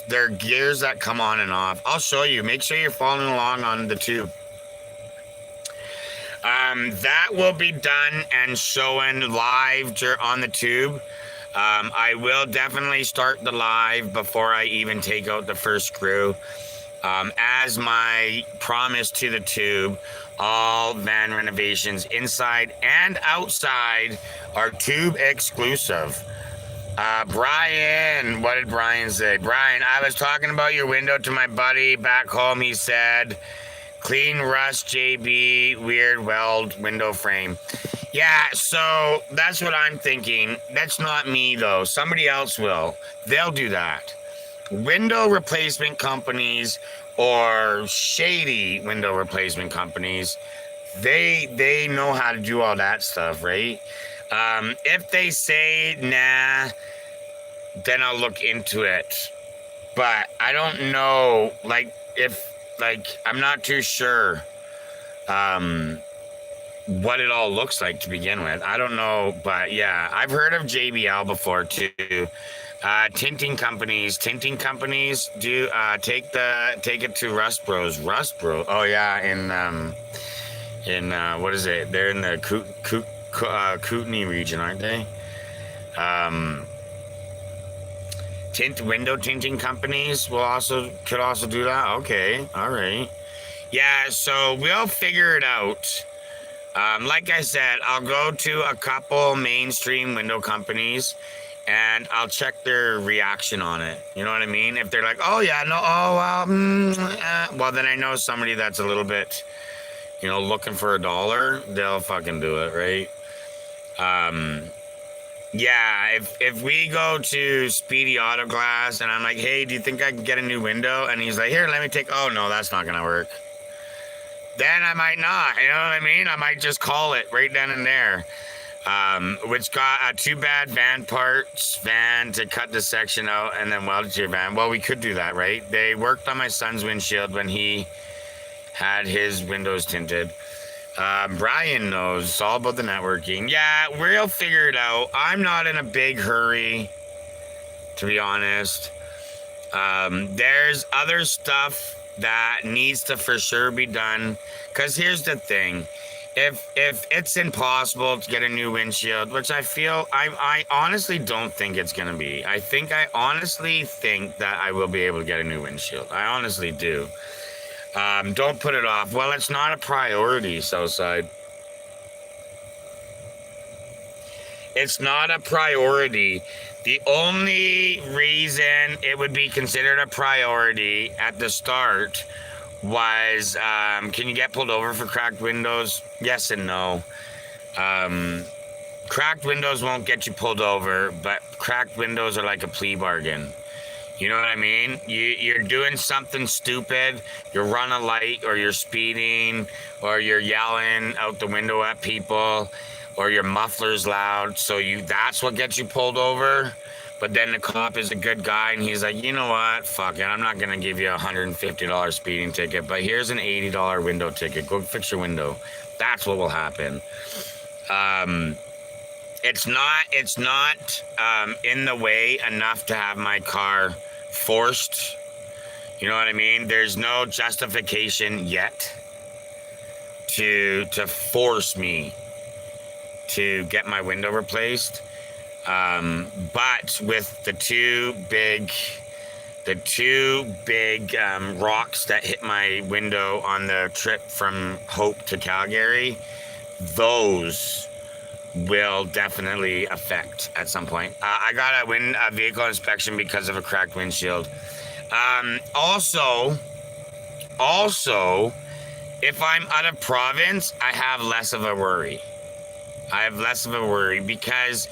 There are gears that come on and off. I'll show you. Make sure you're following along on the tube. That will be done and shown live on the tube. I will definitely start the live before I even take out the first screw. As my promise to the tube, all van renovations inside and outside are tube exclusive. Brian, what did Brian say? Brian, I was talking about your window to my buddy back home. He said, clean rust JB, weird weld window frame. Yeah, so that's what I'm thinking. That's not me though. Somebody else will. They'll do that. Window replacement companies or shady window replacement companies, they know how to do all that stuff, right? If they say nah, then I'll look into it. But I don't know, I'm not too sure what it all looks like to begin with. I don't know, but yeah, I've heard of JBL before too. Tinting companies do take it to Rust Bros. Oh yeah, in what is it? They're in the Kootenai region, aren't they? Window tinting companies could also do that. Okay, all right. Yeah, so we'll figure it out. Like I said, I'll go to a couple mainstream window companies and I'll check their reaction on it. You know what I mean? If they're like, oh yeah, no, oh well, well then I know somebody that's a little bit, looking for $1, they'll fucking do it, right? Yeah, if we go to Speedy Auto Glass and I'm like, hey, do you think I can get a new window? And he's like, here, let me take, oh no, that's not gonna work. Then I might not, you know what I mean? I might just call it right then and there. Which got a too bad van to cut the section out and then weld it to your van. Well, we could do that, right? They worked on my son's windshield when he had his windows tinted. Brian knows all about the networking. Yeah, we'll figure it out. I'm not in a big hurry, to be honest. There's other stuff that needs to for sure be done. Because here's the thing. If it's impossible to get a new windshield, which I honestly don't think it's going to be. I honestly think that I will be able to get a new windshield. I honestly do. Don't put it off. Well, it's not a priority, Southside. It's not a priority. The only reason it would be considered a priority at the start was, can you get pulled over for cracked windows? Yes and no. Cracked windows won't get you pulled over, but cracked windows are like a plea bargain. You know what I mean? You're doing something stupid, you run a light, or you're speeding, or you're yelling out the window at people, or your muffler's loud, so that's what gets you pulled over. But then the cop is a good guy, and he's like, you know what? Fuck it, I'm not going to give you a $150 speeding ticket, but here's an $80 window ticket. Go fix your window. That's what will happen. It's not in the way enough to have my car forced. You know what I mean? There's no justification yet to force me to get my window replaced. But with the two big rocks that hit my window on the trip from Hope to Calgary, those will definitely affect at some point. I got a vehicle inspection because of a cracked windshield. Also, If I'm out of province, I have less of a worry. Because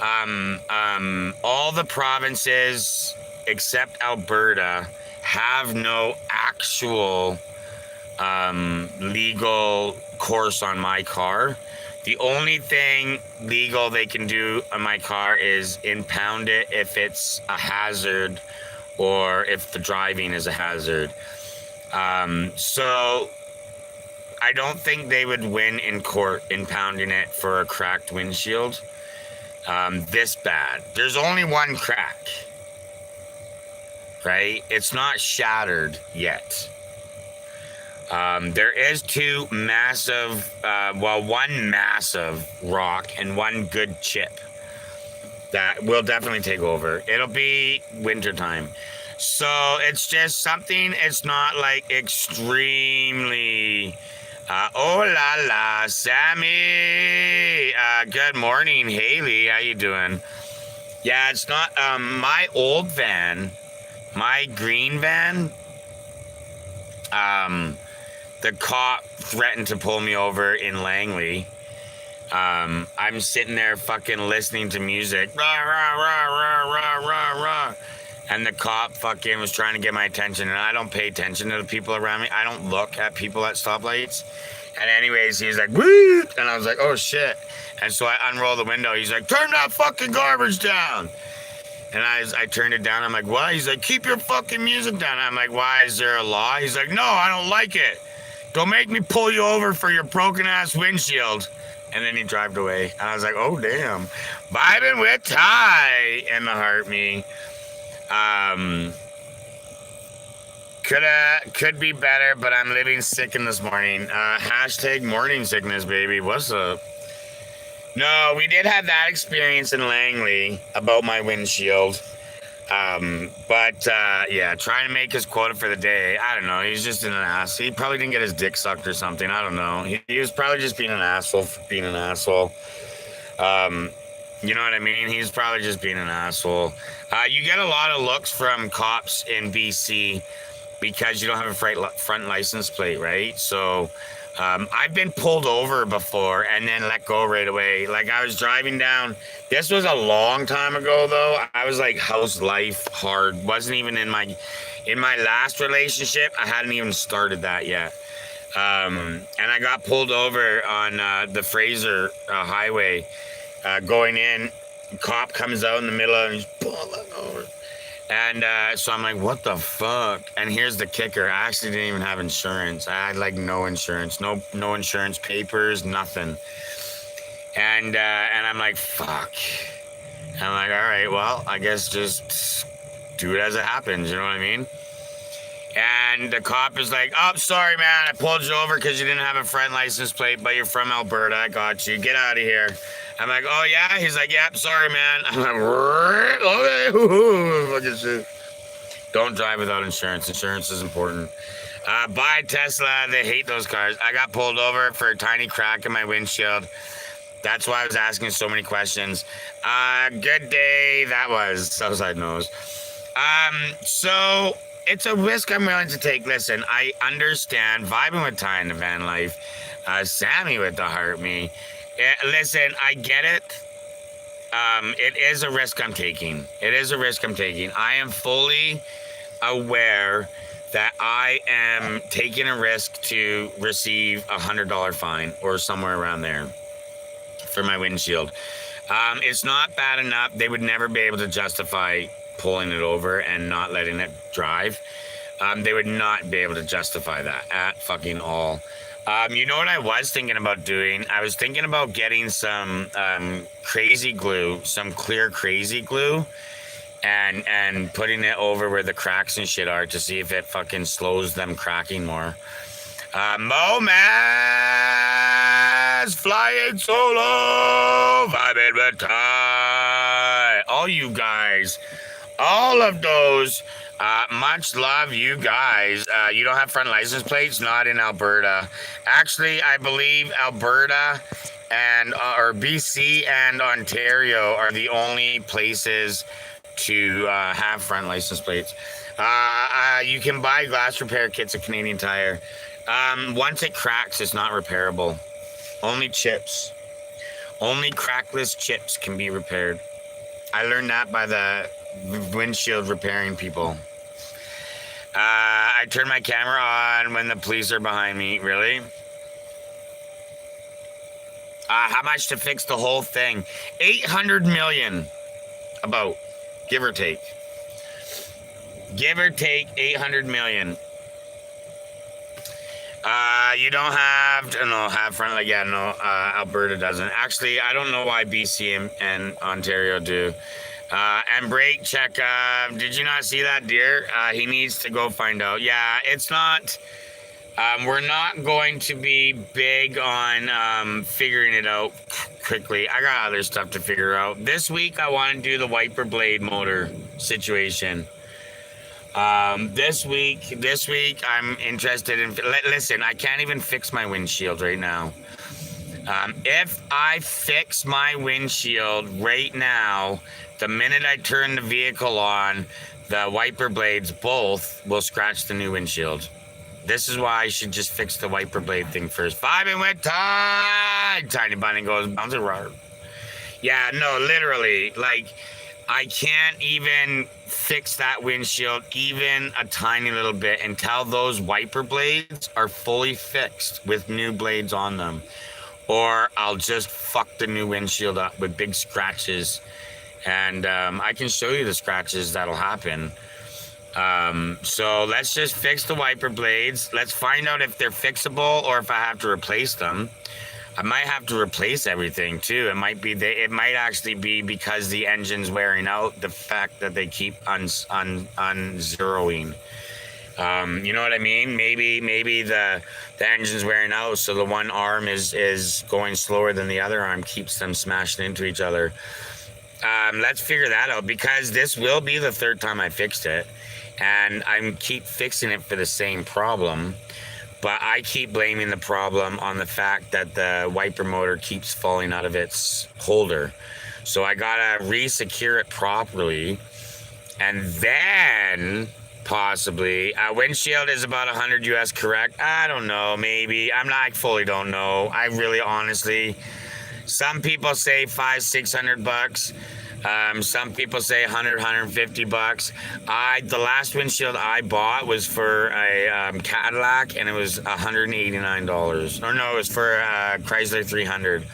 all the provinces except Alberta have no actual legal course on my car. The only thing legal they can do on my car is impound it if it's a hazard or if the driving is a hazard. So I don't think they would win in court impounding it for a cracked windshield. This bad. There's only one crack, right? It's not shattered yet. There is two massive, one massive rock and one good chip that will definitely take over. It'll be wintertime. So it's just something, it's not like extremely, oh la la, Sammy. Good morning, Haley. How you doing? Yeah, it's not, my old van, my green van, the cop threatened to pull me over in Langley. I'm sitting there fucking listening to music. Rah, rah, rah, rah, rah, rah, rah. And the cop fucking was trying to get my attention, and I don't pay attention to the people around me. I don't look at people at stoplights. And anyways, he's like, woo! And I was like, oh shit. And so I unroll the window. He's like, turn that fucking garbage down. And I turned it down. I'm like, what? He's like, keep your fucking music down. I'm like, why? Is there a law? He's like, no, I don't like it. Don't make me pull you over for your broken ass windshield. And then he drove away. And I was like, oh, damn. Vibing with Ty in the heart me. Could be better, but I'm living sick in this morning. Hashtag morning sickness, baby. What's up? No, we did have that experience in Langley about my windshield. Yeah, trying to make his quota for the day. I don't know. He's just an ass. He probably didn't get his dick sucked or something. I don't know. He was probably just being an asshole for being an asshole. You know what I mean? He's probably just being an asshole. You get a lot of looks from cops in BC because you don't have a front license plate, right? So I've been pulled over before and then let go right away. Like I was driving down. This was a long time ago though. I was like house life hard. Wasn't even in my last relationship. I hadn't even started that yet. And I got pulled over on the Fraser highway going in. Cop comes out in the middle and he's pulling over. And so I'm like, what the fuck? And here's the kicker. I actually didn't even have insurance. I had like no insurance, no insurance papers, nothing. And I'm like, fuck. And I'm like, all right, well, I guess just do it as it happens. You know what I mean? And the cop is like, oh, sorry, man. I pulled you over because you didn't have a front license plate, but you're from Alberta. I got you. Get out of here. I'm like, oh, yeah? He's like, yep, sorry, man. I'm like, okay. Fucking shit. Don't drive without insurance. Insurance is important. Buy Tesla. They hate those cars. I got pulled over for a tiny crack in my windshield. That's why I was asking so many questions. Good day. That was Southside Nose. So it's a risk I'm willing to take. Listen, I understand vibing with Ty in the van life. Sammy with the heart me. Listen, I get it. It is a risk I'm taking. I am fully aware that I am taking a risk to receive $100 fine or somewhere around there for my windshield. It's not bad enough. They would never be able to justify pulling it over and not letting it drive. They would not be able to justify that at fucking all. You know what I was thinking about doing? I was thinking about getting some crazy glue, some clear crazy glue, and putting it over where the cracks and shit are to see if it fucking slows them cracking more. Momaz flying solo, vibing with Ty. All you guys, all of those. Much love, you guys. You don't have front license plates? Not in Alberta. Actually, I believe Alberta and or BC and Ontario are the only places to have front license plates. You can buy glass repair kits at Canadian Tire. Once it cracks, it's not repairable. Only chips. Only crackless chips can be repaired. I learned that by the windshield repairing people. I turn my camera on when the police are behind me. Really? How much to fix the whole thing? 800 million. About. Give or take. Give or take 800 million. You don't have to have front, like, yeah, no, Alberta doesn't. Actually, I don't know why BC and Ontario do. And brake check, did you not see that deer? He needs to go find out. Yeah, it's not, we're not going to be big on figuring it out quickly. I got other stuff to figure out. This week, I want to do the wiper blade motor situation. This week, I'm interested in, listen, I can't even fix my windshield right now. If I fix my windshield right now, the minute I turn the vehicle on, the wiper blades both will scratch the new windshield. This is why I should just fix the wiper blade thing first. 5 and with time! Tiny bunny goes, bounce a roar. Yeah, no, literally, like, I can't even fix that windshield even a tiny little bit until those wiper blades are fully fixed with new blades on them. Or I'll just fuck the new windshield up with big scratches. And I can show you the scratches that'll happen. So let's just fix the wiper blades. Let's find out if they're fixable or if I have to replace them. I might have to replace everything too. It might actually be because the engine's wearing out, the fact that they keep zeroing. You know what I mean? Maybe the engine's wearing out, so the one arm is going slower than the other arm, keeps them smashing into each other. Let's figure that out, because this will be the third time I fixed it, and I keep fixing it for the same problem. But I keep blaming the problem on the fact that the wiper motor keeps falling out of its holder. So I gotta re-secure it properly. And then possibly, windshield is about 100 US, correct? I don't know, maybe. I fully don't know. I really honestly, some people say $500-600. Some people say $100-150. The last windshield I bought was for a Cadillac, and it was $189. Or no, it was for a Chrysler 300,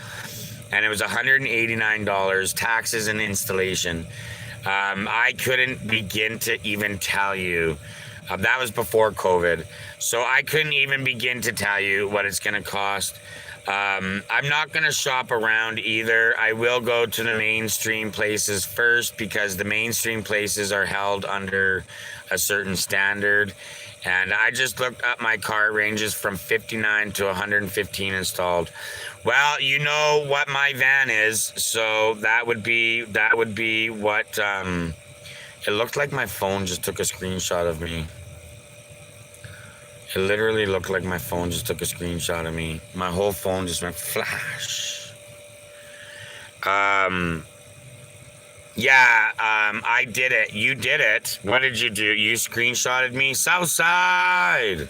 and it was $189, taxes and installation. I couldn't begin to even tell you. That was before COVID, so I couldn't even begin to tell you what it's going to cost. I'm not going to shop around either. I will go to the mainstream places first, because the mainstream places are held under a certain standard. And I just looked up my car ranges from 59 to 115 installed. Well, you know what my van is, so that would be what, it looked like my phone just took a screenshot of me. It literally looked like my phone just took a screenshot of me. My whole phone just went flash. I did it. You did it. What did you do? You screenshotted me? Southside!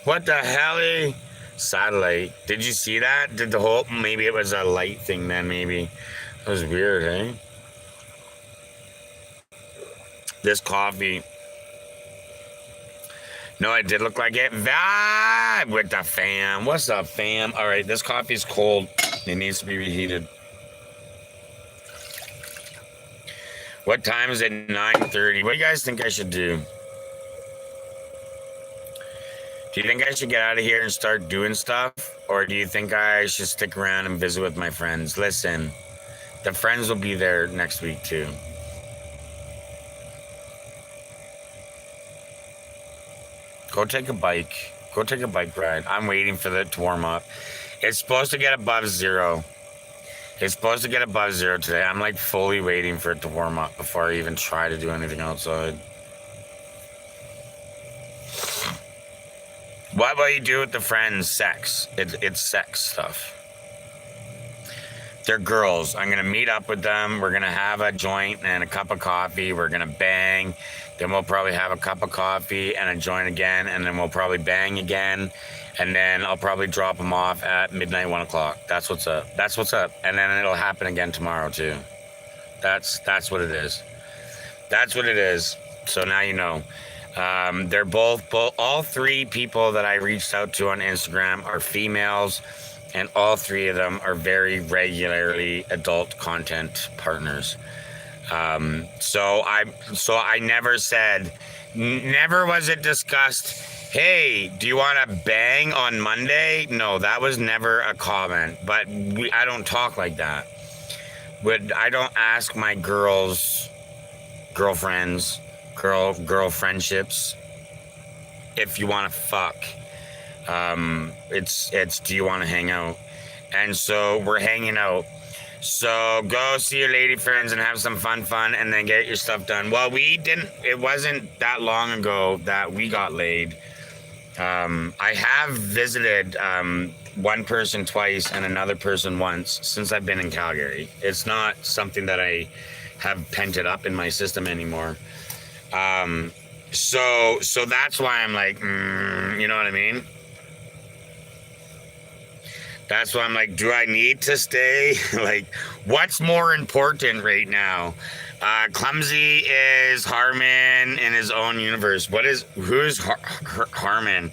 What the hell? Satellite. Did you see that? Maybe it was a light thing then, maybe. That was weird, eh? This coffee. No, it did look like it. Vibe with the fam. What's up, fam? All right, this coffee's cold. It needs to be reheated. What time is it? 9:30. What do you guys think I should do? Do you think I should get out of here and start doing stuff? Or do you think I should stick around and visit with my friends? Listen, the friends will be there next week too. Go take a bike. Go take a bike ride. I'm waiting for it to warm up. It's supposed to get above zero. It's supposed to get above zero today. I'm like fully waiting for it to warm up before I even try to do anything outside. What will you do with the friends? Sex. It's sex stuff. They're girls. I'm gonna meet up with them. We're gonna have a joint and a cup of coffee. We're gonna bang. Then we'll probably have a cup of coffee and a joint again, and then we'll probably bang again. And then I'll probably drop them off at midnight, 1 o'clock. That's what's up. That's what's up. And then it'll happen again tomorrow too. That's what it is. That's what it is. So now you know. They're both all three people that I reached out to on Instagram are females, and all three of them are very regularly adult content partners. So I never said, never was it discussed, hey, do you want to bang on Monday? No, that was never a comment. But I don't talk like that. I don't ask my girlfriends, girl friendships, if you want to fuck. It's do you want to hang out? And so we're hanging out. So go see your lady friends and have some fun, and then get your stuff done. Well, it wasn't that long ago that we got laid. I have visited one person twice and another person once since I've been in Calgary. It's not something that I have pent it up in my system anymore. So that's why I'm like, you know what I mean? That's why I'm like, do I need to stay? Like, what's more important right now? Clumsy is Harmon in his own universe. Who's Harmon?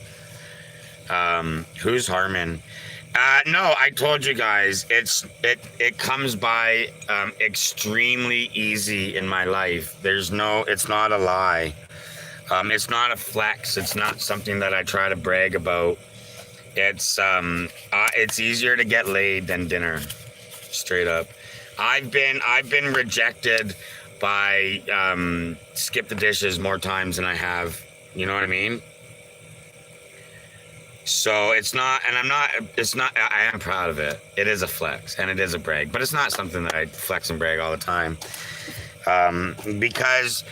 Who's Harmon? No, I told you guys, it comes by extremely easy in my life. It's not a lie. It's not a flex. It's not something that I try to brag about. It's easier to get laid than dinner, straight up. I've been rejected by Skip the Dishes more times than I have. You know what I mean? So I am proud of it. It is a flex and it is a brag, but it's not something that I flex and brag all the time. Because,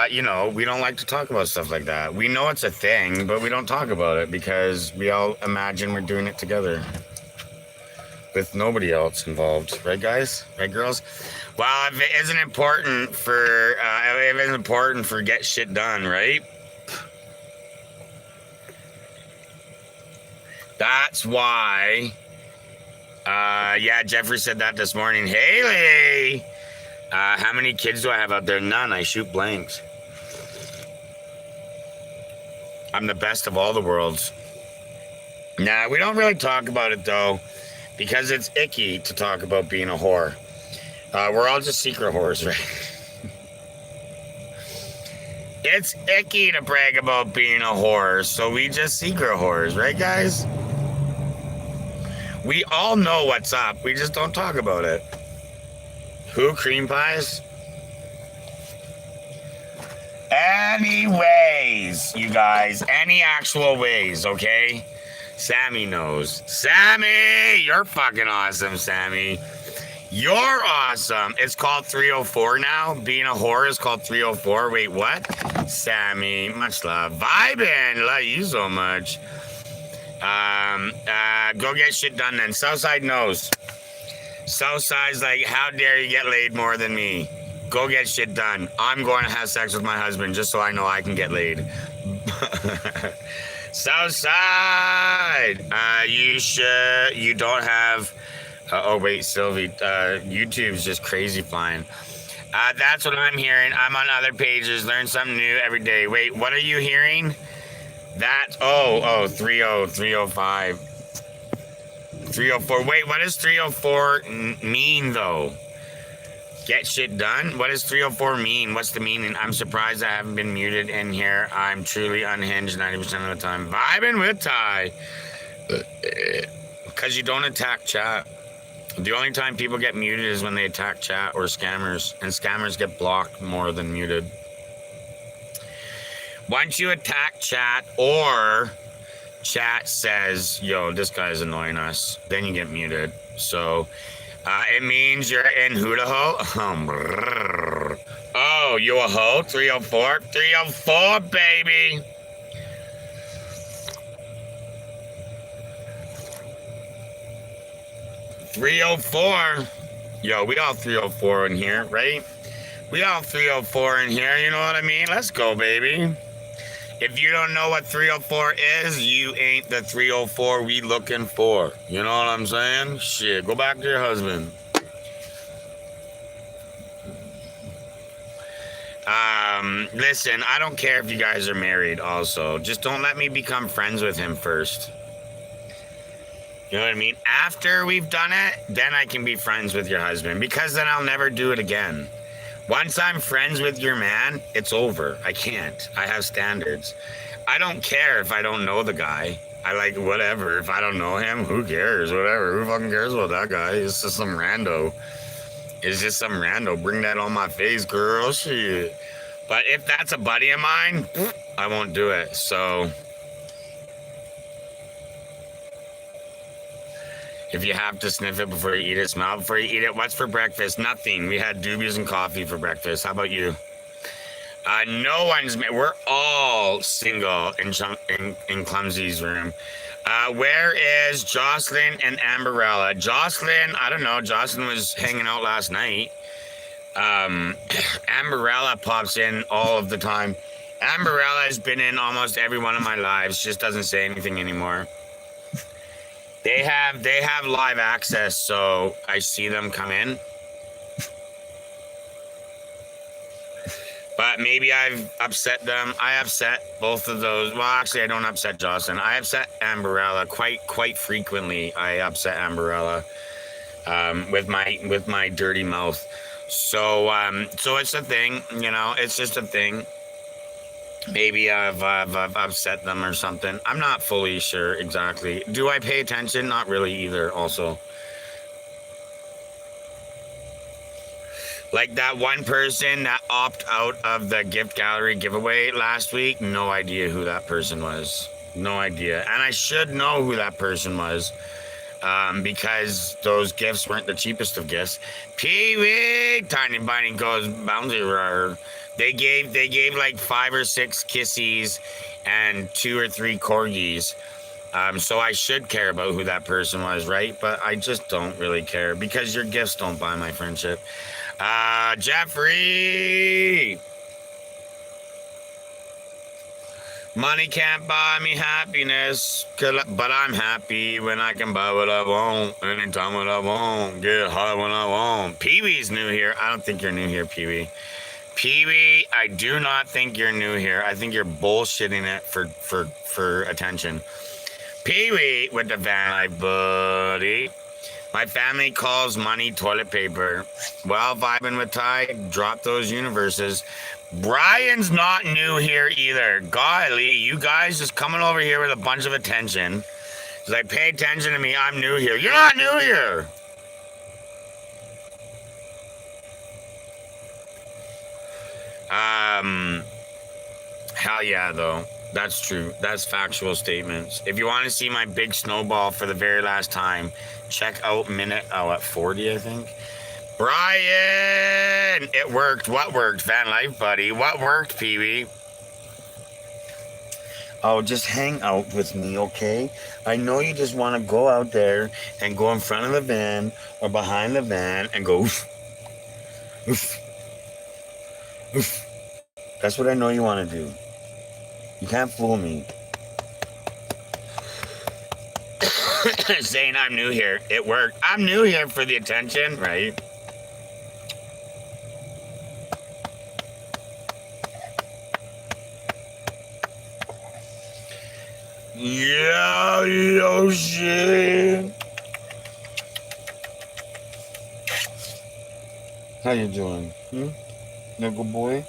we don't like to talk about stuff like that. We know it's a thing, but we don't talk about it because we all imagine we're doing it together with nobody else involved. Right, guys? Right, girls? Well, if it isn't important for get shit done, right? That's why, Jeffrey said that this morning. Haley, how many kids do I have out there? None. I shoot blanks. I'm the best of all the worlds. Nah, we don't really talk about it, though, because it's icky to talk about being a whore. We're all just secret whores, right? It's icky to brag about being a whore, so we just secret whores, right, guys? We all know what's up. We just don't talk about it. Who? Cream pies? Anyways, you guys, any actual ways, okay? Sammy knows. Sammy! You're fucking awesome, Sammy. You're awesome. It's called 304 now. Being a whore is called 304. Wait, what? Sammy, much love. Vibin'. Love you so much. Go get shit done then. Southside knows. Southside's like, how dare you get laid more than me? Go get shit done. I'm going to have sex with my husband just so I know I can get laid. Southside, you don't have, oh wait, Sylvie, YouTube's just crazy fine. That's what I'm hearing. I'm on other pages, learn something new every day. Wait, what are you hearing? That, 305. 304. Wait, what does 304 mean though? Get shit done? What does 304 mean? What's the meaning? I'm surprised I haven't been muted in here. I'm truly unhinged 90% of the time. Vibing with Ty. Because you don't attack chat. The only time people get muted is when they attack chat or scammers. And scammers get blocked more than muted. Once you attack chat or chat says, yo, this guy's annoying us, then you get muted. So it means you're in who to hoe? Oh, you a hoe? 304? 304, baby. $304. Yo, we all 304 in here, right? We all 304 in here, you know what I mean? Let's go, baby. If you don't know what 304 is, you ain't the 304 we looking for. You know what I'm saying? Shit, go back to your husband. Listen, I don't care if you guys are married also. Just don't let me become friends with him first. You know what I mean? After we've done it, then I can be friends with your husband because then I'll never do it again. Once I'm friends with your man, it's over. I can't. I have standards. I don't care if I don't know the guy. I like whatever. If I don't know him, who cares? Whatever. Who fucking cares about that guy? It's just some rando. It's just some rando. Bring that on my face, girl. Shit. But if that's a buddy of mine, I won't do it. So if you have to sniff it before you eat it, smell it before you eat it. What's for breakfast? Nothing. We had doobies and coffee for breakfast. How about you? No one's. We're all single in Clumsy's room. Where is Jocelyn and Amberella? Jocelyn, I don't know. Jocelyn was hanging out last night. Amberella pops in all of the time. Amberella has been in almost every one of my lives. Just doesn't say anything anymore. They have live access, so I see them come in. But maybe I've upset them. I upset both of those. Well, actually, I don't upset Jocelyn. I upset Amberella quite frequently. I upset Amberella with my dirty mouth. So it's a thing, you know. It's just a thing. Maybe I've upset them or something. I'm not fully sure exactly. Do I pay attention? Not really either. Also. Like that one person that opted out of the gift gallery giveaway last week, no idea who that person was. No idea. And I should know who that person was because those gifts weren't the cheapest of gifts. Pee-wee! Tiny Bunny goes bouncy roar. They gave like 5 or 6 kissies and 2 or 3 corgis. So I should care about who that person was, right? But I just don't really care because your gifts don't buy my friendship. Jeffrey! Money can't buy me happiness, but I'm happy when I can buy what I want, anytime what I want, get high when I want. Pee-wee's new here. I don't think you're new here, Pee-wee. Pee-wee, I do not think you're new here. I think you're bullshitting it for attention. Pee-wee with the van life, buddy. My family calls money toilet paper. Well, vibing with Ty, drop those universes. Brian's not new here either. Golly, you guys just coming over here with a bunch of attention. He's like, pay attention to me, I'm new here. You're not new here. Hell yeah, though. That's true. That's factual statements. If you want to see my big snowball for the very last time, check out minute, at 40, I think. Brian! It worked. What worked? Van life, buddy. What worked, Pee-wee? Oh, just hang out with me, okay? I know you just want to go out there and go in front of the van or behind the van and go oof, oof, oof. That's what I know you want to do. You can't fool me. Saying I'm new here. It worked. I'm new here for the attention, right? Yeah, Yoshi. How you doing? No good boy?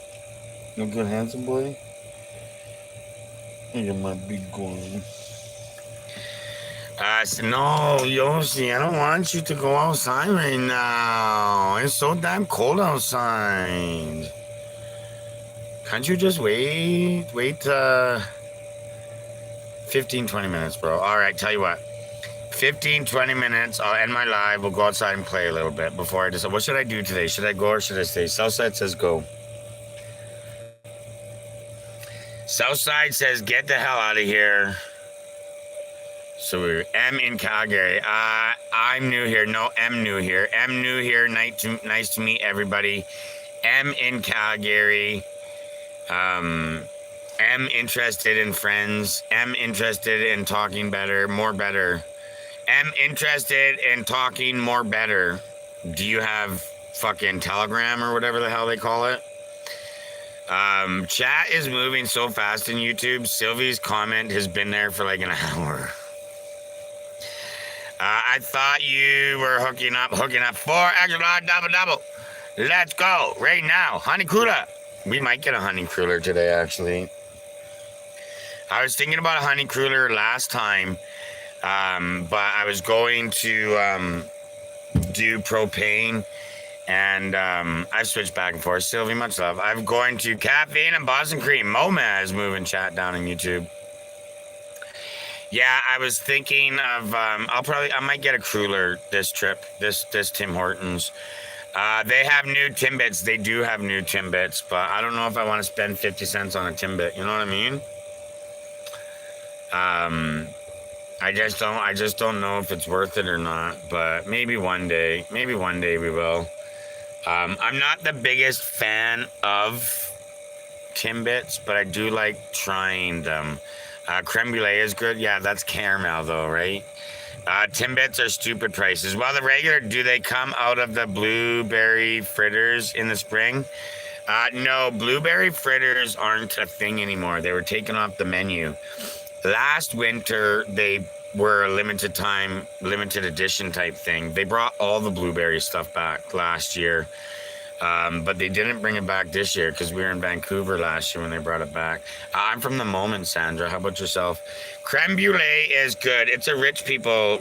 No good handsome boy? You're my big girl. No, Yoshi, I don't want you to go outside right now. It's so damn cold outside. Can't you just wait? 15, 20 minutes, bro. All right, tell you what. 15, 20 minutes. I'll end my live. We'll go outside and play a little bit before I decide. What should I do today? Should I go or should I stay? Southside says go. Southside says get the hell out of here. So we're M in Calgary. I'm new here. No, M new here. M new here. Nice to meet everybody. M in Calgary. M interested in friends. M interested in talking better, more better. M interested in talking more better. Do you have fucking Telegram or whatever the hell they call it? Chat is moving so fast in YouTube. Sylvie's comment has been there for like an hour. I thought you were hooking up 4 extra large double. Let's go right now. Honey cruller. We might get a honey cruller today, actually. I was thinking about a honey cruller last time, but I was going to do propane, and I've switched back and forth. Sylvie, much love. I'm going to caffeine and Boston cream. Moma is moving chat down on YouTube. Yeah, I was thinking of I might get a cruller this trip, this Tim Hortons. They have new Timbits. They do have new Timbits, but I don't know if I want to spend 50 cents on a Timbit. You know what I mean? I just don't know if it's worth it or not, but maybe one day we will. I'm not the biggest fan of Timbits, but I do like trying them. Creme brulee is good. Yeah, that's caramel though, right? Timbits are stupid prices. Well, the regular, do they come out of the blueberry fritters in the spring? No, blueberry fritters aren't a thing anymore. They were taken off the menu. Last winter, they were a limited edition type thing. They brought all the blueberry stuff back last year. But they didn't bring it back this year because we were in Vancouver last year when they brought it back. I'm from the moment, Sandra. How about yourself? Creme brulee is good. It's a rich people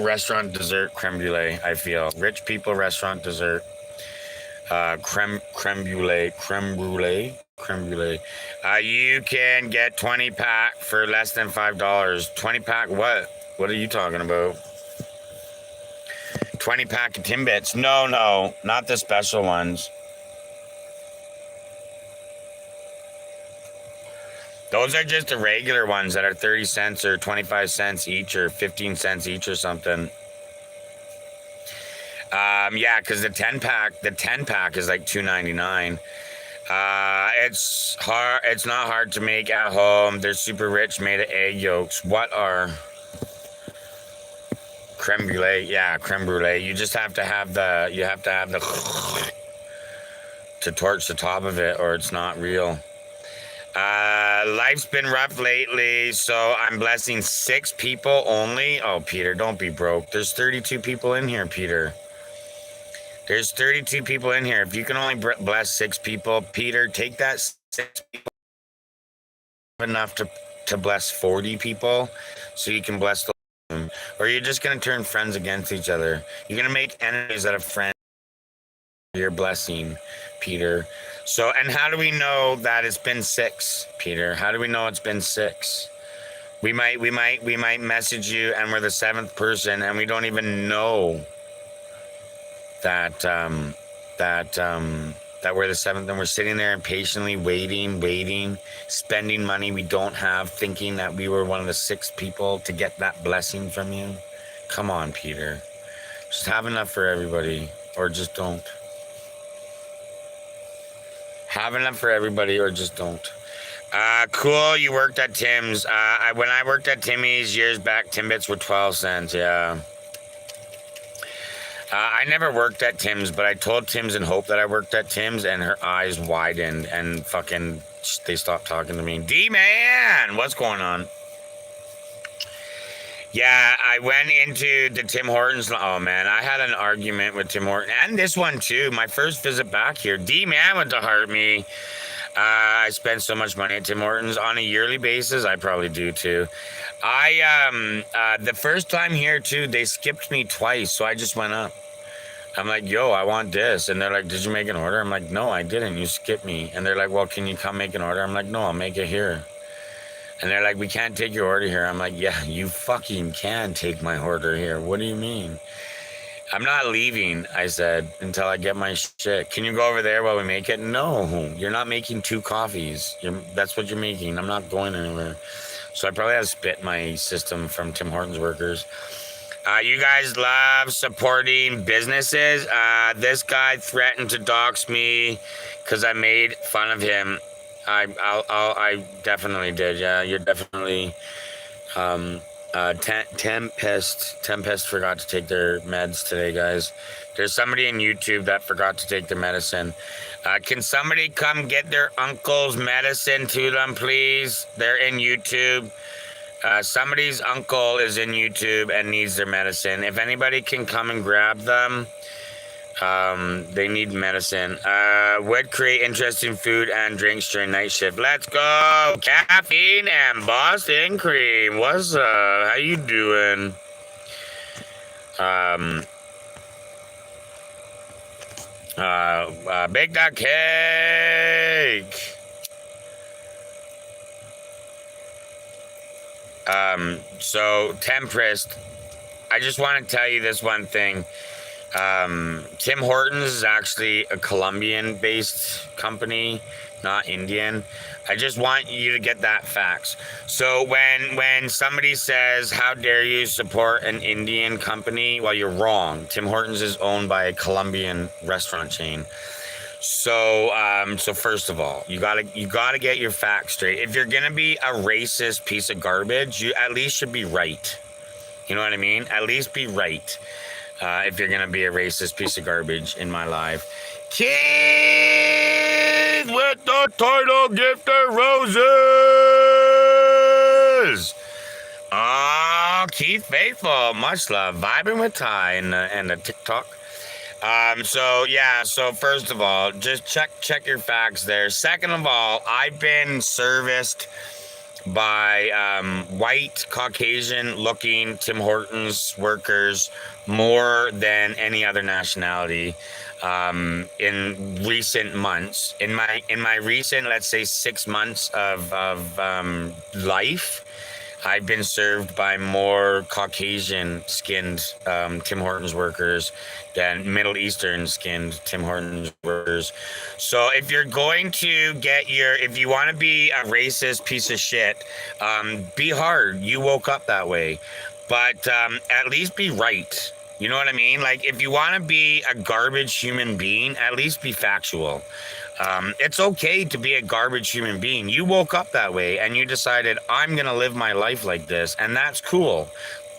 restaurant dessert, creme brulee, I feel. Rich people restaurant dessert. Creme brulee. You can get 20 pack for less than $5. 20 pack what? What are you talking about? 20 pack of Timbits. No, not the special ones. Those are just the regular ones that are 30 cents or 25 cents each or 15 cents each or something. Yeah, because the 10 pack is like $2.99. It's hard. It's not hard to make at home. They're super rich, made of egg yolks. What are creme brulee? Yeah, creme brulee. You just have to have the. You have to have the to torch the top of it, or it's not real. Life's been rough lately, so I'm blessing 6 people only. Oh, Peter, don't be broke. There's 32 people in here, Peter. There's 32 people in here. If you can only bless 6 people, Peter, take that 6 people enough to bless 40 people, so you can bless the. Or you're just gonna turn friends against each other. You're gonna make enemies out of friends. Your blessing, Peter. So, and how do we know that it's been 6, Peter? How do we know it's been 6? We might message you, and we're the 7th person, and we don't even know that we're the 7th, and we're sitting there impatiently waiting, spending money we don't have, thinking that we were one of the 6 people to get that blessing from you. Come on, Peter. Just have enough for everybody, or just don't. Have enough for everybody, or just don't. Cool, you worked at Tim's. When I worked at Timmy's years back, Timbits were 12 cents, yeah. I never worked at Tim's, but I told Tim's and Hope that I worked at Tim's, and her eyes widened, and fucking, they stopped talking to me. D-Man, what's going on? Yeah, I went into the Tim Hortons. Oh, man, I had an argument with Tim Hortons. And this one, too. My first visit back here. D-Man went to heart me. I spend so much money at Tim Hortons on a yearly basis. I probably do, too. The first time here, too, they skipped me twice, so I just went up. I'm like, yo, I want this. And they're like, did you make an order? I'm like, no, I didn't. You skipped me. And they're like, well, can you come make an order? I'm like, no, I'll make it here. And they're like, we can't take your order here. I'm like, yeah, you fucking can take my order here. What do you mean? I'm not leaving, I said, until I get my shit. Can you go over there while we make it? No, you're not making 2 coffees. That's what you're making. I'm not going anywhere. So I probably have spit in my system from Tim Hortons workers. You guys love supporting businesses. This guy threatened to dox me because I made fun of him. I definitely did. Yeah, you're definitely. Tempest forgot to take their meds today, guys. There's somebody in YouTube that forgot to take their medicine. Can somebody come get their uncle's medicine to them, please? They're in YouTube. Somebody's uncle is in YouTube and needs their medicine. If anybody can come and grab them, they need medicine. Would create interesting food and drinks during night shift. Let's go! Caffeine and Boston cream. What's up? How you doing? Bake that cake. So Tempest, I just want to tell you this one thing. Tim Hortons is actually a Colombian-based company, not Indian. I just want you to get that facts. So when somebody says, "How dare you support an Indian company?" Well, you're wrong. Tim Hortons is owned by a Colombian restaurant chain. So, so first of all, you gotta get your facts straight. If you're gonna be a racist piece of garbage, you at least should be right. You know what I mean? At least be right. If you're gonna be a racist piece of garbage in my life. Keith with the title Gifted Roses. Oh, Keith Faithful, much love. Vibing with Ty and the TikTok. So yeah, so first of all, just check your facts there. Second of all, I've been serviced by white Caucasian looking Tim Hortons workers more than any other nationality in recent months. In my recent, let's say, 6 months of life, I've been served by more Caucasian skinned Tim Hortons workers than Middle Eastern skinned Tim Hortons workers. So if you're going to if you want to be a racist piece of shit, be hard. You woke up that way. But at least be right. You know what I mean? Like, if you want to be a garbage human being, at least be factual. It's okay to be a garbage human being. You woke up that way and you decided, I'm going to live my life like this. And that's cool.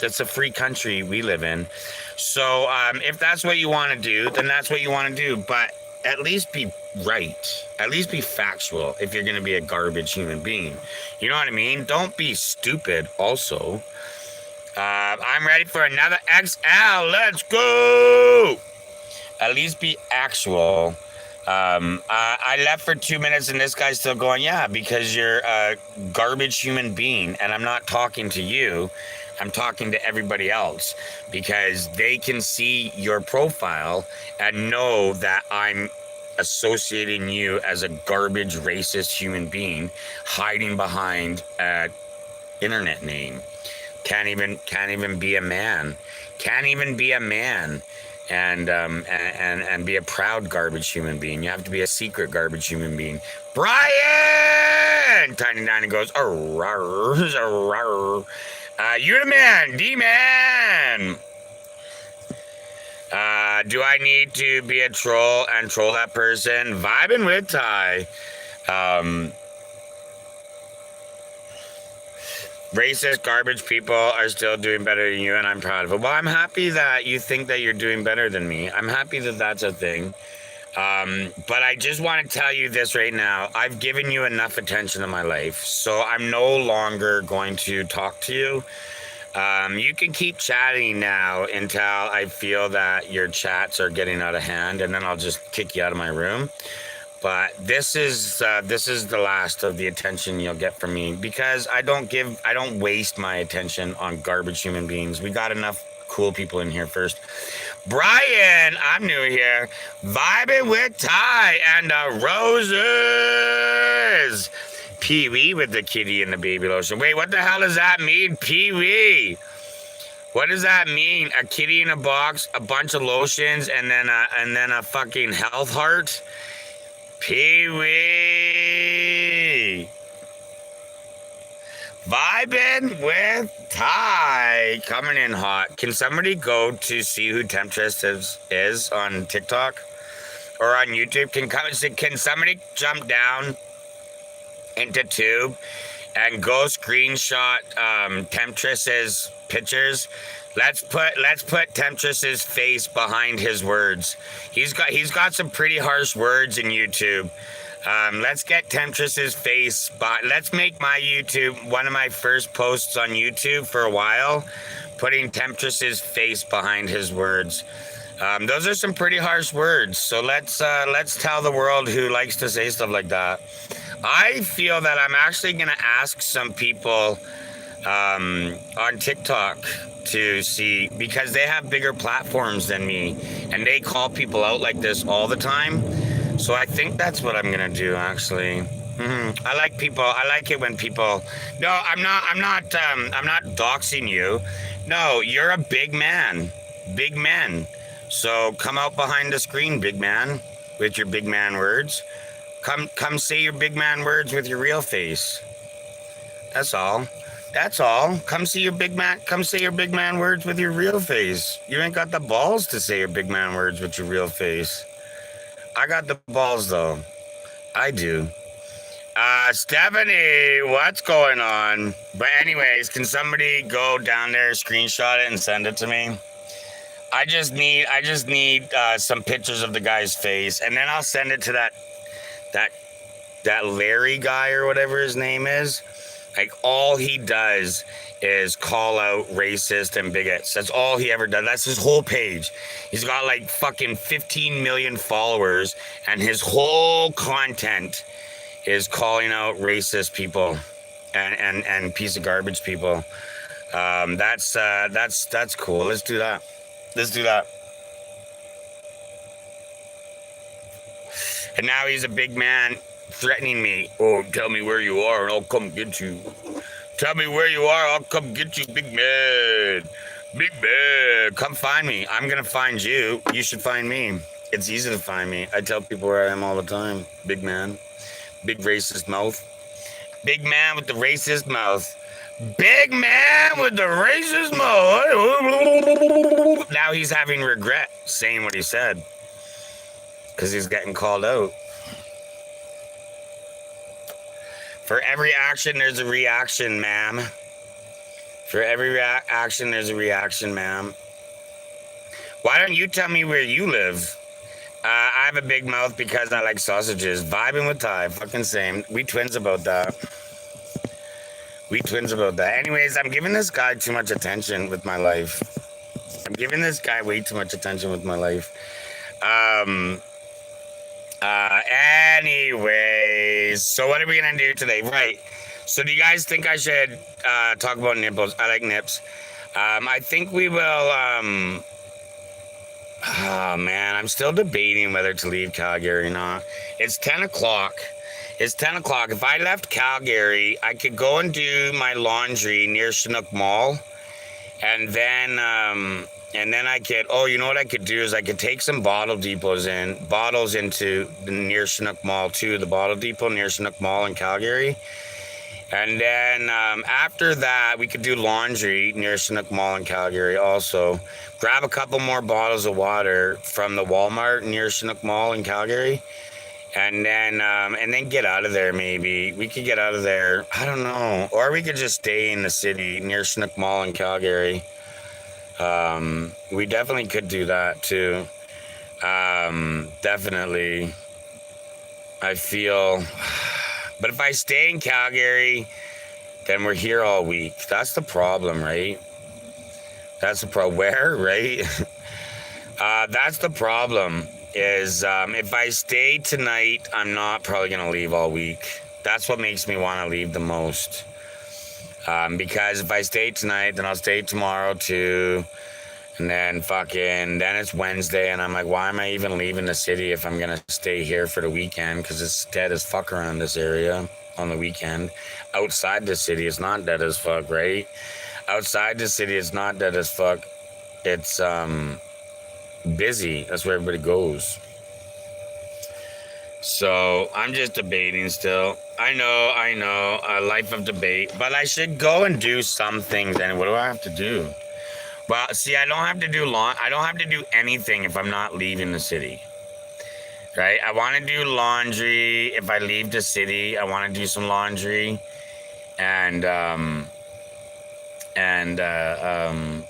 That's a free country we live in. So if that's what you want to do, then that's what you want to do. But at least be right. At least be factual if you're going to be a garbage human being. You know what I mean? Don't be stupid also. I'm ready for another XL. Let's go. At least be actual. I left for 2 minutes and this guy's still going, yeah, because you're a garbage human being. And I'm not talking to you. I'm talking to everybody else because they can see your profile and know that I'm associating you as a garbage racist human being hiding behind an internet name. Can't even be a man. Can't even be a man. And be a proud garbage human being. You have to be a secret garbage human being. Brian! Tiny Nine goes, you the man, D-man! Do I need to be a troll and troll that person? Vibing with Ty. Racist garbage people are still doing better than you, and I'm proud of it. Well, I'm happy that you think that you're doing better than me. I'm happy that that's a thing. But I just want to tell you this right now. I've given you enough attention in my life, so I'm no longer going to talk to you. You can keep chatting now until I feel that your chats are getting out of hand, and then I'll just kick you out of my room. But this is the last of the attention you'll get from me because I don't waste my attention on garbage human beings. We got enough cool people in here first. Brian, I'm new here. Vibing with Ty and the Roses. Pee-wee with the kitty and the baby lotion. Wait, what the hell does that mean? Pee-wee. What does that mean? A kitty in a box, a bunch of lotions, and then a fucking health heart? Pee-wee. Vibing with Ty coming in hot. Can somebody go to see who Temptress is on TikTok or on YouTube? Can somebody jump down into Tube and go screenshot Temptress's pictures? Let's put Temptress's face behind his words. He's got some pretty harsh words in YouTube. Let's get Temptress's face. Let's make my YouTube one of my first posts on YouTube for a while, putting Temptress's face behind his words. Those are some pretty harsh words. So let's tell the world who likes to say stuff like that. I feel that I'm actually gonna ask some people on TikTok to see, because they have bigger platforms than me and they call people out like this all the time. So I think that's what I'm gonna do, actually. I like people. I like it when people. No, I'm not. I'm not doxing you. No, you're a big man. Big men. So come out behind the screen, big man, with your big man words. Come say your big man words with your real face. That's all. That's all. Come see your big man. Come say your big man words with your real face. You ain't got the balls to say your big man words with your real face. I got the balls though. I do. Stephanie, what's going on? But anyways, can somebody go down there, screenshot it, and send it to me? I just need some pictures of the guy's face, and then I'll send it to that Larry guy or whatever his name is. Like, all he does is call out racist and bigots. That's all he ever does. That's his whole page. He's got like fucking 15 million followers, and his whole content is calling out racist people and piece of garbage people. That's cool. Let's do that. Let's do that. And now he's a big man threatening me. Oh, tell me where you are and I'll come get you. Tell me where you are, I'll come get you, big man. Big man, come find me. I'm gonna find you. You should find me. It's easy to find me. I tell people where I am all the time. Big man. Big racist mouth. Big man with the racist mouth. Big man with the racist mouth. Now he's having regret saying what he said, because he's getting called out. For every action, there's a reaction, ma'am. For every action, there's a reaction, ma'am. Why don't you tell me where you live? I have a big mouth because I like sausages. Vibing with Ty, fucking same. We twins about that. We twins about that. Anyways, I'm giving this guy too much attention with my life. I'm giving this guy way too much attention with my life. Anyways, so what are we gonna do today? Right. So do you guys think I should talk about nipples? I like nips. I think we will. Oh man, I'm still debating whether to leave Calgary or not. It's 10 o'clock. It's 10 o'clock. If I left Calgary, I could go and do my laundry near Chinook Mall, and then I could. Oh, you know what I could do is I could take some bottles into the near Chinook Mall too. The bottle depot near Chinook Mall in Calgary. And then after that, we could do laundry near Chinook Mall in Calgary also. Grab a couple more bottles of water from the Walmart near Chinook Mall in Calgary. And then get out of there maybe. We could get out of there. I don't know. Or we could just stay in the city near Chinook Mall in Calgary. We definitely could do that too. Definitely. I feel... But if I stay in Calgary, then we're here all week. That's the problem, right? That's the problem. Where, right? That's the problem, is if I stay tonight, I'm not probably going to leave all week. That's what makes me want to leave the most. Because if I stay tonight, then I'll stay tomorrow too. And then then it's Wednesday, and I'm like, why am I even leaving the city if I'm going to stay here for the weekend? Because it's dead as fuck around this area on the weekend. Outside the city, it's not dead as fuck, right? Outside the city, it's not dead as fuck. It's busy. That's where everybody goes. So I'm just debating still. I know, a life of debate, but I should go and do some things. And what do I have to do? Well, see, I don't have to do I don't have to do anything if I'm not leaving the city, right? I want to do laundry. If I leave the city, I want to do some laundry, and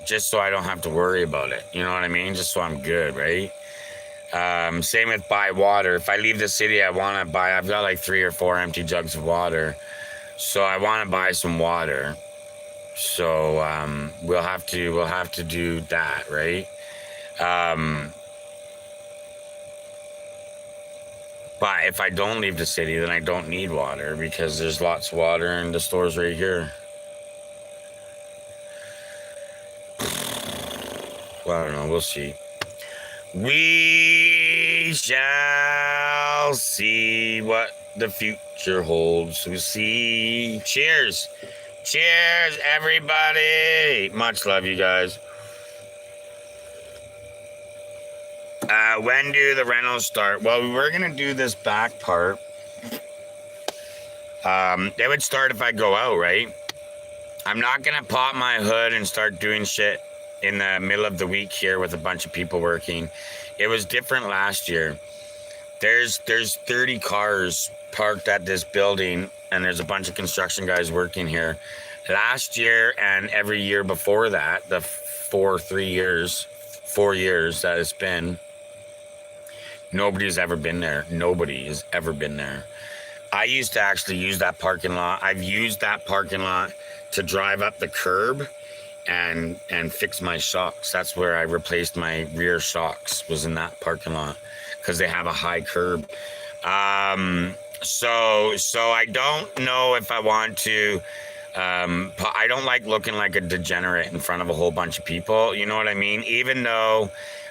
just so I don't have to worry about it. You know what I mean? Just so I'm good, right? Same with buy water. If I leave the city, I want to buy. I've got like 3 or 4 empty jugs of water, so I want to buy some water. So we'll have to do that, right? Um, but if I don't leave the city, then I don't need water because there's lots of water in the stores right here. Well, I don't know. We'll see. We shall see what the future holds. We'll see. Cheers. Cheers, everybody. Much love, you guys. When do the rentals start? Well, we're going to do this back part. They would start if I go out, right? I'm not going to pop my hood and start doing shit in the middle of the week here with a bunch of people working. It was different last year. There's 30 cars parked at this building, and there's a bunch of construction guys working here. Last year and every year before that, the 4 years that it's been, nobody's ever been there. Nobody has ever been there. I used to actually use that parking lot. I've used that parking lot to drive up the curb and fix my shocks. That's where I replaced my rear shocks, was in that parking lot, because they have a high curb. So I don't know if I want to. I don't like looking like a degenerate in front of a whole bunch of people. You know what I mean? Even though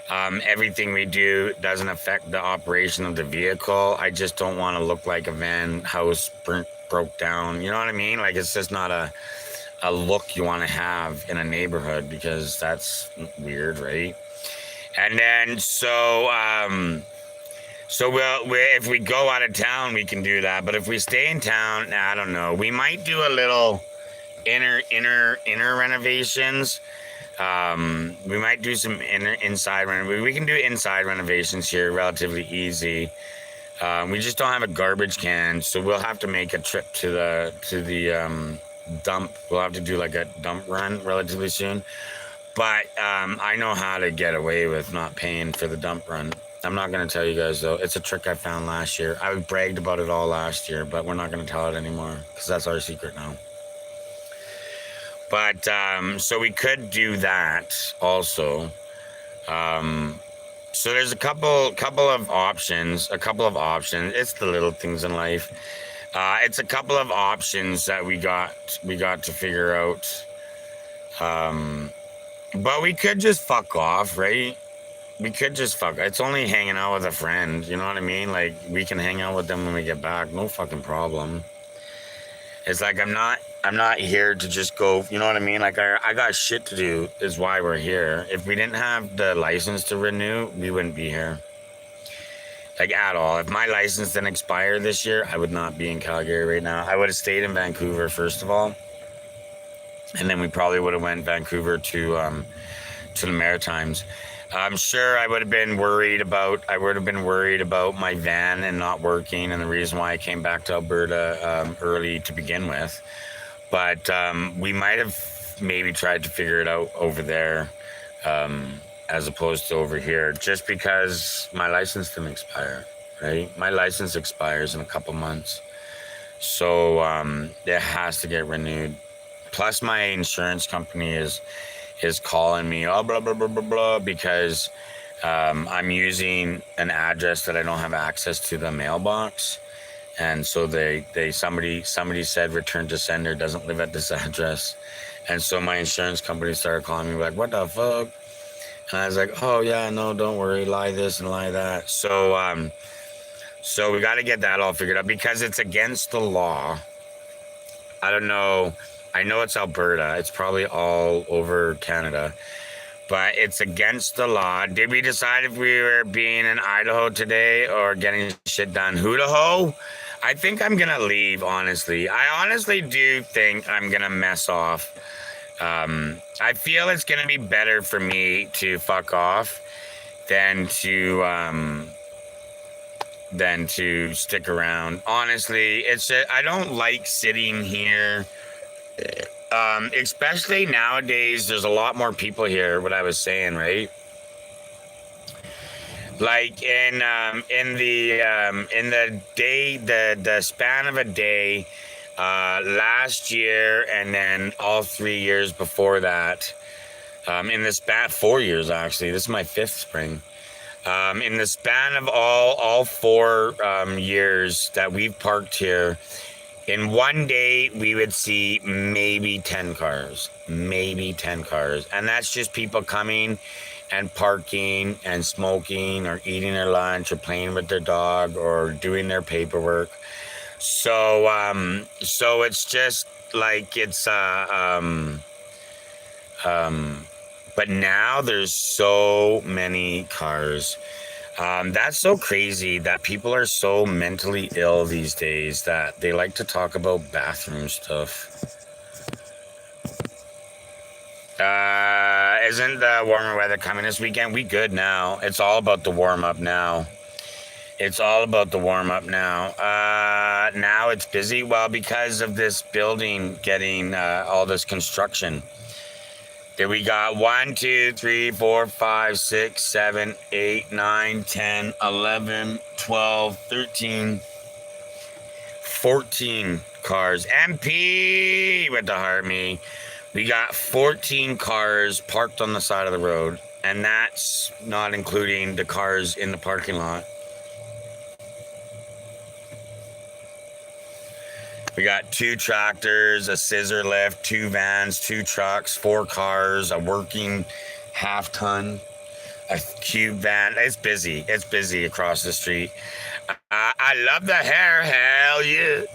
everything we do doesn't affect the operation of the vehicle, I just don't want to look like a van house broke down. You know what I mean? Like, it's just not a look you want to have in a neighborhood, because that's weird, right? And then if we go out of town, we can do that. But if we stay in town, I don't know. We might do a little inner renovations. We might do some inside renovations. We can do inside renovations here relatively easy. We just don't have a garbage can, so we'll have to make a trip to the dump. We'll have to do like a dump run relatively soon. But I know how to get away with not paying for the dump run. I'm not going to tell you guys, though. It's a trick I found last year. I bragged about it all last year, but we're not going to tell it anymore, because that's our secret now. But so we could do that also. So there's a couple of options. It's the little things in life. It's a couple of options that we got to figure out. But we could just fuck off, right? We could just fuck. It's only hanging out with a friend. You know what I mean? Like, we can hang out with them when we get back. No fucking problem. It's like I'm not here to just go. You know what I mean? Like, I got shit to do. Is why we're here. If we didn't have the license to renew, we wouldn't be here. Like, at all. If my license didn't expire this year, I would not be in Calgary right now. I would have stayed in Vancouver first of all, and then we probably would have went Vancouver to the Maritimes. I'm sure I would have been worried about my van and not working, and the reason why I came back to Alberta early to begin with. But we might have maybe tried to figure it out over there as opposed to over here, just because my license didn't expire, right? My license expires in a couple months, so it has to get renewed. Plus, my insurance company is calling me, blah, blah, blah, blah, blah, because I'm using an address that I don't have access to the mailbox. And so somebody said return to sender doesn't live at this address. And so my insurance company started calling me, like, what the fuck? And I was like, oh yeah, no, don't worry, lie this and lie that. So we got to get that all figured out, because it's against the law. I don't know. I know it's Alberta. It's probably all over Canada. but it's against the law. Did we decide if we were being in Idaho today or getting shit done? Idaho? I think I'm gonna leave, honestly. I honestly do think I'm gonna mess off. I feel it's gonna be better for me to fuck off than to stick around. Honestly, I don't like sitting here. Especially nowadays, there's a lot more people here. What I was saying, right? Like in the day, the span of a day, last year, and then all 3 years before that. In the span, 4 years actually. This is my fifth spring. In the span of all 4 years that we've parked here, in one day we would see maybe 10 cars, and that's just people coming and parking and smoking or eating their lunch or playing with their dog or doing their paperwork. So it's just like but now there's so many cars. That's so crazy that people are so mentally ill these days that they like to talk about bathroom stuff. Isn't the warmer weather coming this weekend? We good now. It's all about the warm up now. Now it's busy. Well, because of this building getting all this construction. Then we got 1, 2, 3, 4, 5, 6, 7, 8, 9, 10, 11, 12, 13, 14 cars. MP with the heart me. We got 14 cars parked on the side of the road, and that's not including the cars in the parking lot. We got 2 tractors, a scissor lift, 2 vans, 2 trucks, 4 cars, a working half-ton, a cube van. It's busy. It's busy across the street. I love the hair. Hell yeah.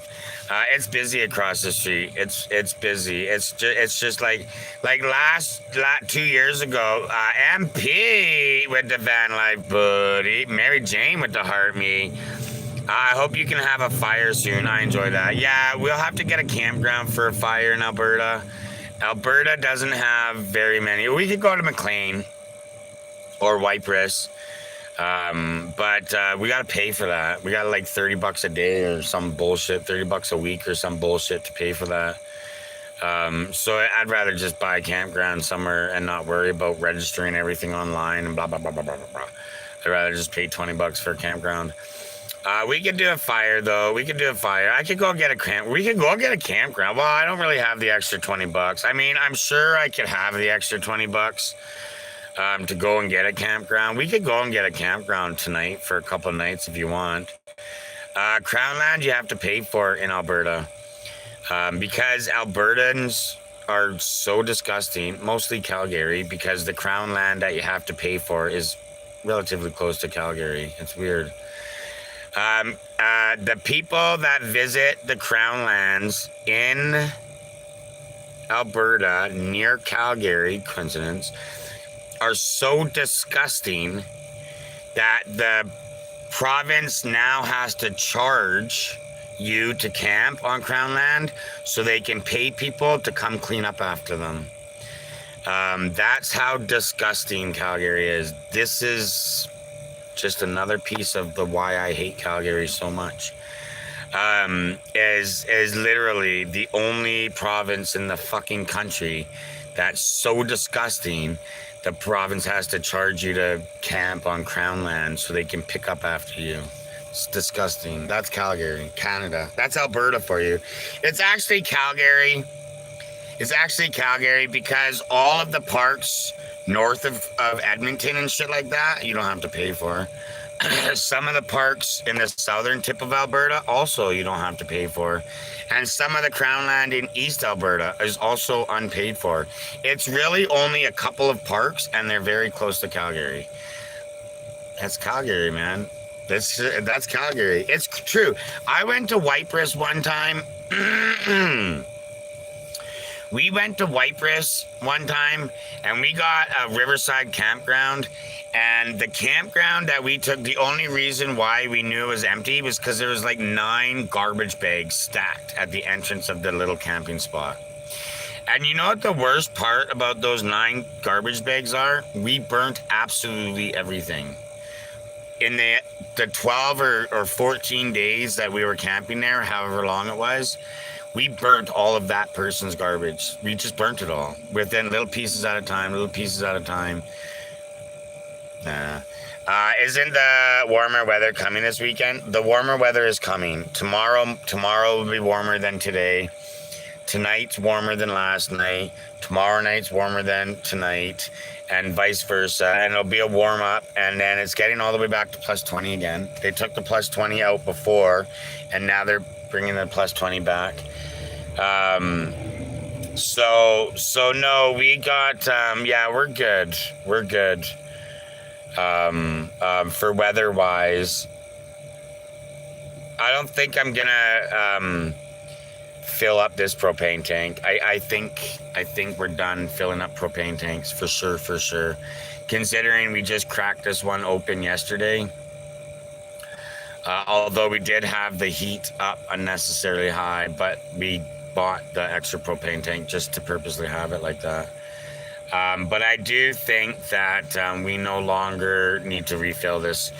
It's busy across the street. It's busy. It's just like last 2 years ago. MP with the van life buddy. Mary Jane with the heart me. I hope you can have a fire soon. I enjoy that. Yeah, we'll have to get a campground for a fire in Alberta. Alberta doesn't have very many. We could go to McLean or Cypress, but we got to pay for that. We got like $30 a day or some bullshit, $30 a week or some bullshit to pay for that. So I'd rather just buy a campground somewhere and not worry about registering everything online and blah, blah, blah, blah, blah, blah. I'd rather just pay $20 for a campground. We could do a fire though. We could do a fire. I could go get a camp. We could go get a campground. Well, I don't really have the extra $20. I mean, I'm sure I could have the extra $20 to go and get a campground. We could go and get a campground tonight for a couple of nights if you want. Crown land you have to pay for in Alberta because Albertans are so disgusting. Mostly Calgary, because the crown land that you have to pay for is relatively close to Calgary. It's weird. The people that visit the Crown lands in Alberta near Calgary, coincidence, are so disgusting that the province now has to charge you to camp on Crown land so they can pay people to come clean up after them. That's how disgusting Calgary is. This is just another piece of the why I hate Calgary so much. Is literally the only province in the fucking country that's so disgusting. The province has to charge you to camp on Crown land so they can pick up after you. It's disgusting. That's Calgary, Canada. That's Alberta for you. It's actually Calgary. It's actually Calgary because all of the parks north of Edmonton and shit like that, you don't have to pay for. Some of the parks in the southern tip of Alberta, also you don't have to pay for. And some of the Crown land in East Alberta is also unpaid for. It's really only a couple of parks, and they're very close to Calgary. That's Calgary, man. That's Calgary. It's true. I went to Cypress one time. We went to Whitepress one time, and we got a riverside campground. And the campground that we took, the only reason why we knew it was empty was because there was like 9 garbage bags stacked at the entrance of the little camping spot. And you know what the worst part about those 9 garbage bags are? We burnt absolutely everything. In the 12 or 14 days that we were camping there, however long it was, we burnt all of that person's garbage. We just burnt it all within little pieces at a time, little pieces at a time. Nah. Isn't the warmer weather coming this weekend? The warmer weather is coming. Tomorrow will be warmer than today. Tonight's warmer than last night. Tomorrow night's warmer than tonight, and vice versa. And it'll be a warm up, and then it's getting all the way back to plus 20 again. They took the plus 20 out before, and now they're bringing the plus 20 back. So no, we got, yeah, we're good. We're good. For weather wise, I don't think I'm gonna, fill up this propane tank. I think we're done filling up propane tanks for sure. Considering we just cracked this one open yesterday. Although we did have the heat up unnecessarily high, but we bought the extra propane tank just to purposely have it like that. But I do think that we no longer need to refill this.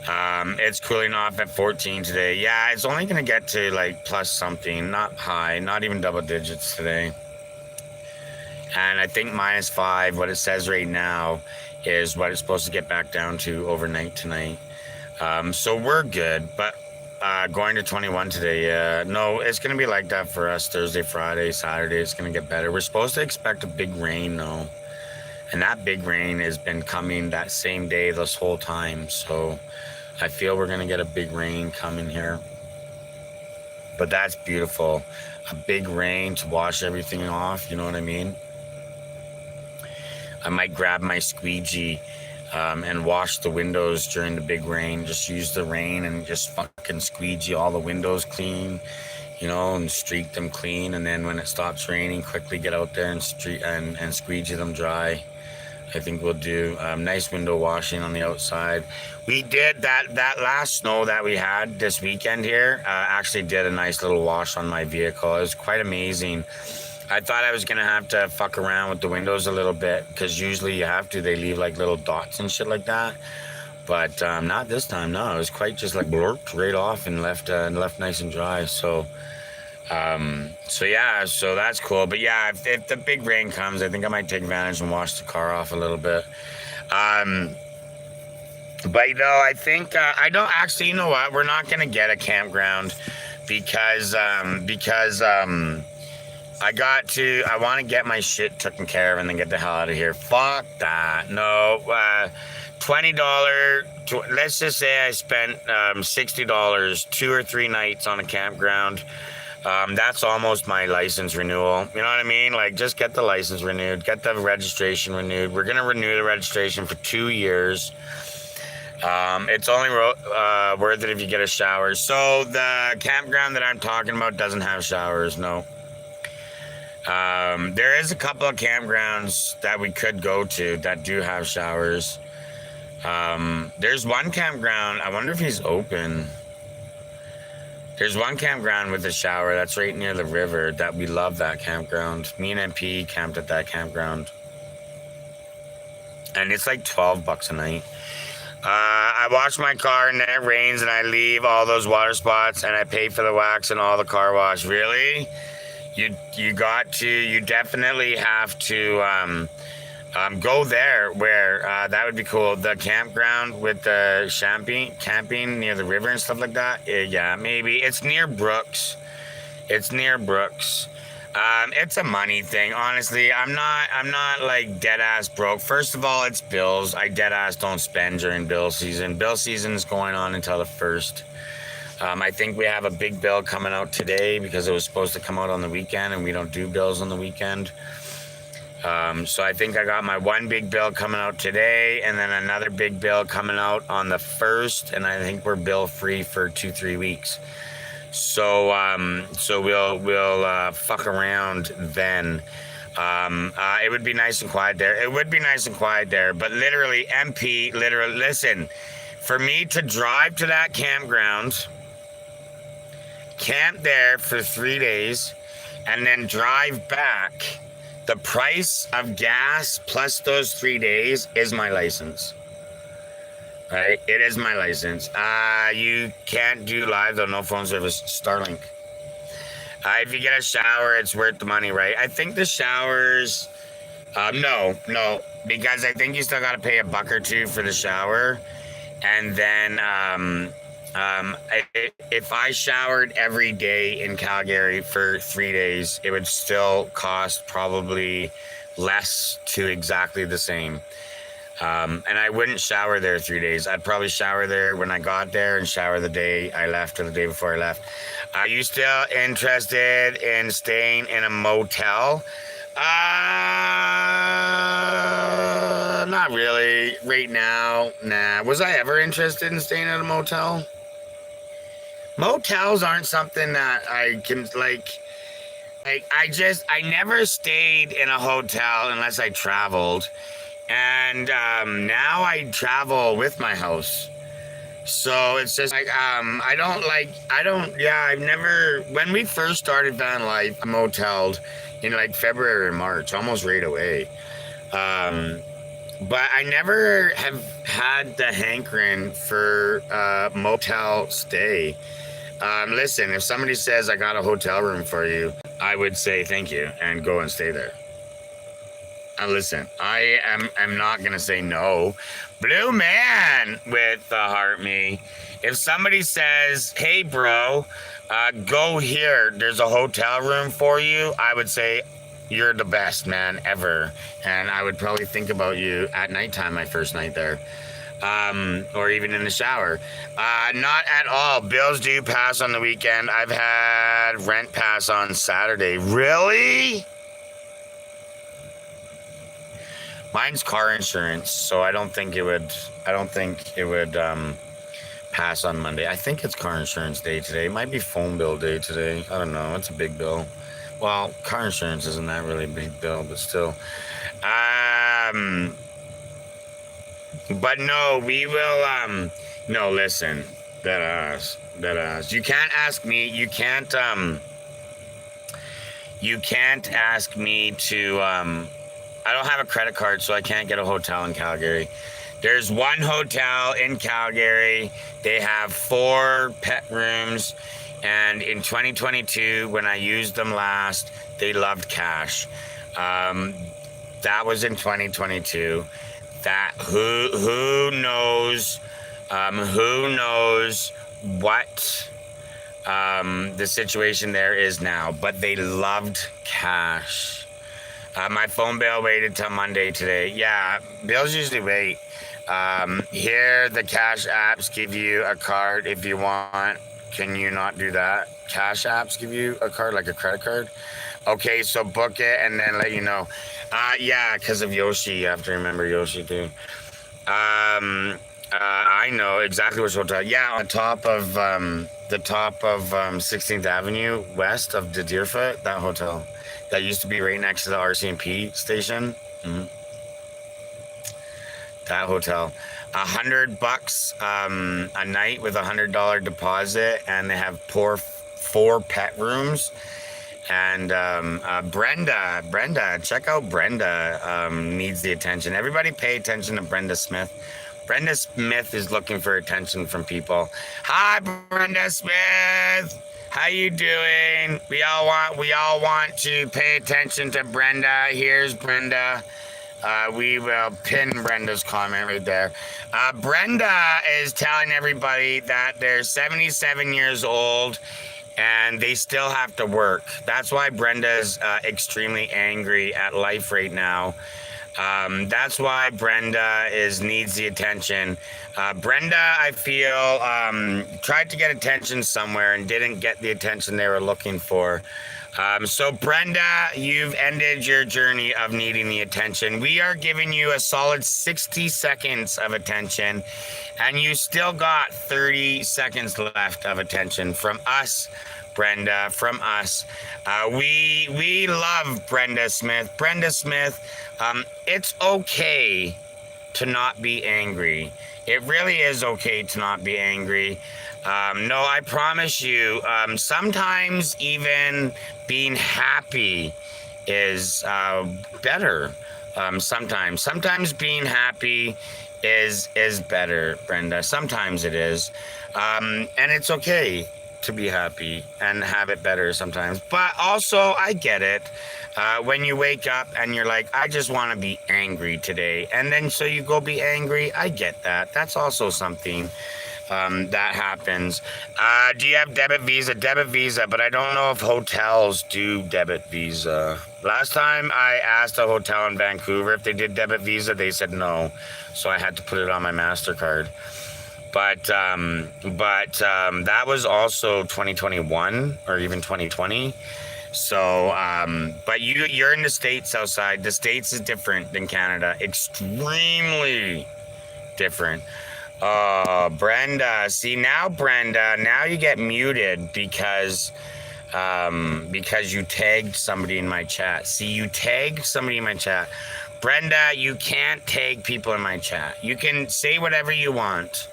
It's cooling off at 14 today. Yeah, it's only going to get to like plus something, not high, not even double digits today. And I think minus 5, what it says right now, is what it's supposed to get back down to overnight tonight. So we're good, but going to 21 today, yeah. No, it's going to be like that for us Thursday, Friday, Saturday. It's going to get better. We're supposed to expect a big rain, though. And that big rain has been coming that same day this whole time. So I feel we're going to get a big rain coming here. But that's beautiful. A big rain to wash everything off, you know what I mean? I might grab my squeegee and wash the windows during the big rain. Just use the rain and just fucking squeegee all the windows clean, you know, and streak them clean. And then when it stops raining, quickly get out there and squeegee them dry. I think we'll do nice window washing on the outside. We did that last snow that we had this weekend here. Actually did a nice little wash on my vehicle. It was quite amazing. I thought I was gonna have to fuck around with the windows a little bit, because usually you have to. They leave like little dots and shit like that. But not this time. No, it was quite just like blurped right off and left nice and dry. So yeah, so that's cool. But yeah, if the big rain comes, I think I might take advantage and wash the car off a little bit. But you know, I think I don't actually. You know what? We're not gonna get a campground because I want to get my shit taken care of and then get the hell out of here. Fuck that. No, $20. Let's just say I spent $60 2 or 3 nights on a campground. That's almost my license renewal. You know what I mean? Like, just get the license renewed, get the registration renewed. We're gonna renew the registration for 2 years. It's only worth it if you get a shower. So the campground that I'm talking about doesn't have showers. No. There is a couple of campgrounds that we could go to that do have showers. There's one campground. I wonder if he's open. There's one campground with a shower that's right near the river that we love. That campground. Me and MP camped at that campground, and it's like $12 a night. I wash my car and then it rains and I leave all those water spots and I pay for the wax and all the car wash. Really? You definitely have to go there where that would be cool. The campground with the camping near the river and stuff like that. Yeah, maybe. It's near Brooks. It's a money thing, honestly. I'm not like dead ass broke. First of all, it's bills. I dead ass don't spend during bill season. Bill season is going on until the 1st. I think we have a big bill coming out today because it was supposed to come out on the weekend, and we don't do bills on the weekend. So I think I got my one big bill coming out today, and then another big bill coming out on the 1st, and I think we're bill free for 2-3 weeks. So we'll fuck around then. It would be nice and quiet there. It would be nice and quiet there, but literally, MP, literally, listen, for me to drive to that campground, camp there for 3 days, and then drive back, the price of gas plus those 3 days is my license. Right? It is my license. You can't do live though, no phone service. Starlink. If you get a shower, it's worth the money, right? I think the showers, no, because I think you still got to pay $1 or $2 for the shower. And then if I showered every day in Calgary for 3 days, it would still cost probably less to exactly the same. And I wouldn't shower there 3 days. I'd probably shower there when I got there and shower the day I left or the day before I left. Are you still interested in staying in a motel? Not really. Right now, nah. Was I ever interested in staying in a motel? Motels aren't something that I can like. I never stayed in a hotel unless I traveled. And now I travel with my house. So it's just like, I've never, when we first started van life, I moteled in like February or March, almost right away. But I never have had the hankering for motel stay. Listen, if somebody says I got a hotel room for you, I would say thank you and go and stay there. Listen, I am not going to say no. Blue man with the heart me. If somebody says, hey, bro, go here, there's a hotel room for you, I would say, you're the best man ever. And I would probably think about you at nighttime, my first night there. Or even in the shower. Not at all. Bills do pass on the weekend. I've had rent pass on Saturday. Really? Mine's car insurance, so I don't think it would pass on Monday. I think it's car insurance day today. It might be phone bill day today. I don't know. It's a big bill. Well, car insurance isn't that really a big bill, but still. But no, we will no, listen. That ass. You can't ask me, you can't ask me to I don't have a credit card, so I can't get a hotel in Calgary. There's one hotel in Calgary. They have 4 pet rooms. And in 2022, when I used them last, they loved cash. That was in 2022. That who knows what the situation there is now, but they loved cash. My phone bill waited till Monday today. Yeah, bills usually wait. Here, the cash apps give you a card if you want. Can you not do that? Cash apps give you a card, like a credit card? Okay, so book it and then let you know. Yeah, because of Yoshi. You have to remember Yoshi too. I know exactly which hotel. Yeah, on top of 16th Avenue, west of the Deerfoot, that hotel. That used to be right next to the RCMP station. Mm-hmm. That hotel. $100 a night with $100 deposit, and they have 4 pet rooms. And Brenda, check out Brenda. Needs the attention. Everybody pay attention to Brenda Smith. Brenda Smith is looking for attention from people. Hi, Brenda Smith. How you doing? We all want to pay attention to Brenda. Here's Brenda. We will pin Brenda's comment right there. Brenda is telling everybody that they're 77 years old and they still have to work. That's why Brenda's extremely angry at life right now. That's why Brenda needs the attention. Brenda, I feel, tried to get attention somewhere and didn't get the attention they were looking for. So Brenda, you've ended your journey of needing the attention. We are giving you a solid 60 seconds of attention, and you still got 30 seconds left of attention from us, Brenda, from us. We love Brenda Smith. Brenda Smith, it's okay to not be angry. It really is okay to not be angry. No, I promise you, sometimes even being happy is better. Sometimes being happy is better, Brenda. Sometimes it is, and it's okay to be happy and have it better sometimes. But also, I get it. When you wake up and you're like, I just want to be angry today, and then so you go be angry. I get that. That's also something that happens. Do you have debit Visa? Debit Visa, but I don't know if hotels do debit Visa. Last time I asked a hotel in Vancouver if they did debit Visa, they said no, so I had to put it on my MasterCard. But that was also 2021 or even 2020. So, but you're in the States outside. The States is different than Canada. Extremely different. Oh, Brenda. See now, Brenda, now you get muted because you tagged somebody in my chat. See, you tagged somebody in my chat. Brenda, you can't tag people in my chat. You can say whatever you want.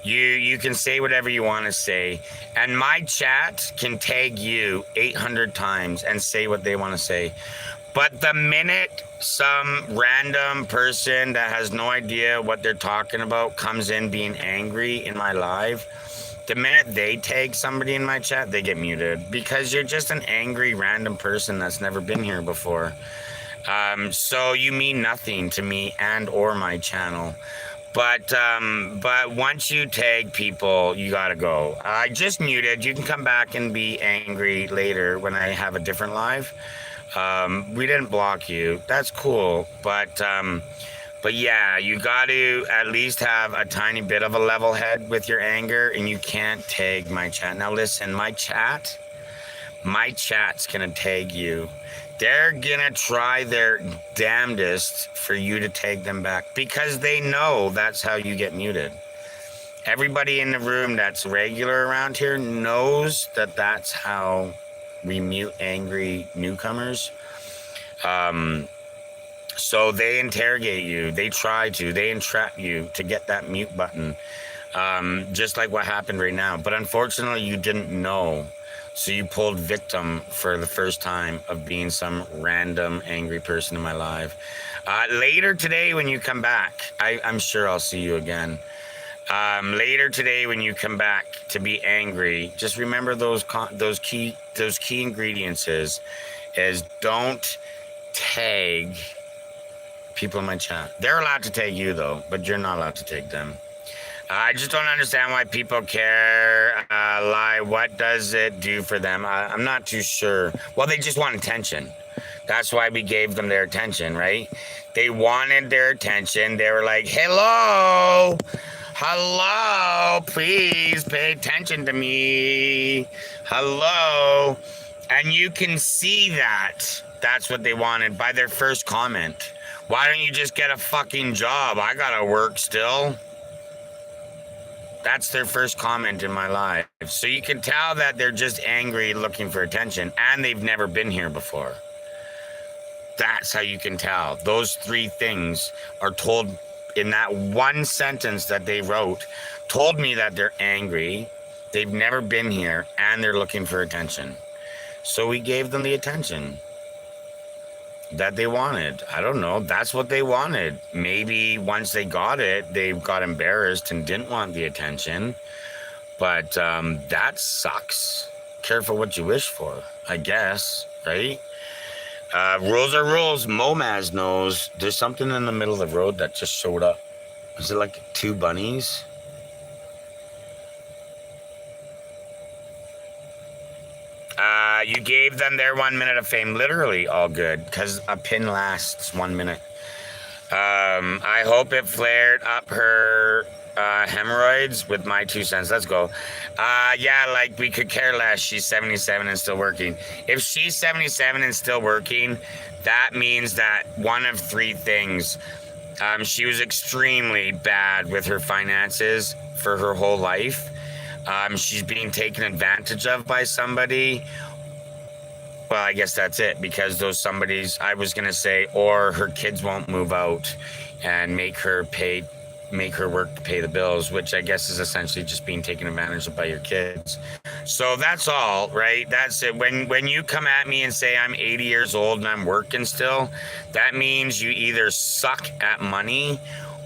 You can say whatever you want to say, and my chat can tag you 800 times and say what they want to say. But the minute some random person that has no idea what they're talking about comes in being angry in my live, the minute they tag somebody in my chat, they get muted because you're just an angry random person that's never been here before. So you mean nothing to me and or my channel. But once you tag people, you gotta go. I just muted. You can come back and be angry later when I have a different live. We didn't block you. That's cool. But yeah, you got to at least have a tiny bit of a level head with your anger, and you can't tag my chat. Now listen, my chat's gonna tag you. They're gonna try their damnedest for you to tag them back because they know that's how you get muted. Everybody in the room that's regular around here knows that that's how we mute angry newcomers. So they interrogate you. They entrap you to get that mute button. Just like what happened right now. But unfortunately, you didn't know. So you pulled victim for the first time of being some random angry person in my live. Later today when you come back, I'm sure I'll see you again. Later today when you come back to be angry, just remember those key ingredients is don't tag people in my chat. They're allowed to tag you though, but you're not allowed to tag them. I just don't understand why people care. Lie. What does it do for them? I'm not too sure. Well, they just want attention. That's why we gave them their attention, right? They wanted their attention. They were like, hello, please pay attention to me. Hello. And you can see that that's what they wanted by their first comment. Why don't you just get a fucking job? I gotta work still. That's their first comment in my life. So you can tell that they're just angry looking for attention and they've never been here before. That's how you can tell. Those three things are told in that one sentence that they wrote, told me that they're angry, they've never been here, and they're looking for attention. So we gave them the attention that they wanted. I don't know. That's what they wanted. Maybe once they got it, they got embarrassed and didn't want the attention. But that sucks. Careful what you wish for, I guess, right? Rules are rules. Momaz knows. There's something in the middle of the road that just showed up. Is it like two bunnies? You gave them their 1 minute of fame. Literally all good, because a pin lasts 1 minute. I hope it flared up her Hemorrhoids with my 2 cents. Let's go. Yeah, like we could care less. She's 77 and still working. If she's 77 and still working, that means that one of three things. She was extremely bad with her finances for her whole life. She's being taken advantage of by somebody. Well, I guess that's it, because those somebodies, I was going to say, or her kids won't move out and make her work to pay the bills, which I guess is essentially just being taken advantage of by your kids. So that's all, right? That's it. When you come at me and say I'm 80 years old and I'm working still, that means you either suck at money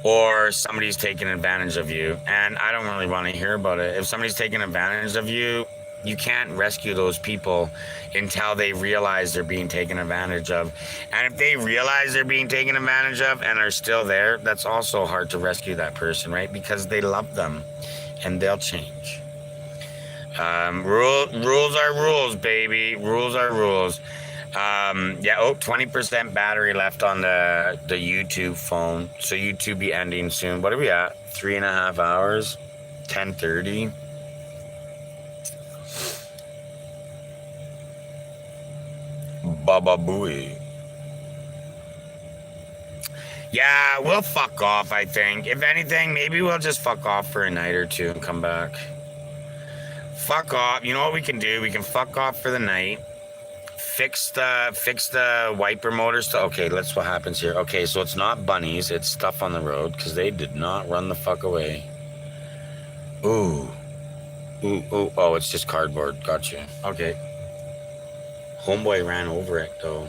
or somebody's taking advantage of you. And I don't really want to hear about it. If somebody's taking advantage of you, you can't rescue those people until they realize they're being taken advantage of. And if they realize they're being taken advantage of and are still there, that's also hard to rescue that person, right? Because they love them and they'll change. Rules are rules, baby. Rules are rules. Yeah, 20% battery left on the YouTube phone. So YouTube be ending soon. What are we at? 3.5 hours? 10:30? Baba Booey. Yeah, we'll fuck off, I think. If anything, maybe we'll just fuck off for a night or two and come back. Fuck off. You know what we can do? We can fuck off for the night. Fix the wiper motor stuff. Okay, let's what happens here. Okay, so it's not bunnies, it's stuff on the road, because they did not run the fuck away. Ooh. Ooh. Oh, it's just cardboard. Gotcha. Okay. Homeboy ran over it, though.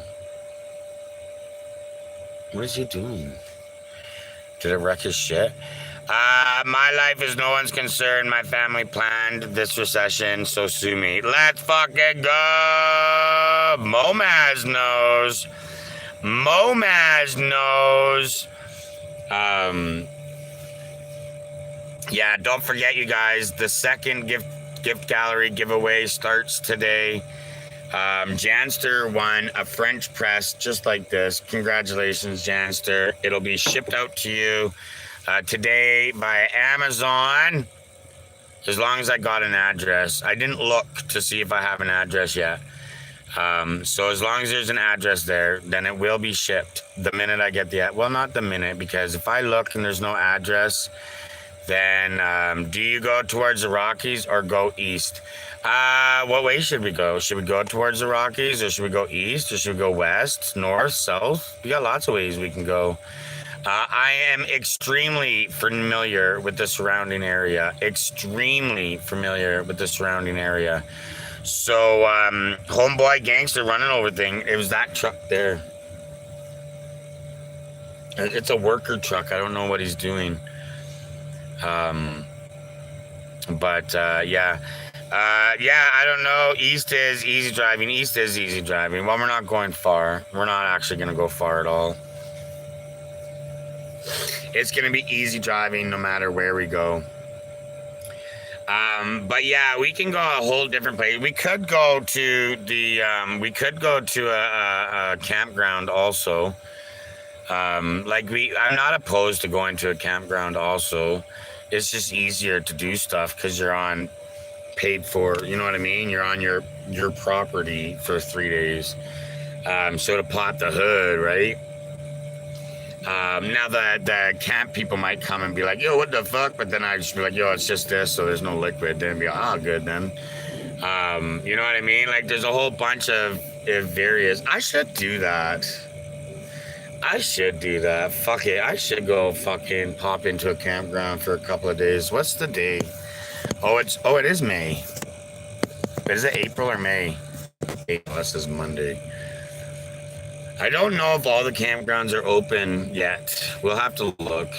What is he doing? Did it wreck his shit? My life is no one's concern. My family planned this recession, so sue me. Let's fucking go! Momaz knows. Momaz knows. Yeah, don't forget, you guys, the second gift gallery giveaway starts today. Janster won a French press just like this. Congratulations, Janster. It'll be shipped out to you today by Amazon, as long as I got an address. I didn't look to see if I have an address yet. So as long as there's an address there, then it will be shipped the minute I get the well, not the minute, because if I look and there's no address, then do you go towards the Rockies or go east? What way should we go? Should we go towards the Rockies, or should we go east, or should we go west, north, south? We got lots of ways we can go. I am extremely familiar with the surrounding area. Extremely familiar with the surrounding area. So, homeboy gangster running over thing. It was that truck there. It's a worker truck. I don't know what he's doing. Yeah. I don't know. East is easy driving. East is easy driving. Well, we're not going far. We're not actually going to go far at all. It's going to be easy driving no matter where we go. But yeah, we can go a whole different place. We could go to a campground also. I'm not opposed to going to a campground also. It's just easier to do stuff because you're on paid for, you know what I mean? You're on your property for 3 days. So to pop the hood, right? Now the camp people might come and be like, yo, what the fuck? But then I just be like, yo, it's just this, so there's no liquid. Then be like, oh, good then. You know what I mean? Like, there's a whole bunch of various. I should do that. Fuck it. I should go fucking pop into a campground for a couple of days. What's the day? It is May. Is it April or May? This is Monday. I don't know if all the campgrounds are open yet. We'll have to look.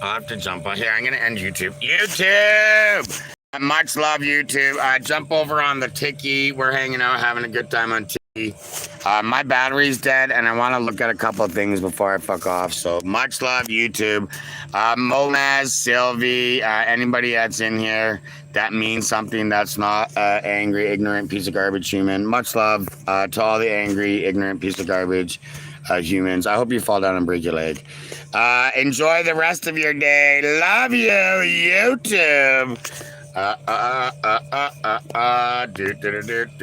I'll have to jump on here. I'm gonna end YouTube. YouTube! Much love, YouTube. Jump over on the Tiki. We're hanging out, having a good time on Tiki. My battery's dead, and I want to look at a couple of things before I fuck off. So much love, YouTube. Momaz, Sylvie, anybody that's in here that means something, that's not angry, ignorant piece of garbage human. Much love to all the angry, ignorant piece of garbage humans. I hope you fall down and break your leg. Enjoy the rest of your day. Love you, YouTube. Do, do, do, do.